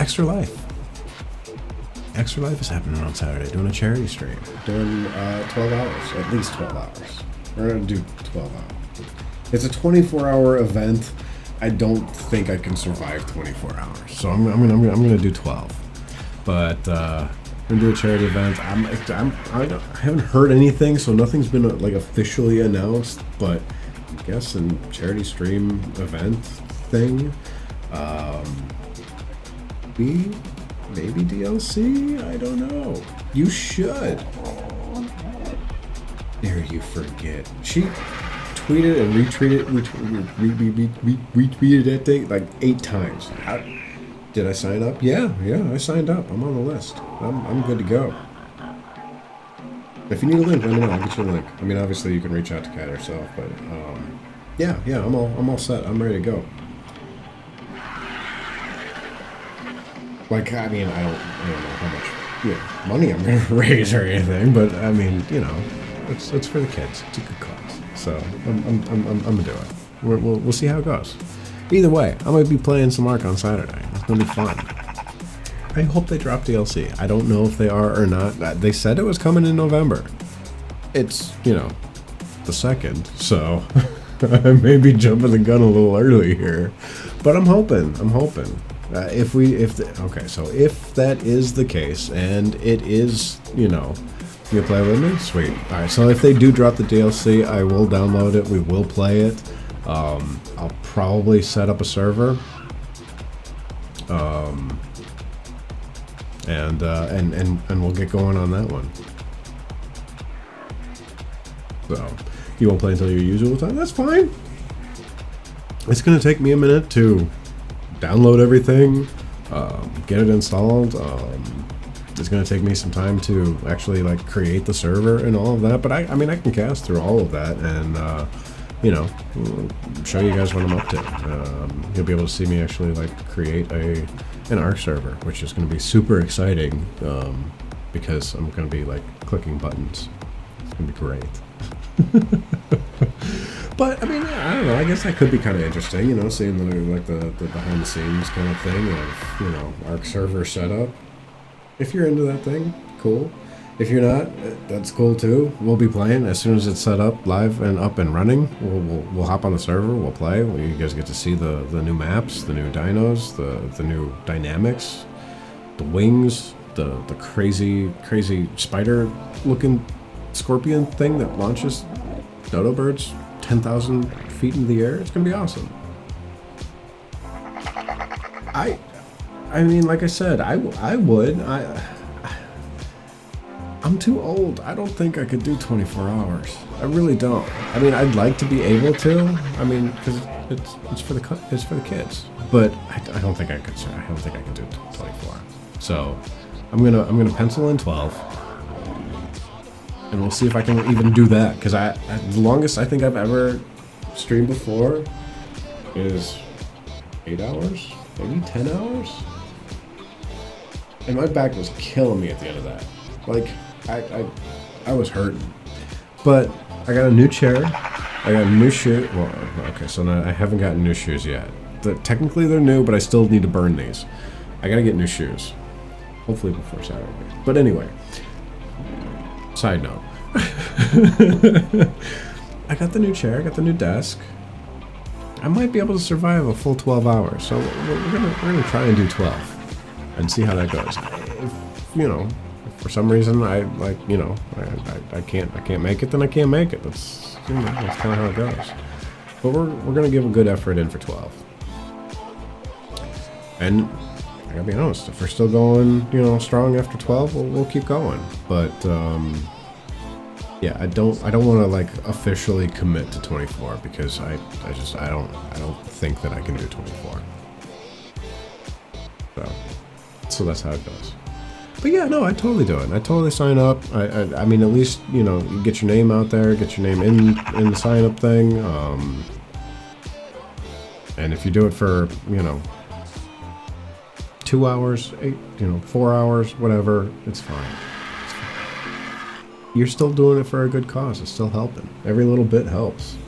Extra Life. Extra Life is happening on Saturday. Doing a charity stream. Doing 12 hours. At least 12 hours. We're going to do 12 hours. It's a 24-hour event. I don't think I can survive 24 hours. So I'm gonna do 12. But I'm gonna do a charity event. I haven't heard anything, so nothing's been like officially announced. But I guess a charity stream event thing. Maybe DLC. I don't know. You should. Dare you forget? She tweeted and retweeted that thing like 8 times. Did I sign up? Yeah, I signed up. I'm on the list. I'm good to go. If you need a link, let me know. I'll get you a link. I mean, obviously you can reach out to Kat herself, but yeah, I'm all set. I'm ready to go. Like, I mean, I don't know how much money I'm gonna raise or anything, but I mean, you know, it's for the kids. It's a good cause. So I'm gonna do it. We'll see how it goes. Either way, I'm gonna be playing some Ark on Saturday. It's gonna be fun. I hope they drop DLC. I don't know if they are or not. They said it was coming in November. It's, you know, the 2nd, so I may be jumping the gun a little early here, but I'm hoping. If that is the case, and it is, you know. You play with me? Sweet. Alright, so if they do drop the DLC, I will download it. We will play it. I'll probably set up a server. And we'll get going on that one. So, you won't play until your usual time? That's fine. It's going to take me a minute to download everything, get it installed, it's going to take me some time to actually like create the server and all of that, but I mean I can cast through all of that and you know, show you guys what I'm up to. You'll be able to see me actually like create an Ark server, which is going to be super exciting because I'm going to be like clicking buttons. It's going to be great. But I mean, I don't know. I guess that could be kind of interesting, you know, seeing the behind the scenes kind of thing of, you know, Ark server setup. If you're into that thing, cool. If you're not, that's cool too. We'll be playing as soon as it's set up, live and up and running. We'll hop on the server. We'll play. You guys get to see the new maps, the new dinos, the new dynamics, the wings, the crazy spider looking scorpion thing that launches dodo birds 10,000 feet in the air. It's gonna be awesome. I mean, like I said, I would. I'm too old. I don't think I could do 24 hours. I really don't. I mean, I'd like to be able to. I mean, because it's for the kids. But I don't think I could. I don't think I could do 24. So I'm gonna pencil in 12, and we'll see if I can even do that. Because the longest I think I've ever streamed before is 8 hours, maybe 10 hours. And my back was killing me at the end of that. Like, I was hurting. But I got a new chair. I got a new shoe. Well, okay, so now I haven't gotten new shoes yet. Technically they're new, but I still need to burn these. I gotta get new shoes. Hopefully before Saturday. But anyway. Side note. I got the new chair. I got the new desk. I might be able to survive a full 12 hours. So we're gonna try and do 12. And see how that goes. If for some reason I can't make it, then I can't make it. That's that's kind of how it goes. But we're gonna give a good effort in for 12. And I gotta be honest, if we're still going, strong after 12, we'll keep going. But yeah, I don't want to like officially commit to 24 because I don't think that I can do 24. So that's how it goes. But yeah, no, I totally do it. I totally sign up. I mean, at least, you get your name out there, get your name in the sign up thing. And if you do it for, 2 hours, 4 hours, whatever, it's fine. You're still doing it for a good cause. It's still helping. Every little bit helps.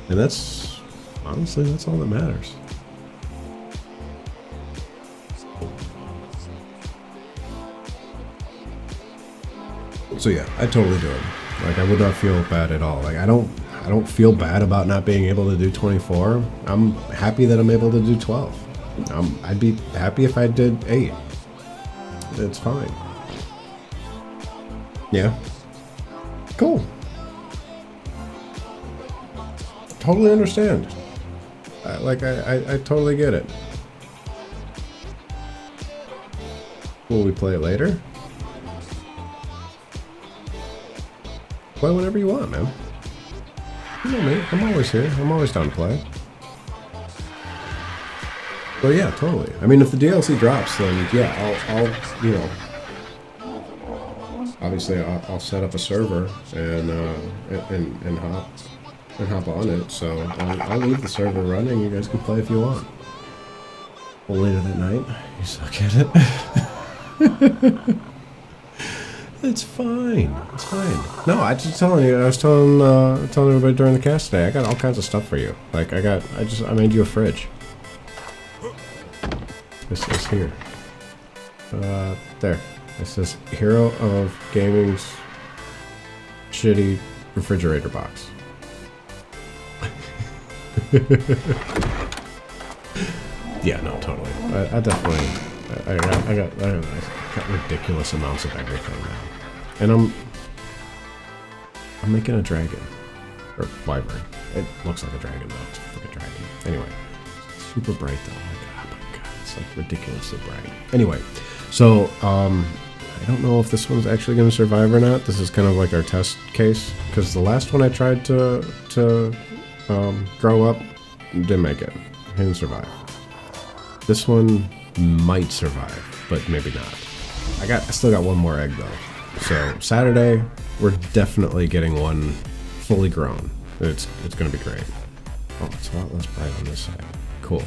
And honestly, that's all that matters. So yeah, I totally do it. Like, I would not feel bad at all. Like, I don't feel bad about not being able to do 24. I'm happy that I'm able to do 12. I'd be happy if I did 8. It's fine. Yeah. Cool. Totally understand. I totally get it. Will we play it later? Play whenever you want, man. You know me. I'm always here. I'm always down to play. But yeah, totally. I mean, if the DLC drops, then yeah, obviously I'll set up a server and hop on it. So I'll leave the server running. You guys can play if you want. Well, later that night, you suck at it. It's fine. It's fine. No, I was telling everybody during the cast today, I got all kinds of stuff for you. Like, I made you a fridge. This is here. There. It says Hero of Gaming's shitty refrigerator box. Yeah, no, totally. I definitely, I got ridiculous amounts of everything now. And I'm making a dragon. Or wyvern. It looks like a dragon though. It's a freaking dragon. Anyway. Super bright though. Oh my god. It's like ridiculously bright. Anyway. So, I don't know if this one's actually going to survive or not. This is kind of like our test case. Because the last one I tried to grow up, didn't make it. Didn't survive. This one might survive, but maybe not. I still got one more egg though. So Saturday, we're definitely getting one fully grown. It's gonna be great. Oh, it's a lot less bright on this side. Cool.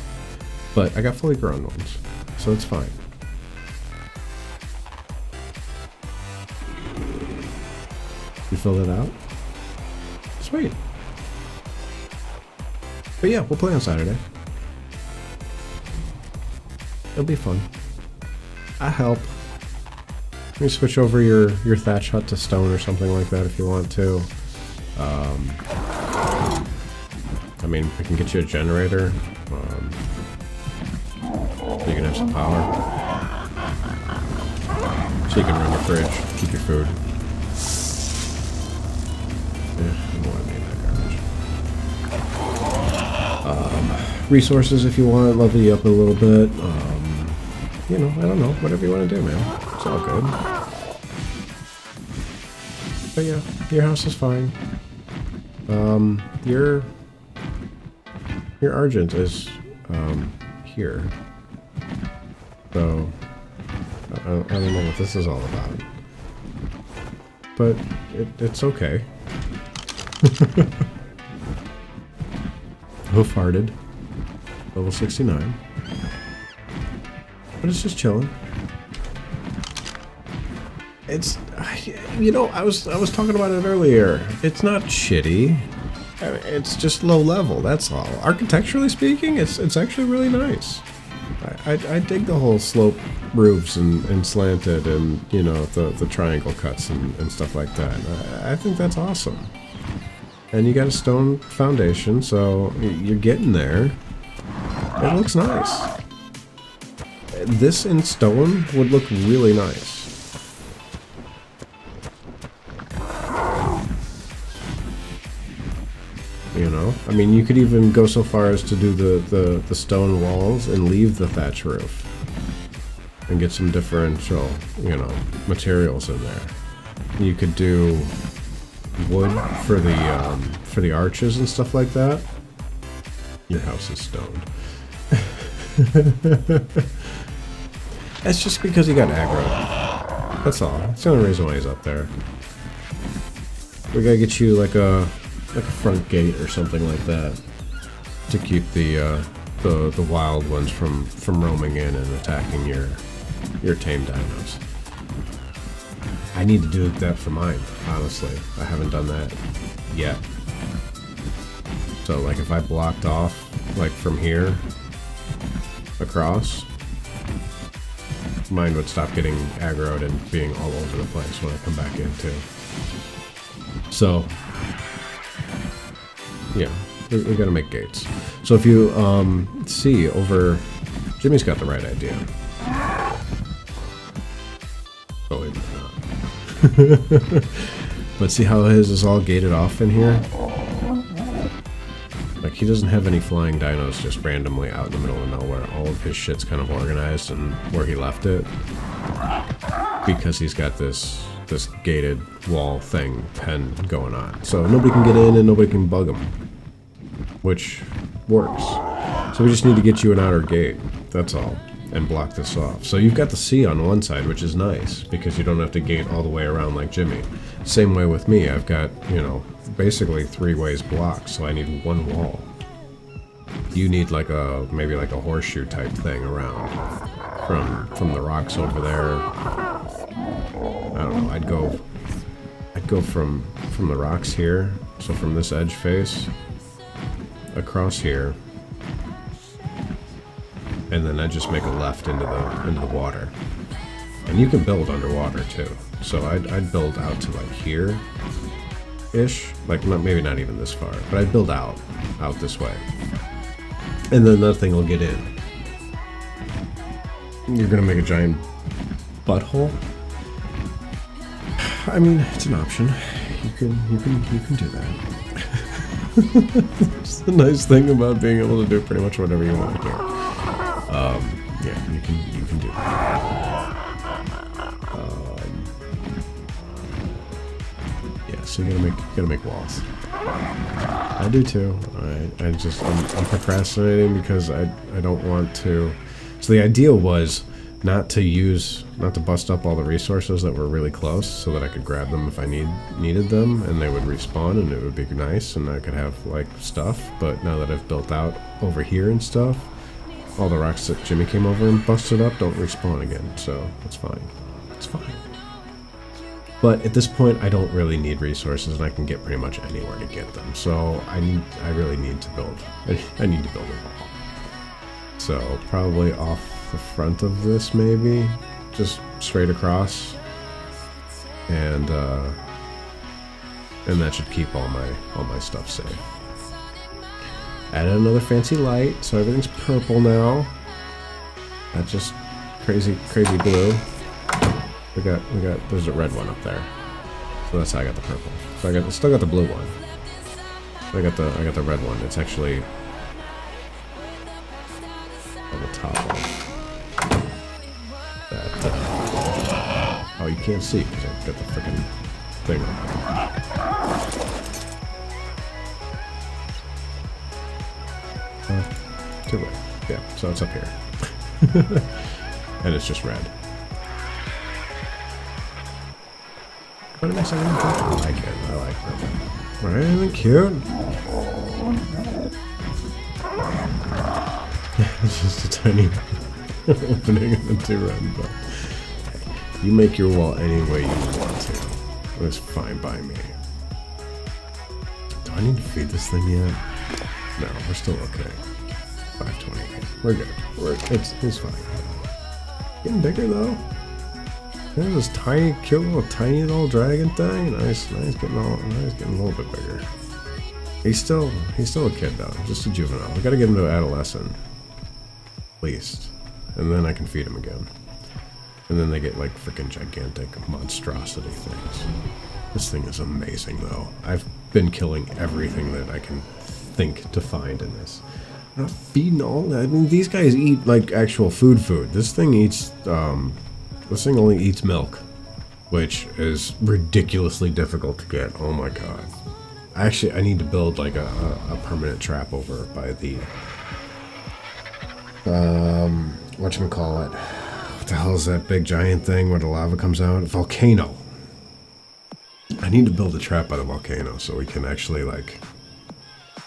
But I got fully grown ones, so it's fine. You filled it out? Sweet. But yeah, we'll play on Saturday. It'll be fun. I help. You can switch over your thatch hut to stone or something like that if you want to. I mean, we can get you a generator. So you can have some power. So you can run your fridge, keep your food. Yeah, I don't want to be in that garbage. resources if you want, level you up a little bit. You know, I don't know, whatever you want to do, man. It's all good. But yeah, your house is fine. Your Argent is here. So I don't know what this is all about. But it's okay. Hoof-hearted. Level 69. But it's just chilling. It's, you know, I was talking about it earlier. It's not shitty. It's just low level, that's all. Architecturally speaking, it's actually really nice. I dig the whole slope roofs and slanted and, you know, the triangle cuts and stuff like that. I think that's awesome. And you got a stone foundation, so you're getting there. It looks nice. This in stone would look really nice. You know, I mean, you could even go so far as to do the stone walls and leave the thatch roof and get some differential, you know, materials in there. You could do wood for the arches and stuff like that. Your house is stoned. That's just because he got aggro. That's all. That's the only reason why he's up there. We gotta get you like a front gate or something like that to keep the wild ones from roaming in and attacking your tame dinos. I need to do that for mine, honestly. I haven't done that yet. So like if I blocked off like from here across, mine would stop getting aggroed and being all over the place when I come back in too. So yeah, we gotta make gates. So if you see over, Jimmy's got the right idea. Oh wait, not. But see how his is all gated off in here? Like he doesn't have any flying dinos just randomly out in the middle of nowhere. All of his shit's kind of organized and where he left it. Because he's got this gated wall thing pen going on. So nobody can get in and nobody can bug him. Which works. So we just need to get you an outer gate. That's all. And block this off. So you've got the sea on one side, which is nice, because you don't have to gate all the way around like Jimmy. Same way with me. I've got, you know, basically 3 ways blocked, so I need one wall. You need like maybe like a horseshoe type thing around from the rocks over there. I don't know. I'd go from the rocks here, so from this edge face across here, and then I just make a left into the water. And you can build underwater too. So I'd build out to like here ish, like maybe not even this far, but I'd build out this way, and then nothing will get in. You're gonna make a giant butthole. I mean, it's an option. You can do that. It's the nice thing about being able to do pretty much whatever you want to do. Yeah, you can do that. Yeah, so you gotta make walls. I do too. I'm procrastinating because I don't want to. So the idea was not to bust up all the resources that were really close, so that I could grab them if I needed them, and they would respawn, and it would be nice, and I could have like stuff. But now that I've built out over here and stuff, all the rocks that Jimmy came over and busted up don't respawn again, so it's fine. It's fine. But at this point, I don't really need resources, and I can get pretty much anywhere to get them. So I really need to build. I need to build a wall. So probably off the front of this, maybe just straight across, and that should keep all my stuff safe. Added another fancy light, so everything's purple now. Not just crazy blue. We got there's a red one up there, so that's how I got the purple. So I still got the blue one. I got the red one. It's actually the top off that. Oh, you can't see because I've got the freaking thing on. Too late. Yeah, so it's up here. And it's just red. What a nice animal. I like it. I like them. Right, isn't it cute? It's just a tiny opening in the two red, but you make your wall any way you want to. It's fine by me. Do I need to feed this thing yet? No, we're still okay. 528. We're good. It's fine. Getting bigger though. There's this tiny, cute little dragon thing. Nice, getting a little bit bigger. He's still a kid though, just a juvenile. We gotta get him to adolescent, at least, and then I can feed him again. And then they get like freaking gigantic monstrosity things. This thing is amazing though. I've been killing everything that I can think to find in this. I'm not feeding all that. I mean, these guys eat like actual food. This thing eats. This thing only eats milk, which is ridiculously difficult to get. Oh my god. Actually, I need to build like a permanent trap over by the whatchamacallit. What the hell is that big giant thing where the lava comes out? A volcano. I need to build a trap by the volcano so we can actually like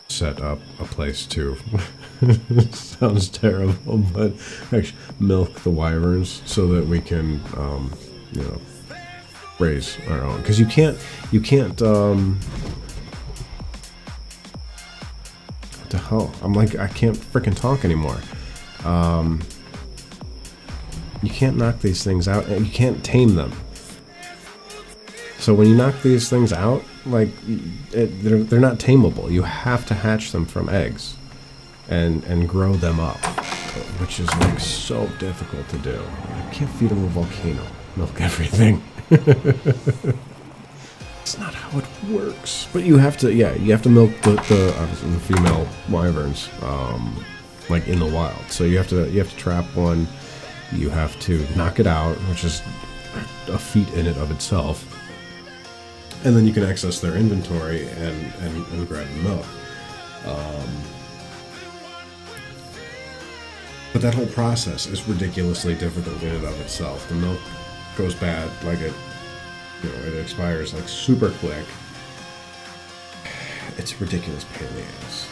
set up a place to sounds terrible, but actually milk the wyverns so that we can you know, raise our own, because you can't what the hell, I'm like, I can't freaking talk anymore. You can't knock these things out and you can't tame them. So when you knock these things out, like, they're not tameable. You have to hatch them from eggs and grow them up, which is like so difficult to do. I can't feed them a volcano. Milk everything. It's not how it works. But you have to, yeah, you have to milk obviously the female wyverns, like in the wild. So you have to trap one. You have to knock it out, which is a feat in and of itself. And then you can access their inventory and grab the milk. But that whole process is ridiculously difficult in and of itself. The milk goes bad, like it expires like super quick. It's a ridiculous pain in the ass.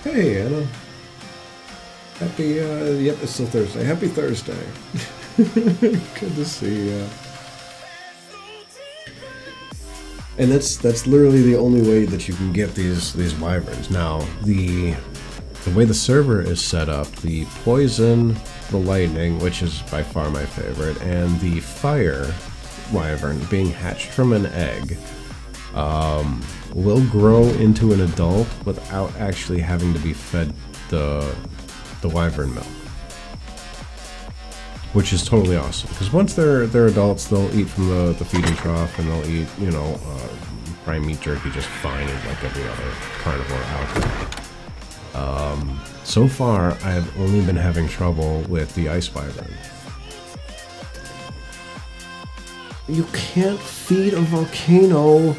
Hey, Anna. Happy, yep, it's still Thursday. Happy Thursday. Good to see you. And that's literally the only way that you can get these wyverns. Now, the way the server is set up, the poison, the lightning, which is by far my favorite, and the fire wyvern being hatched from an egg, will grow into an adult without actually having to be fed the wyvern milk. Which is totally awesome, because once they're adults, they'll eat from the feeding trough, and they'll eat, prime meat jerky just fine, as like every other carnivore out there. So far, I've only been having trouble with the ice wyvern. You can't feed a volcano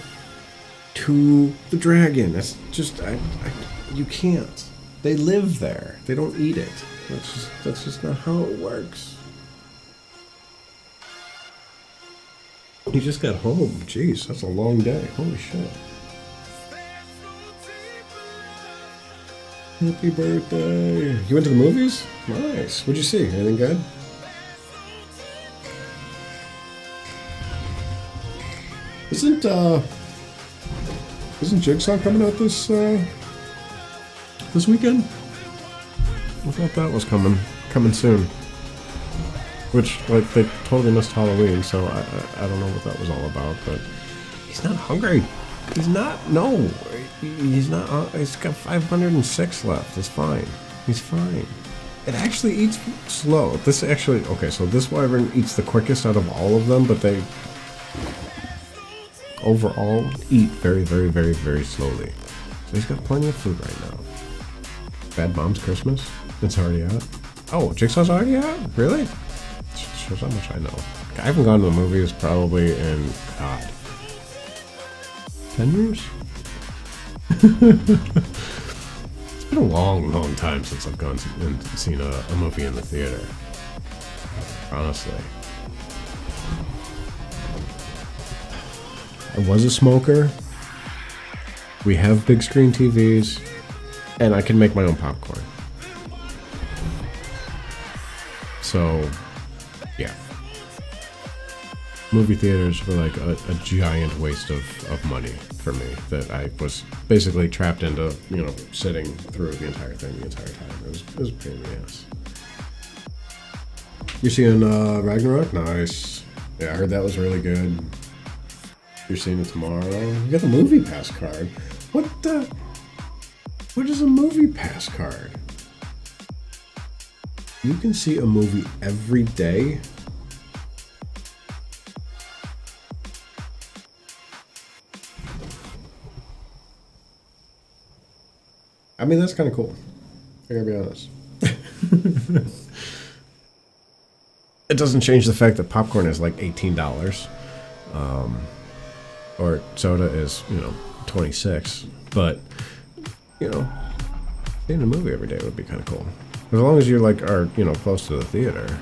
to the dragon. That's just, you can't. They live there. They don't eat it. That's just not how it works. He just got home. Jeez, that's a long day. Holy shit. Happy birthday. You went to the movies? Nice. What'd you see? Anything good? Isn't Jigsaw coming out this weekend? I thought that was coming soon. Which, like, they totally missed Halloween, so I don't know what that was all about, but he's not hungry. He's not, no. He's not, he's got 506 left. It's fine. He's fine. It actually eats slow. This actually, okay, so this wyvern eats the quickest out of all of them, but they overall eat very, very, very, very slowly. So he's got plenty of food right now. Bad Mom's Christmas? It's already out. Oh, Jigsaw's already out? Really? Shows how much I know. I haven't gone to the movies probably in, God, 10 years? It's been a long, long time since I've gone and seen a movie in the theater. Honestly. I was a smoker. We have big screen TVs, and I can make my own popcorn. So, yeah. Movie theaters were like a giant waste of money for me that I was basically trapped into, you know, sitting through the entire thing the entire time. It was a pain in the ass. You're seeing Ragnarok? Nice. Yeah, I heard that was really good. You're seeing it tomorrow. You got the movie pass card. What is a movie pass card? You can see a movie every day? I mean, that's kind of cool. I gotta be honest. It doesn't change the fact that popcorn is like $18. Or soda is, you know, 26. But, you know, seeing a movie every day would be kind of cool. As long as you like are, you know, close to the theater.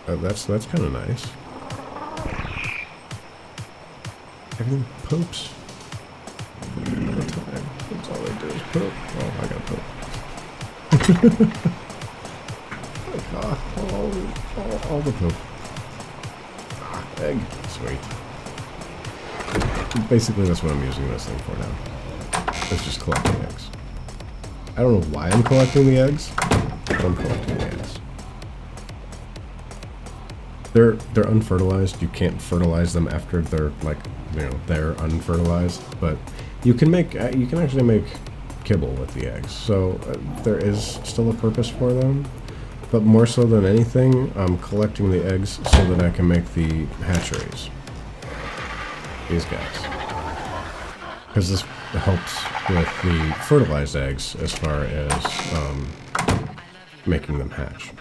That's kind of nice. Everything poops. All the time. That's all they do is poop. Oh, I gotta poop. All the poop. Egg. Sweet. Basically, that's what I'm using this thing for now. It's just collecting eggs. I don't know why I'm collecting the eggs, but I'm collecting the eggs. They're unfertilized. You can't fertilize them after they're like, you know, they're unfertilized. But you can actually make kibble with the eggs. So there is still a purpose for them. But more so than anything, I'm collecting the eggs so that I can make the hatcheries. These guys. Because this helps with the fertilized eggs as far as making them hatch,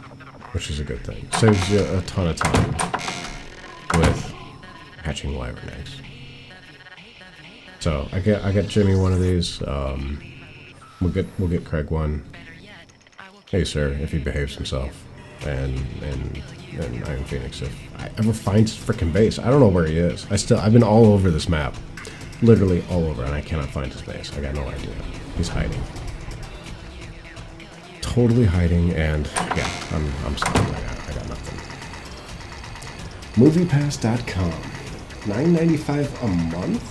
which is a good thing. Saves you a ton of time with hatching wyvern eggs. So I get Jimmy one of these. We'll get Craig one. Hey sir, if he behaves himself, and Iron Phoenix if I ever find his frickin' base. I don't know where he is. I've been all over this map, literally all over, and I cannot find his base. I got no idea. He's hiding, totally hiding, and yeah, I'm sorry. I got nothing. MoviePass.com, $9.95 a month.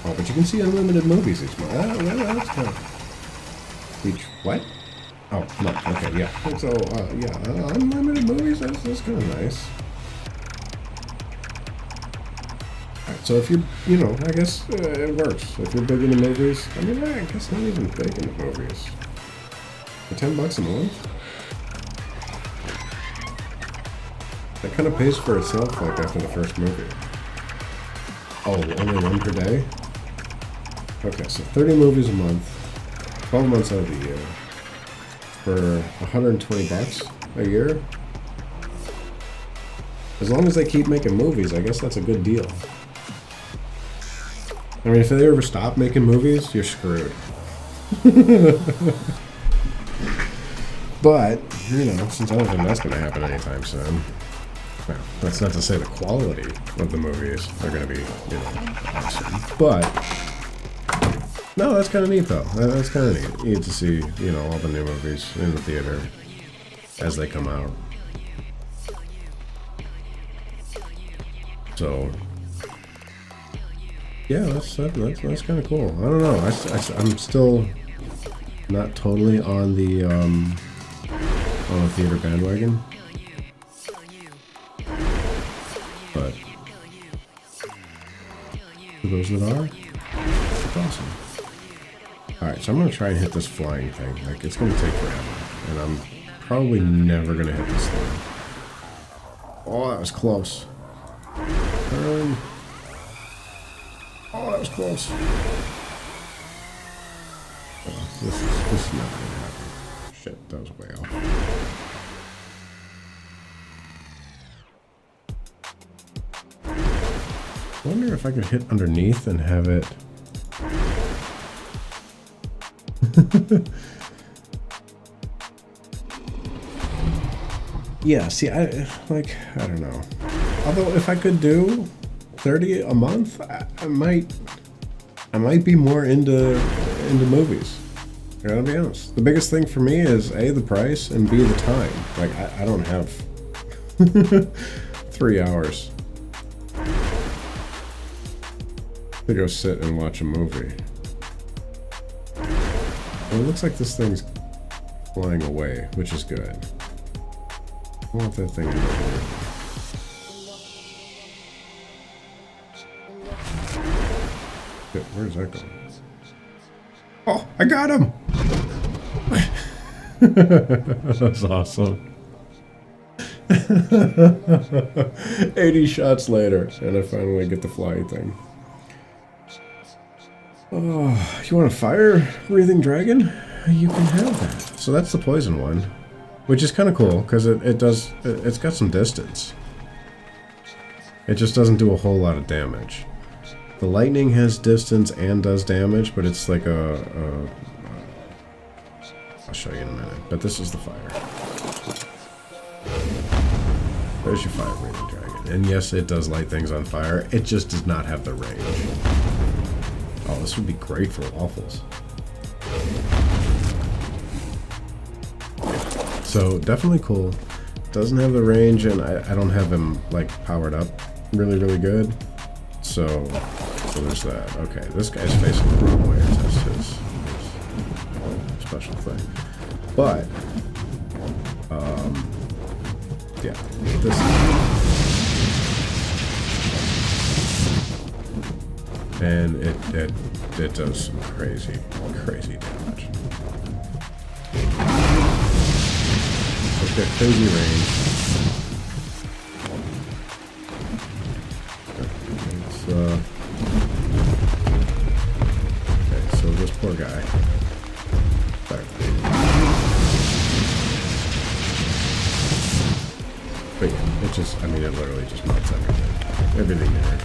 Oh, but you can see unlimited movies each month. That's kind of. Each what? Oh, no, okay, yeah. So, yeah, unlimited movies, that's kind of nice. Alright, so if you know, I guess it works. If you're big into movies, I mean, I guess not even big into movies. For $10 a month? That kind of pays for itself, like, after the first movie. Oh, only one per day? Okay, so 30 movies a month. 12 months out of the year for $120 a year. As long as they keep making movies, I guess that's a good deal. I mean, if they ever stop making movies, you're screwed. But, you know, since I don't think that's going to happen anytime soon, well, that's not to say the quality of the movies are going to be, you know, awesome. But no, that's kind of neat, though. That's kind of neat. You get to see, you know, all the new movies in the theater as they come out. So, yeah, that's kind of cool. I don't know. I'm still not totally on the theater bandwagon, but for those that are, it's awesome. Alright, so I'm going to try and hit this flying thing. Like, it's going to take forever. And I'm probably never going to hit this thing. Oh, that was close. Oh, that was close. Oh. This is not gonna happen. Shit, that was way off. I wonder if I could hit underneath and have it. Yeah, see, I don't know. Although if I could do 30 a month, I might be more into movies. I gotta be honest. The biggest thing for me is A, the price, and B, the time. Like, I don't have 3 hours to go sit and watch a movie. Well, it looks like this thing's flying away, which is good. I want that thing in there. Shit, where's that going? Oh, I got him! That's awesome. 80 shots later, and I finally get the fly thing. Oh, you want a fire-breathing dragon? You can have that. So that's the poison one, which is kind of cool because it's got some distance. It just doesn't do a whole lot of damage. The lightning has distance and does damage, but it's like I'll show you in a minute. But this is the fire. There's your fire-breathing dragon, and yes, it does light things on fire. It just does not have the range. Oh, this would be great for waffles. So definitely cool. Doesn't have the range, and I don't have him like powered up really good. So there's that. Okay, this guy's facing the wrong way. That's his special thing. But yeah, this. And it does some crazy damage. It's got crazy range. Okay, so this poor guy. Sorry. But yeah, it just, I mean, it literally just melts everything. Everything there.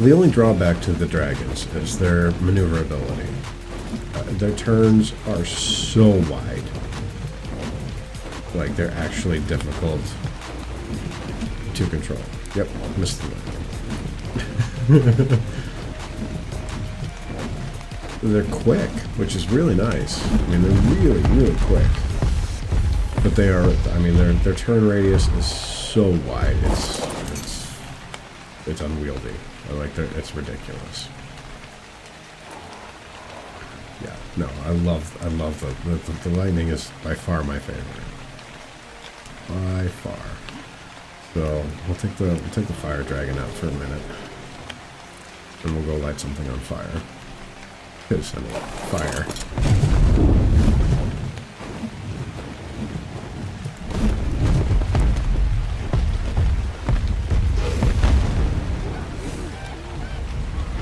The only drawback to the dragons is their maneuverability. Their turns are so wide. Like, they're actually difficult to control. Yep, missed the line. They're quick, which is really nice. I mean, they're really quick. But they are, I mean, their turn radius is so wide, it's unwieldy. It's ridiculous. Yeah, no, I love the lightning is by far my favorite. By far. So we'll take the fire dragon out for a minute, and we'll go light something on fire. Because I mean, fire.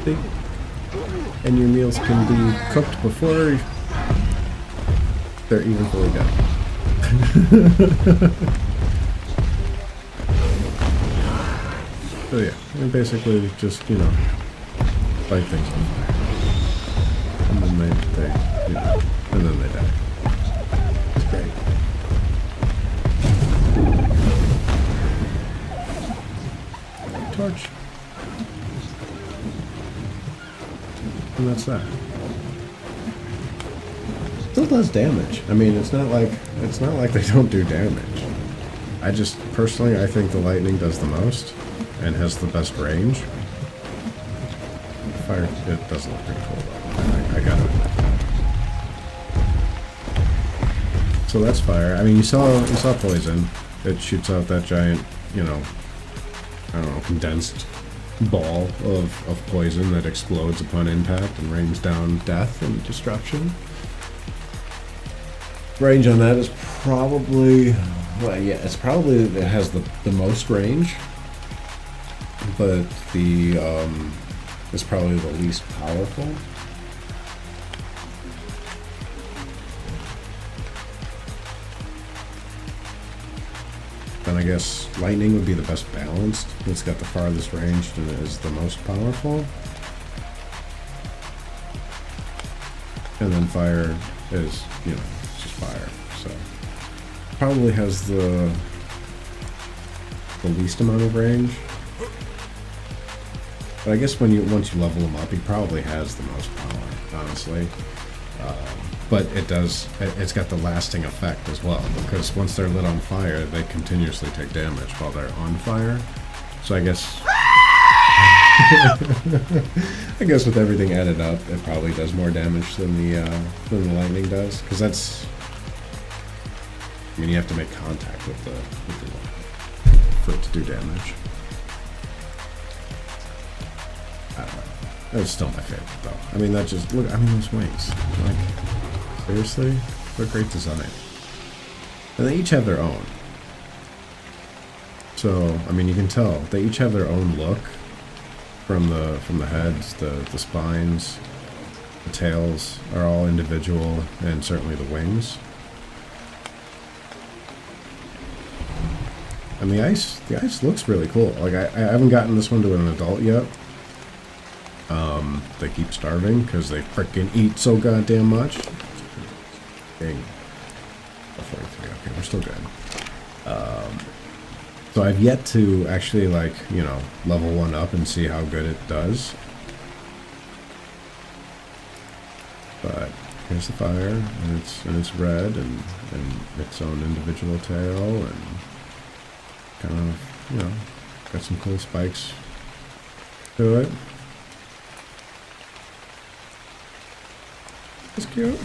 See? And your meals can be cooked before they're even fully done. So yeah, and basically just, you know, light things on fire. And then they you know, and then they die. It's great. Torch. And that's that. Still does damage. I mean, it's not like they don't do damage. I just personally, I think the lightning does the most and has the best range. Fire, it does look pretty cool though. I got it. So that's fire. I mean, you saw poison. It shoots out that giant, you know, I don't know, condensed ball of poison that explodes upon impact and rains down death and destruction. Range on that is probably, well, yeah, it has the most range, but the is probably the least powerful. And I guess lightning would be the best balanced. It's got the farthest range and is the most powerful. And then fire is, you know, it's just fire. So probably has the least amount of range. But I guess once you level him up, he probably has the most power, honestly. But it's got the lasting effect as well, because once they're lit on fire, they continuously take damage while they're on fire. So I guess I guess with everything added up, it probably does more damage than the lightning does, because that's, I mean, you have to make contact with the lightning for it to do damage. I don't know. It's still my favorite though. I mean, that just look. I mean, those wings. Like, seriously, what a great design. And they each have their own. So I mean, you can tell they each have their own look. From the heads, the spines, the tails are all individual, and certainly the wings. And the ice looks really cool. Like I haven't gotten this one to an adult yet. They keep starving because they frickin' eat so goddamn much. Dang. 43. Okay, we're still good. So I've yet to actually, like, you know, level one up and see how good it does. But here's the fire, and it's red, and its own individual tail, and kind of, you know, got some cool spikes to it. It's cute.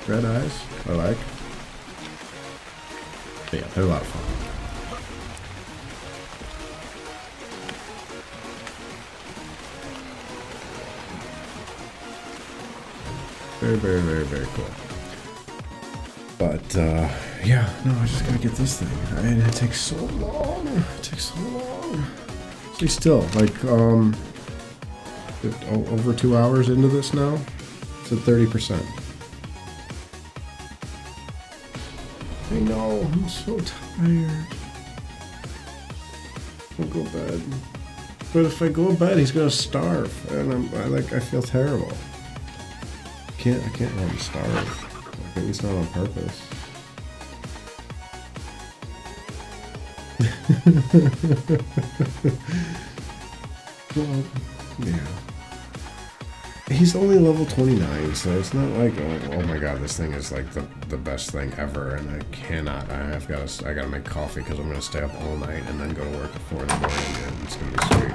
Red eyes, I like. But yeah, they're a lot of fun. Very, very, very, very cool. But, yeah, no, I just gotta get this thing. And it takes so long. It takes so long. See, still, like, over 2 hours into this now. It's at 30%. I know, I'm so tired. I'll go to bed. But if I go to bed, he's gonna starve. And I feel terrible. I can't let him starve. Like, at least not on purpose. Well, yeah. He's only level 29, so it's not like, oh my god, this thing is like the best thing ever, and I gotta make coffee because I'm gonna stay up all night and then go to work at 4 in the morning, and it's gonna be sweet.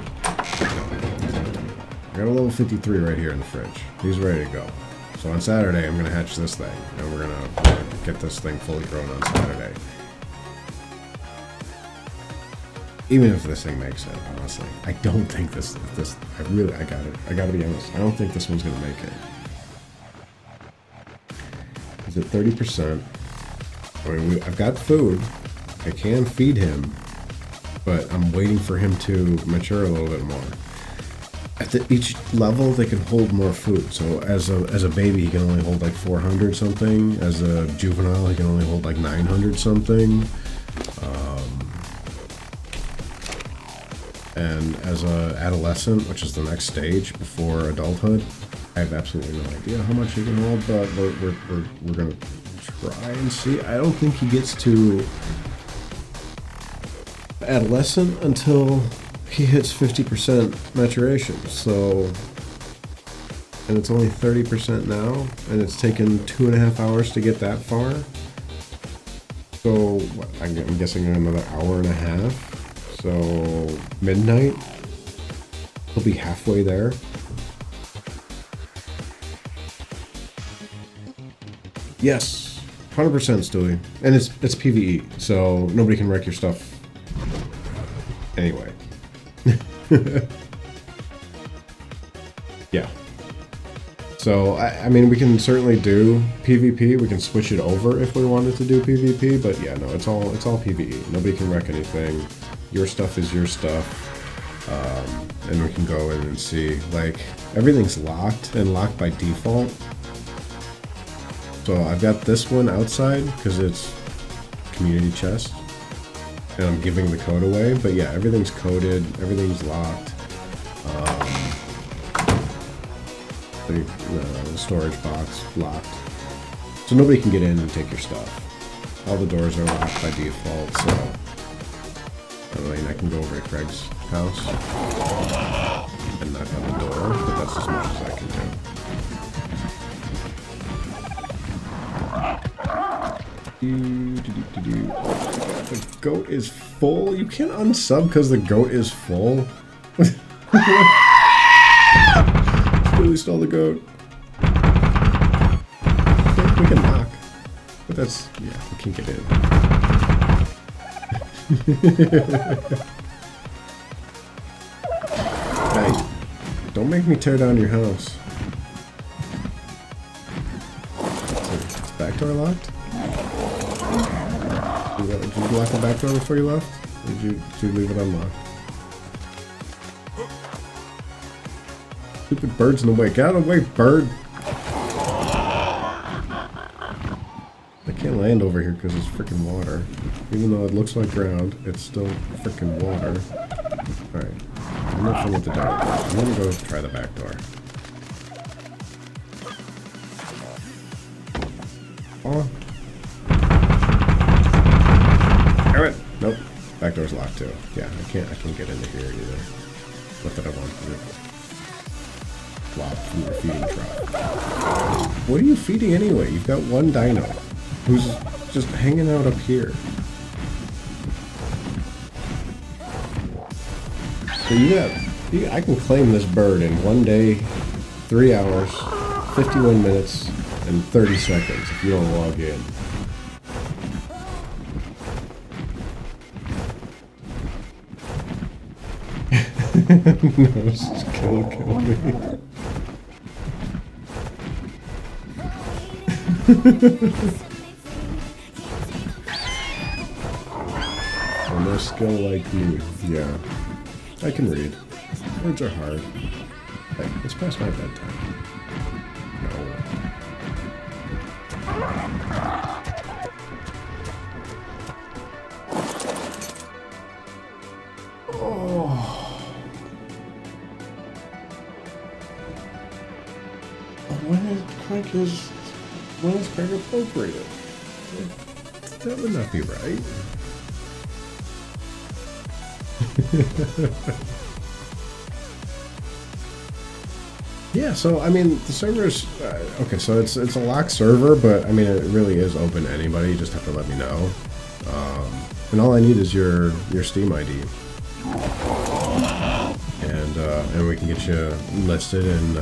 I got a level 53 right here in the fridge. He's ready to go. So on Saturday, I'm gonna hatch this thing, and we're gonna get this thing fully grown on Saturday. Even if this thing makes it, honestly, I don't think this. I gotta be honest. I don't think this one's gonna make it. Is it 30%? I mean, I've got food. I can feed him, but I'm waiting for him to mature a little bit more. At each level, they can hold more food. So as a baby, he can only hold like 400 something. As a juvenile, he can only hold like 900 something. And as a adolescent, which is the next stage before adulthood, I have absolutely no idea how much he can hold, but we're gonna try and see. I don't think he gets to adolescent until he hits 50% maturation. So, and it's only 30% now, and it's taken 2.5 hours to get that far. So I'm guessing another hour and a half. So midnight, he'll be halfway there. Yes, 100% Stewie, and it's PvE, so nobody can wreck your stuff anyway. Yeah. So I mean, we can certainly do PvP. We can switch it over if we wanted to do PvP, but yeah, no, it's all PvE. Nobody can wreck anything. Your stuff is your stuff. And we can go in and see, like, everything's locked and locked by default. So I've got this one outside because it's community chest, and I'm giving the code away. But yeah, everything's coded, everything's locked. The storage box locked, so nobody can get in and take your stuff. All the doors are locked by default, so I mean, I can go over to Craig's house and knock on the door, but that's as much as I can do. The goat is full? You can't unsub because the goat is full? Really stole the goat. We can knock. But that's, yeah, we can't get in. Hey, don't make me tear down your house. Is the back door locked? Did you lock the back door before you left? Or did you leave it unlocked? Stupid bird's in the way. Get out of the way, bird! I can't land over here because it's freaking water. Even though it looks like ground, it's still freaking water. Alright. I'm not fun with the door. I'm gonna go try the back door. Oh. Damn it! Nope. Back door's locked too. Yeah, I can't get into here either. Not that I want to. Flop from your feeding trough. What are you feeding anyway? You've got one dino who's just hanging out up here. So I can claim this bird in 1 day, 3 hours, 51 minutes, and 30 seconds if you don't log in. No, it's just kill me. No skill like me. Yeah. I can read. Words are hard. Hey, it's past my bedtime. No. Oh. When is Craig appropriated? That would not be right. Yeah, so I mean the server's okay. So it's a locked server, but I mean it really is open to anybody. You just have to let me know, and all I need is your Steam ID, and we can get you listed, and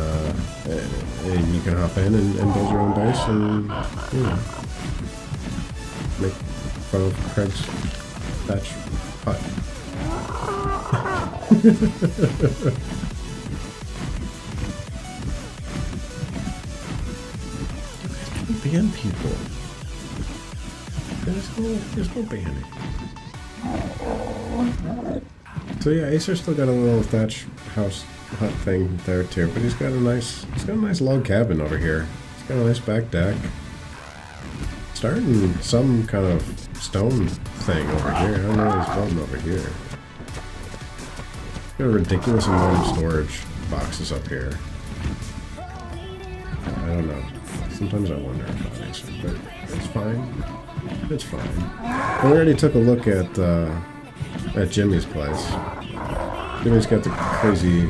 you can hop in and build your own base, and you know, make fun of Craig's thatch hut. Ban people. There's no banning. So yeah, Acer's still got a little thatch house hut thing there too, but he's got a nice log cabin over here. He's got a nice back deck. Starting some kind of stone thing over here. I don't know what he's building over here. Got a ridiculous amount of storage boxes up here. I don't know. Sometimes I wonder about Acer, but it's fine. It's fine. We already took a look at Jimmy's place. Jimmy's got the crazy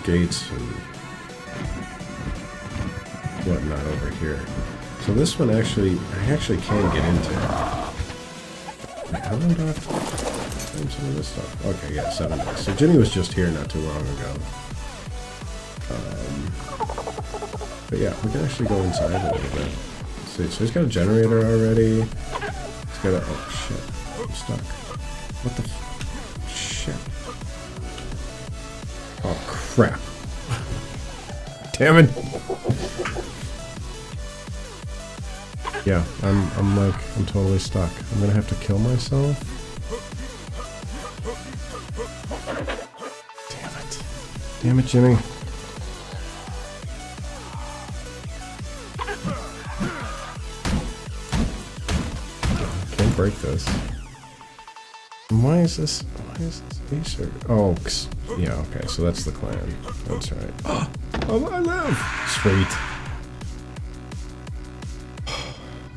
gates and whatnot over here. So this one I actually can get into. Wait, how long do I have to claim some of this stuff? Okay, yeah, 7 days. So Jimmy was just here not too long ago. But yeah, we can actually go inside a little bit. Let's see, so he's got a generator already. He's got a, oh shit, I'm stuck. What the shit? Oh crap. Damn it. Yeah, I'm totally stuck. I'm gonna have to kill myself. Damn it, Jimmy. Can't break this. Why is this Acer? Oh, yeah, okay, so that's the clan. That's right. Oh, I live! Sweet.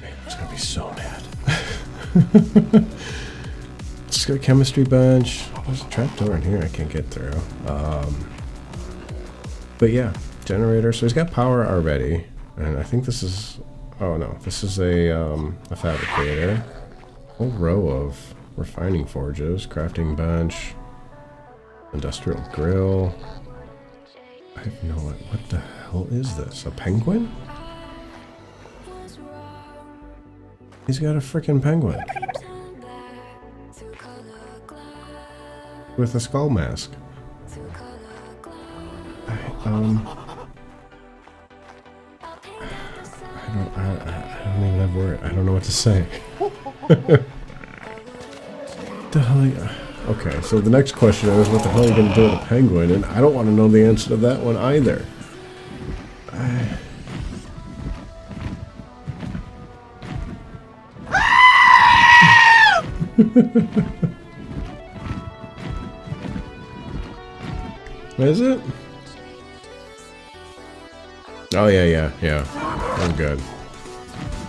Man, I'm gonna be so mad. Just got a chemistry bench. There's a trapdoor in here I can't get through. But yeah, generator. So he's got power already. And I think this is... Oh no, this is a fabricator. Whole row of refining forges, crafting bench, industrial grill. I have no idea. What the hell is this? A penguin? He's got a freaking penguin. With a skull mask. I don't even have word. I don't know what to say. The hell? Okay, so the next question is, what the hell are you gonna do with a penguin? And I don't want to know the answer to that one either. Is it? Oh yeah. I'm good.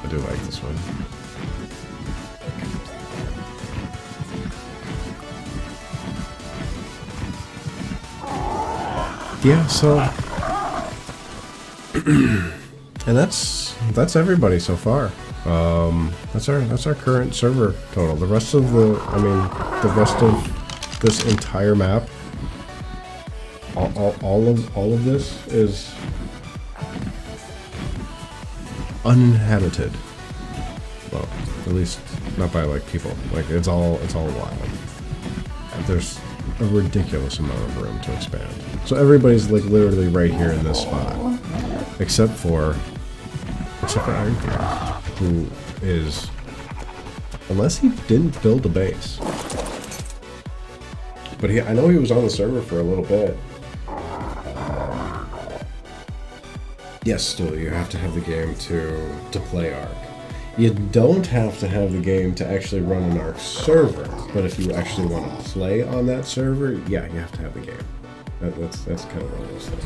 I do like this one. Yeah, so and that's everybody so far. That's our current server total. The rest of the rest of this entire map, all of this is uninhabited. Well, at least not by like people. Like it's all wild. And there's a ridiculous amount of room to expand. So everybody's like literally right here in this spot, except for Ironbeard, who is, unless he didn't build a base. But I know he was on the server for a little bit. Yes, still you have to have the game to play Ark. You don't have to have the game to actually run an Ark server, but if you actually want to play on that server, yeah, you have to have the game. That's kind of one of those things.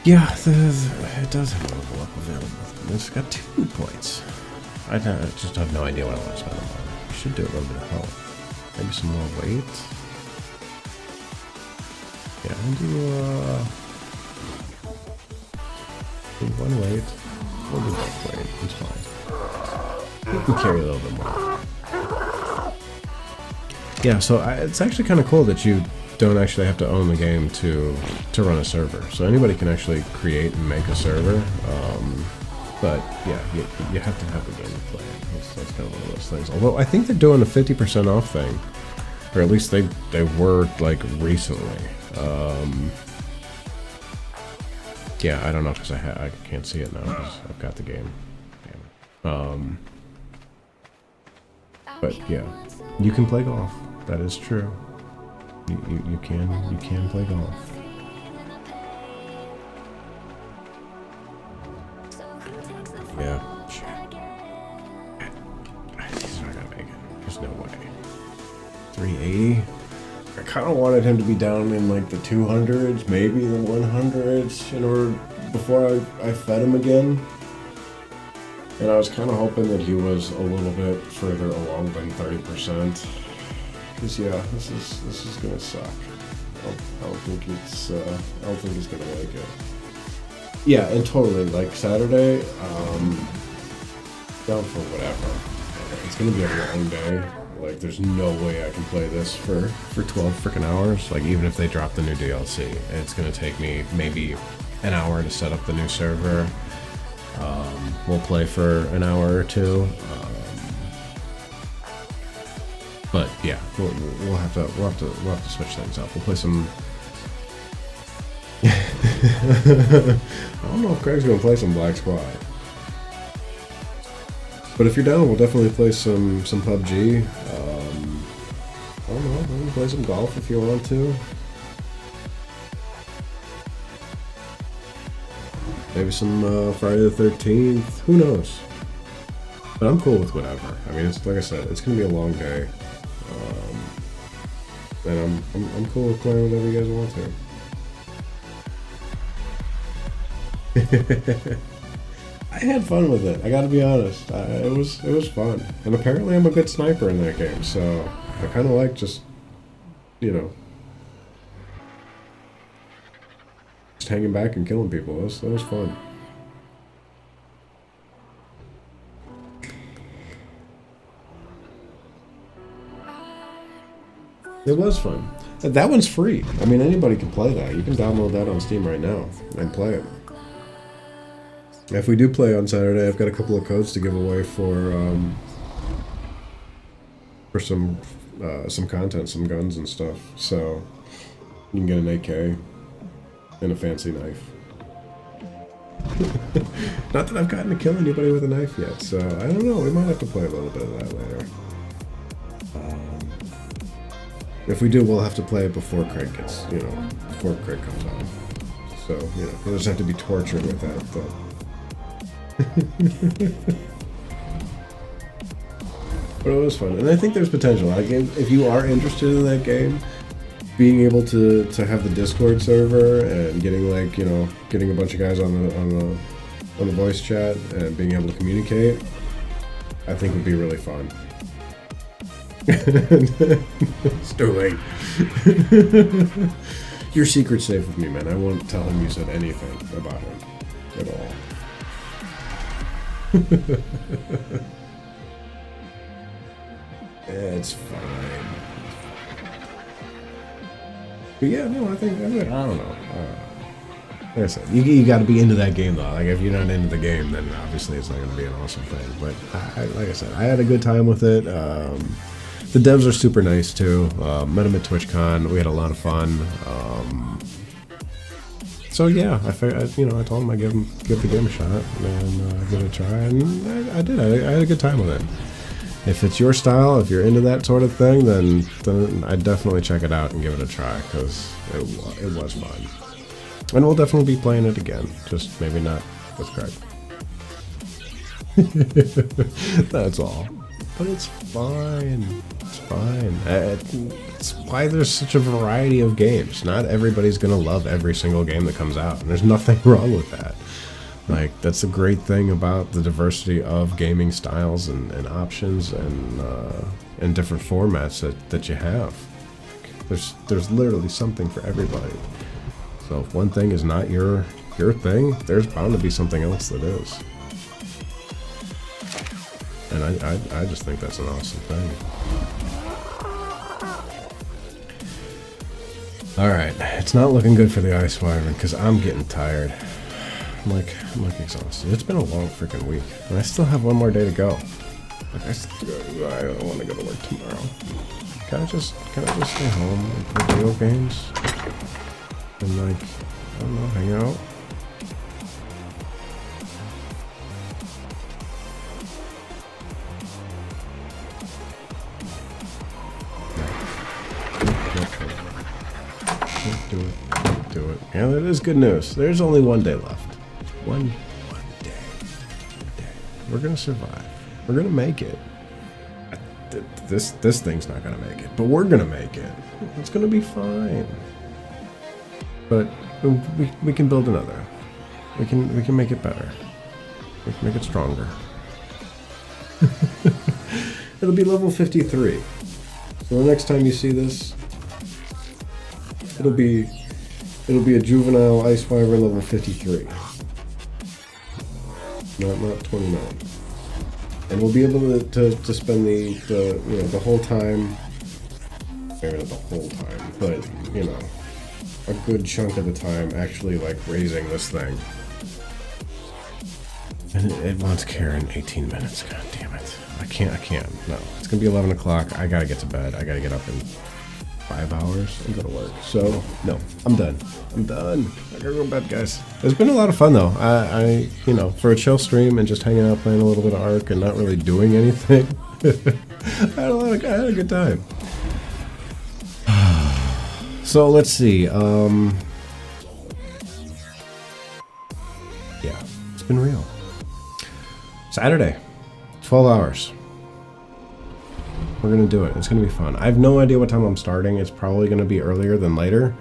Yeah, it does have a level up available. It's got 2 points. I just have no idea what I want to spend them on. I should do a little bit of health. Maybe some more weight. Yeah, do 1 weight. We'll do both weight. It's fine. You can carry a little bit more. Yeah, so it's actually kind of cool that you don't actually have to own the game to run a server. So anybody can actually create and make a server. But yeah, you have to have the game to play it. That's kind of one of those things. Although I think they're doing a 50% off thing, or at least they were like recently. Yeah, I don't know because I can't see it now because I've got the game. Damn it. But yeah, you can play golf. That is true. You can play golf. Yeah. Shit. He's not gonna make it. There's no way. 380. I kind of wanted him to be down in like the 200s, maybe the 100s, in order before I fed him again. And I was kind of hoping that he was a little bit further along than 30%. Cause yeah, this is gonna suck. I don't think he's gonna make it. Yeah, and totally like Saturday, down for whatever. It's gonna be a long day. Like, there's no way I can play this for 12 freaking hours. Like, even if they drop the new DLC, it's gonna take me maybe an hour to set up the new server. We'll play for an hour or two. But yeah, we'll have to switch things up. We'll play some. I don't know if Craig's gonna play some Black Squad. But if you're down, we'll definitely play some PUBG. I don't know, maybe play some golf if you want to. Maybe some Friday the 13th. Who knows? But I'm cool with whatever. I mean, it's like I said, it's gonna be a long day, and I'm cool with playing whatever you guys want to. I had fun with it. I gotta be honest. It was fun, and apparently I'm a good sniper in that game. So I kind of like just, you know, just hanging back and killing people. That was fun. It was fun. That one's free. I mean, anybody can play that. You can download that on Steam right now and play it. If we do play on Saturday, I've got a couple of codes to give away for some content, some guns and stuff. So you can get an AK and a fancy knife. Not that I've gotten to kill anybody with a knife yet, so I don't know. We might have to play a little bit of that later. If we do, we'll have to play it before Craig gets, before Craig comes on. So, he'll just have to be tortured with that, but... But it was fun, and I think there's potential. Like, if you are interested in that game, being able to have the Discord server and getting getting a bunch of guys on the voice chat and being able to communicate, I think would be really fun. It's too late. Your secret's safe with me, man. I won't tell him you said anything about him at all. It's fine. But yeah, no, I don't know. Like I said, you got to be into that game though. Like if you're not into the game, then obviously it's not going to be an awesome thing. But like I said, I had a good time with it. The devs are super nice too. Met them at TwitchCon. We had a lot of fun. So yeah, I told them I'd give the game a shot and give it a try, and I did. I had a good time with it. If it's your style, if you're into that sort of thing, then I'd definitely check it out and give it a try because it was fun. And we'll definitely be playing it again, just maybe not with Craig. That's all. But it's fine. It's fine. It's why there's such a variety of games. Not everybody's gonna love every single game that comes out, and there's nothing wrong with that. Like, that's a great thing about the diversity of gaming styles and options and different formats that you have. There's literally something for everybody. So if one thing is not your thing, there's bound to be something else that is. And I just think that's an awesome thing. Alright, it's not looking good for the Ice Wyvern because I'm getting tired. I'm like exhausted. It's been a long freaking week, and I still have one more day to go. Like I don't want to go to work tomorrow. Can I just stay home and play video games? And I don't know, hang out? Don't do it. Yeah, that is good news. There's only one day left. One day. We're gonna survive. We're gonna make it. This thing's not gonna make it, but we're gonna make it. It's gonna be fine. But we can build another. We can make it better. We can make it stronger. It'll be level 53. So the next time you see this, it'll be a juvenile Ice Wyvern level 53. Not 29. And we'll be able to spend the whole time, maybe not the whole time, but a good chunk of the time actually like raising this thing. And it wants care in 18 minutes. God damn it. I can't. No. It's gonna be 11 o'clock. I gotta get to bed. I gotta get up in 5 hours and go to work. So no, I'm done. I gotta go to bed, guys. It's been a lot of fun though. I for a chill stream and just hanging out playing a little bit of Ark and not really doing anything. I had a good time. So let's see. Yeah, It's been real. Saturday, 12 hours. We're gonna do it. It's gonna be fun. I have no idea what time I'm starting. It's probably gonna be earlier than later.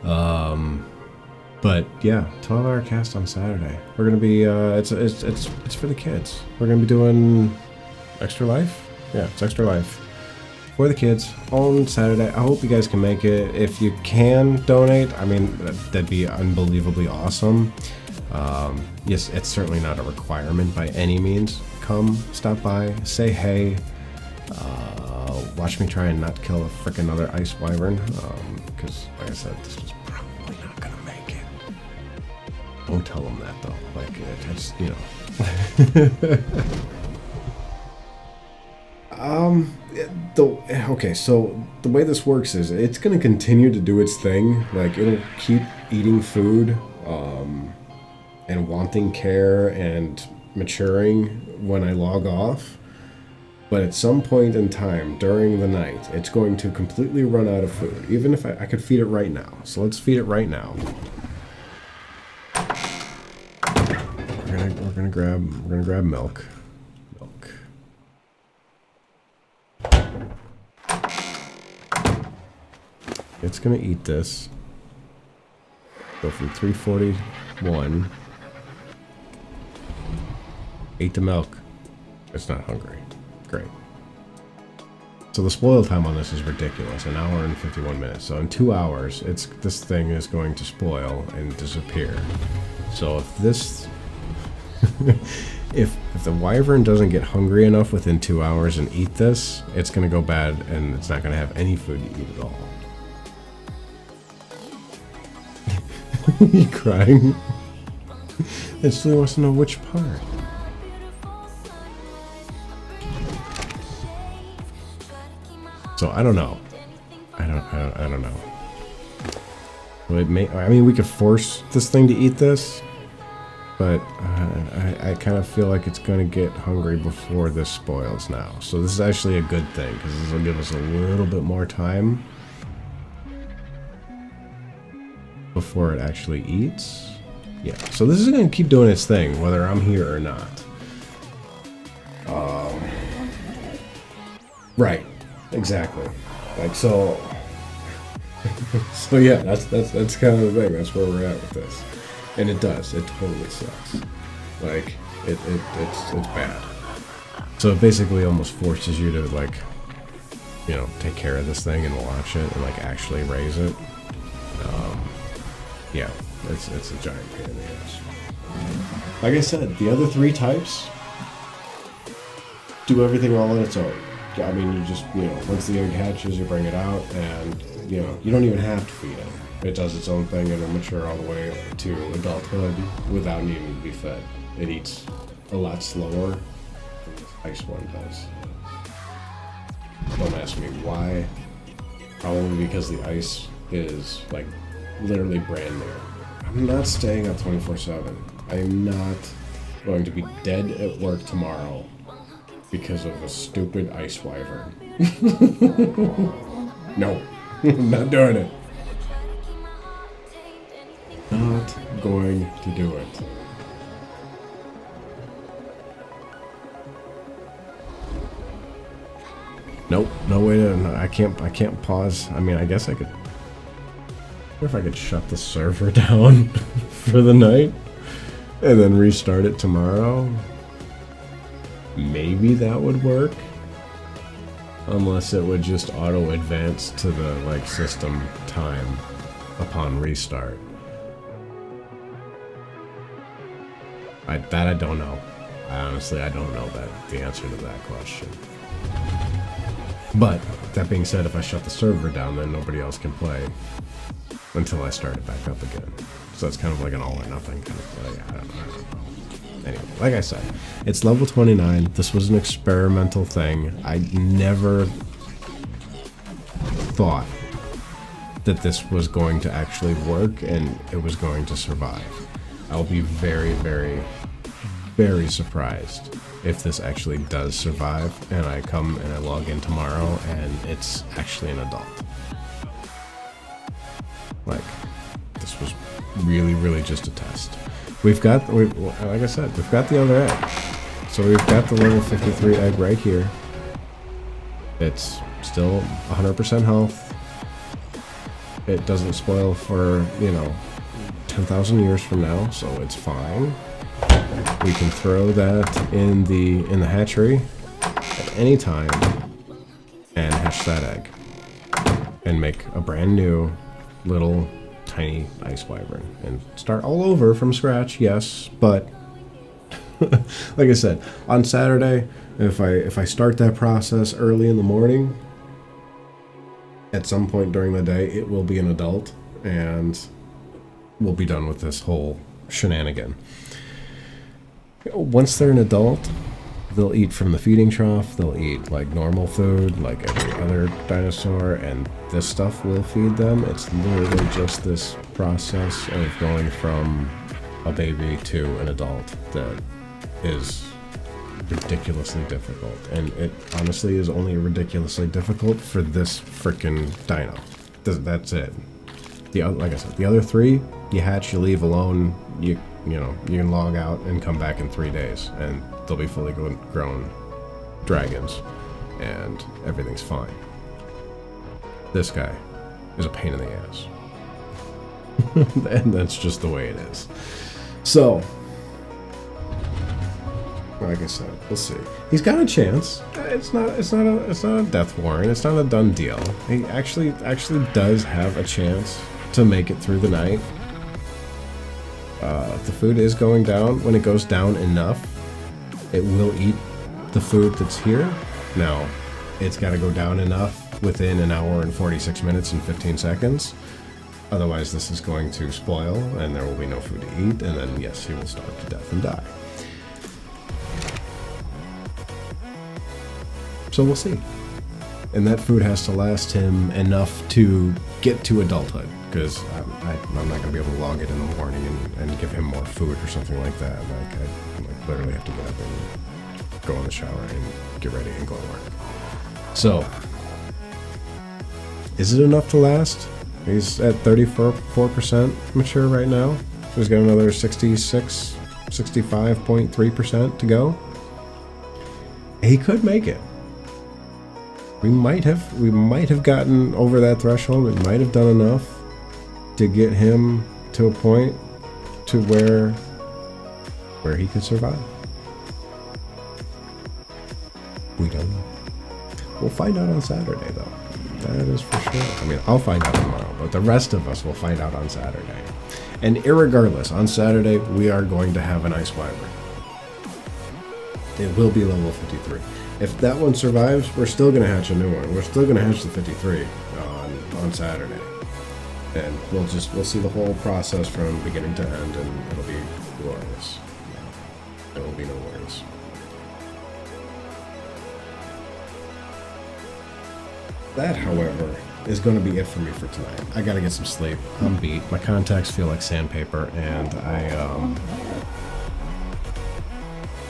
But yeah, 12-hour cast on Saturday. We're gonna be. It's for the kids. We're gonna be doing Extra Life. Yeah, it's Extra Life for the kids on Saturday. I hope you guys can make it. If you can donate, I mean, that'd be unbelievably awesome. Yes, it's certainly not a requirement by any means. Come, stop by, say hey. Watch me try and not kill a frickin' another ice wyvern. Because, like I said, this is probably not gonna make it. Don't tell them that though. Like, just, you know. Okay, so the way this works is it's gonna continue to do its thing. Like, it'll keep eating food, and wanting care and maturing when I log off. But at some point in time during the night, it's going to completely run out of food. Even if I could feed it right now. So let's feed it right now. We're gonna grab milk. It's gonna eat this. Go from 341. Ate the milk. It's not hungry. Great. So the spoil time on this is ridiculous. 1 hour and 51 minutes. So in 2 hours, this thing is going to spoil and disappear. So if this, if the wyvern doesn't get hungry enough within 2 hours and eat this, it's going to go bad and it's not going to have any food to eat at all. You crying? It still wants to know which part. So I don't know. I don't know. Well, I mean, we could force this thing to eat this, but I kind of feel like it's going to get hungry before this spoils now. So this is actually a good thing because this will give us a little bit more time before it actually eats. Yeah. So this is going to keep doing its thing whether I'm here or not. Right. Exactly. Like, so so yeah, that's kind of the thing. That's where we're at with this. And it totally sucks. Like, it's bad. So it basically almost forces you to, like, you know, take care of this thing and watch it and, like, actually raise it. Yeah, it's a giant pain in the ass. Like I said, the other 3 types do everything all on its own. I mean, you just, you know, once the egg hatches, you bring it out, and, you know, you don't even have to feed it. It does its own thing, and it'll mature all the way to adulthood without needing to be fed. It eats a lot slower than this ice one does. Don't ask me why. Probably because the ice is, like, literally brand new. I'm not staying up 24/7. I'm not going to be dead at work tomorrow because of a stupid ice wyvern. No, I'm not doing it. Not going to do it. Nope, no way to. No, I can't pause. I mean, I guess I could. What if I could shut the server down for the night and then restart it tomorrow? Maybe that would work, unless it would just auto advance to the, like, system time upon restart. I don't know. Honestly, I don't know the answer to that question. But that being said, if I shut the server down, then nobody else can play until I start it back up again. So it's kind of like an all or nothing kind of play. I don't know. Anyway, like I said, it's level 29. This was an experimental thing. I never thought that this was going to actually work and it was going to survive. I'll be very, very, very surprised if this actually does survive and I come and I log in tomorrow and it's actually an adult. Like, this was really, really just a test. like I said, we've got the other egg. So we've got the level 53 egg right here. It's still 100% health. It doesn't spoil for, 10,000 years from now, so it's fine. We can throw that in the hatchery at any time and hatch that egg and make a brand new little tiny ice wyvern and start all over from scratch. Yes, but like I said, on Saturday, if I start that process early in the morning, at some point during the day, it will be an adult, and we'll be done with this whole shenanigan. Once they're an adult, they'll eat from the feeding trough, they'll eat like normal food, like every other dinosaur, and this stuff will feed them. It's literally just this process of going from a baby to an adult that is ridiculously difficult, and it honestly is only ridiculously difficult for this freaking dino. That's it. Like I said, the other three, you hatch, you leave alone, you can log out and come back in 3 days, and they'll be fully grown dragons, and everything's fine. This guy is a pain in the ass, and that's just the way it is. So, like I said, we'll see. He's got a chance. It's not a death warrant. It's not a done deal. He actually does have a chance to make it through the night. The food is going down. When it goes down enough, it will eat the food that's here. Now, it's got to go down enough within an hour and 46 minutes and 15 seconds. Otherwise, this is going to spoil, and there will be no food to eat, and then, yes, he will starve to death and die. So we'll see. And that food has to last him enough to get to adulthood, because I'm not going to be able to log it in the morning and give him more food or something like that. I literally have to get up and go in the shower and get ready and go to work. So, is it enough to last? He's at 34% mature right now. So he's got another 65.3% to go. He could make it. We might have gotten over that threshold. We might have done enough to get him to a point to where he could survive. We don't know. We'll find out on Saturday, though. That is for sure. I mean, I'll find out tomorrow, but the rest of us will find out on Saturday. And irregardless, on Saturday, we are going to have an ice wyvern. It will be level 53. If that one survives, we're still going to hatch a new one. We're still going to hatch the 53 on Saturday. And we'll see the whole process from beginning to end, and it'll be glorious. There will be no worries. That, however, is going to be it for me for tonight. I got to get some sleep. I'm beat. My contacts feel like sandpaper, and I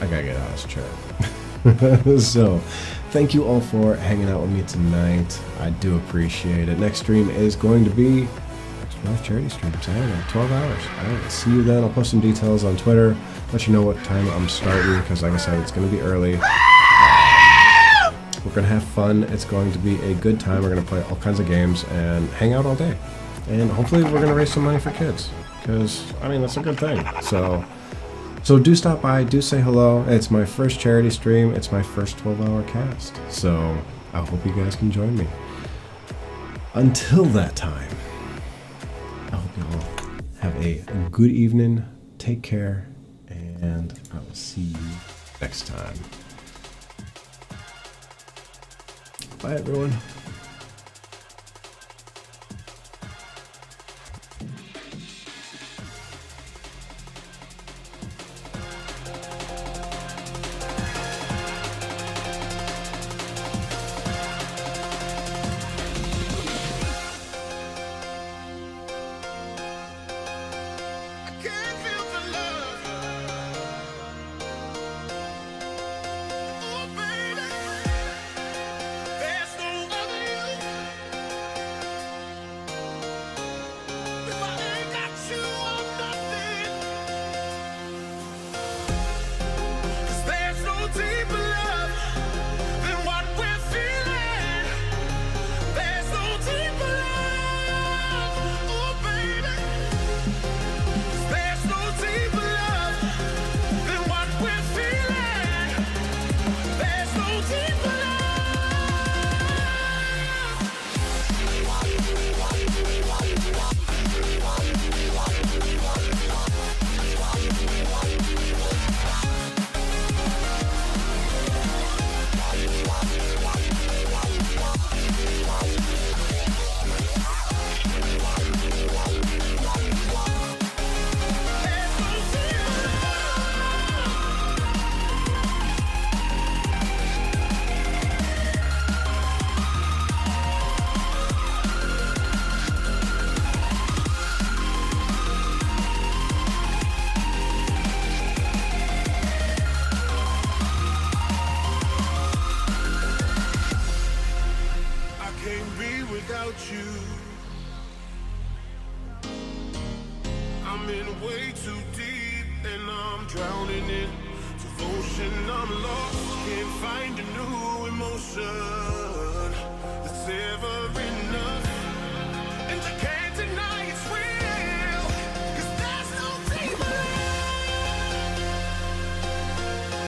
got to get out of this chair. So, thank you all for hanging out with me tonight. I do appreciate it. Next stream is going to be live charity stream Saturday, 12 hours. Alright, see you then. I'll post some details on Twitter, let you know what time I'm starting, because like I said, it's going to be early. We're going to have fun. It's going to be a good time. We're going to play all kinds of games and hang out all day. And hopefully we're going to raise some money for kids, because, I mean, that's a good thing. So do stop by, do say hello. It's my first charity stream. It's my first 12-hour cast. So I hope you guys can join me. Until that time, I hope you all have a good evening. Take care, and I will see you next time. Bye, everyone. There's no other without you. I'm in way too deep and I'm drowning in devotion. I'm lost, can't find a new emotion.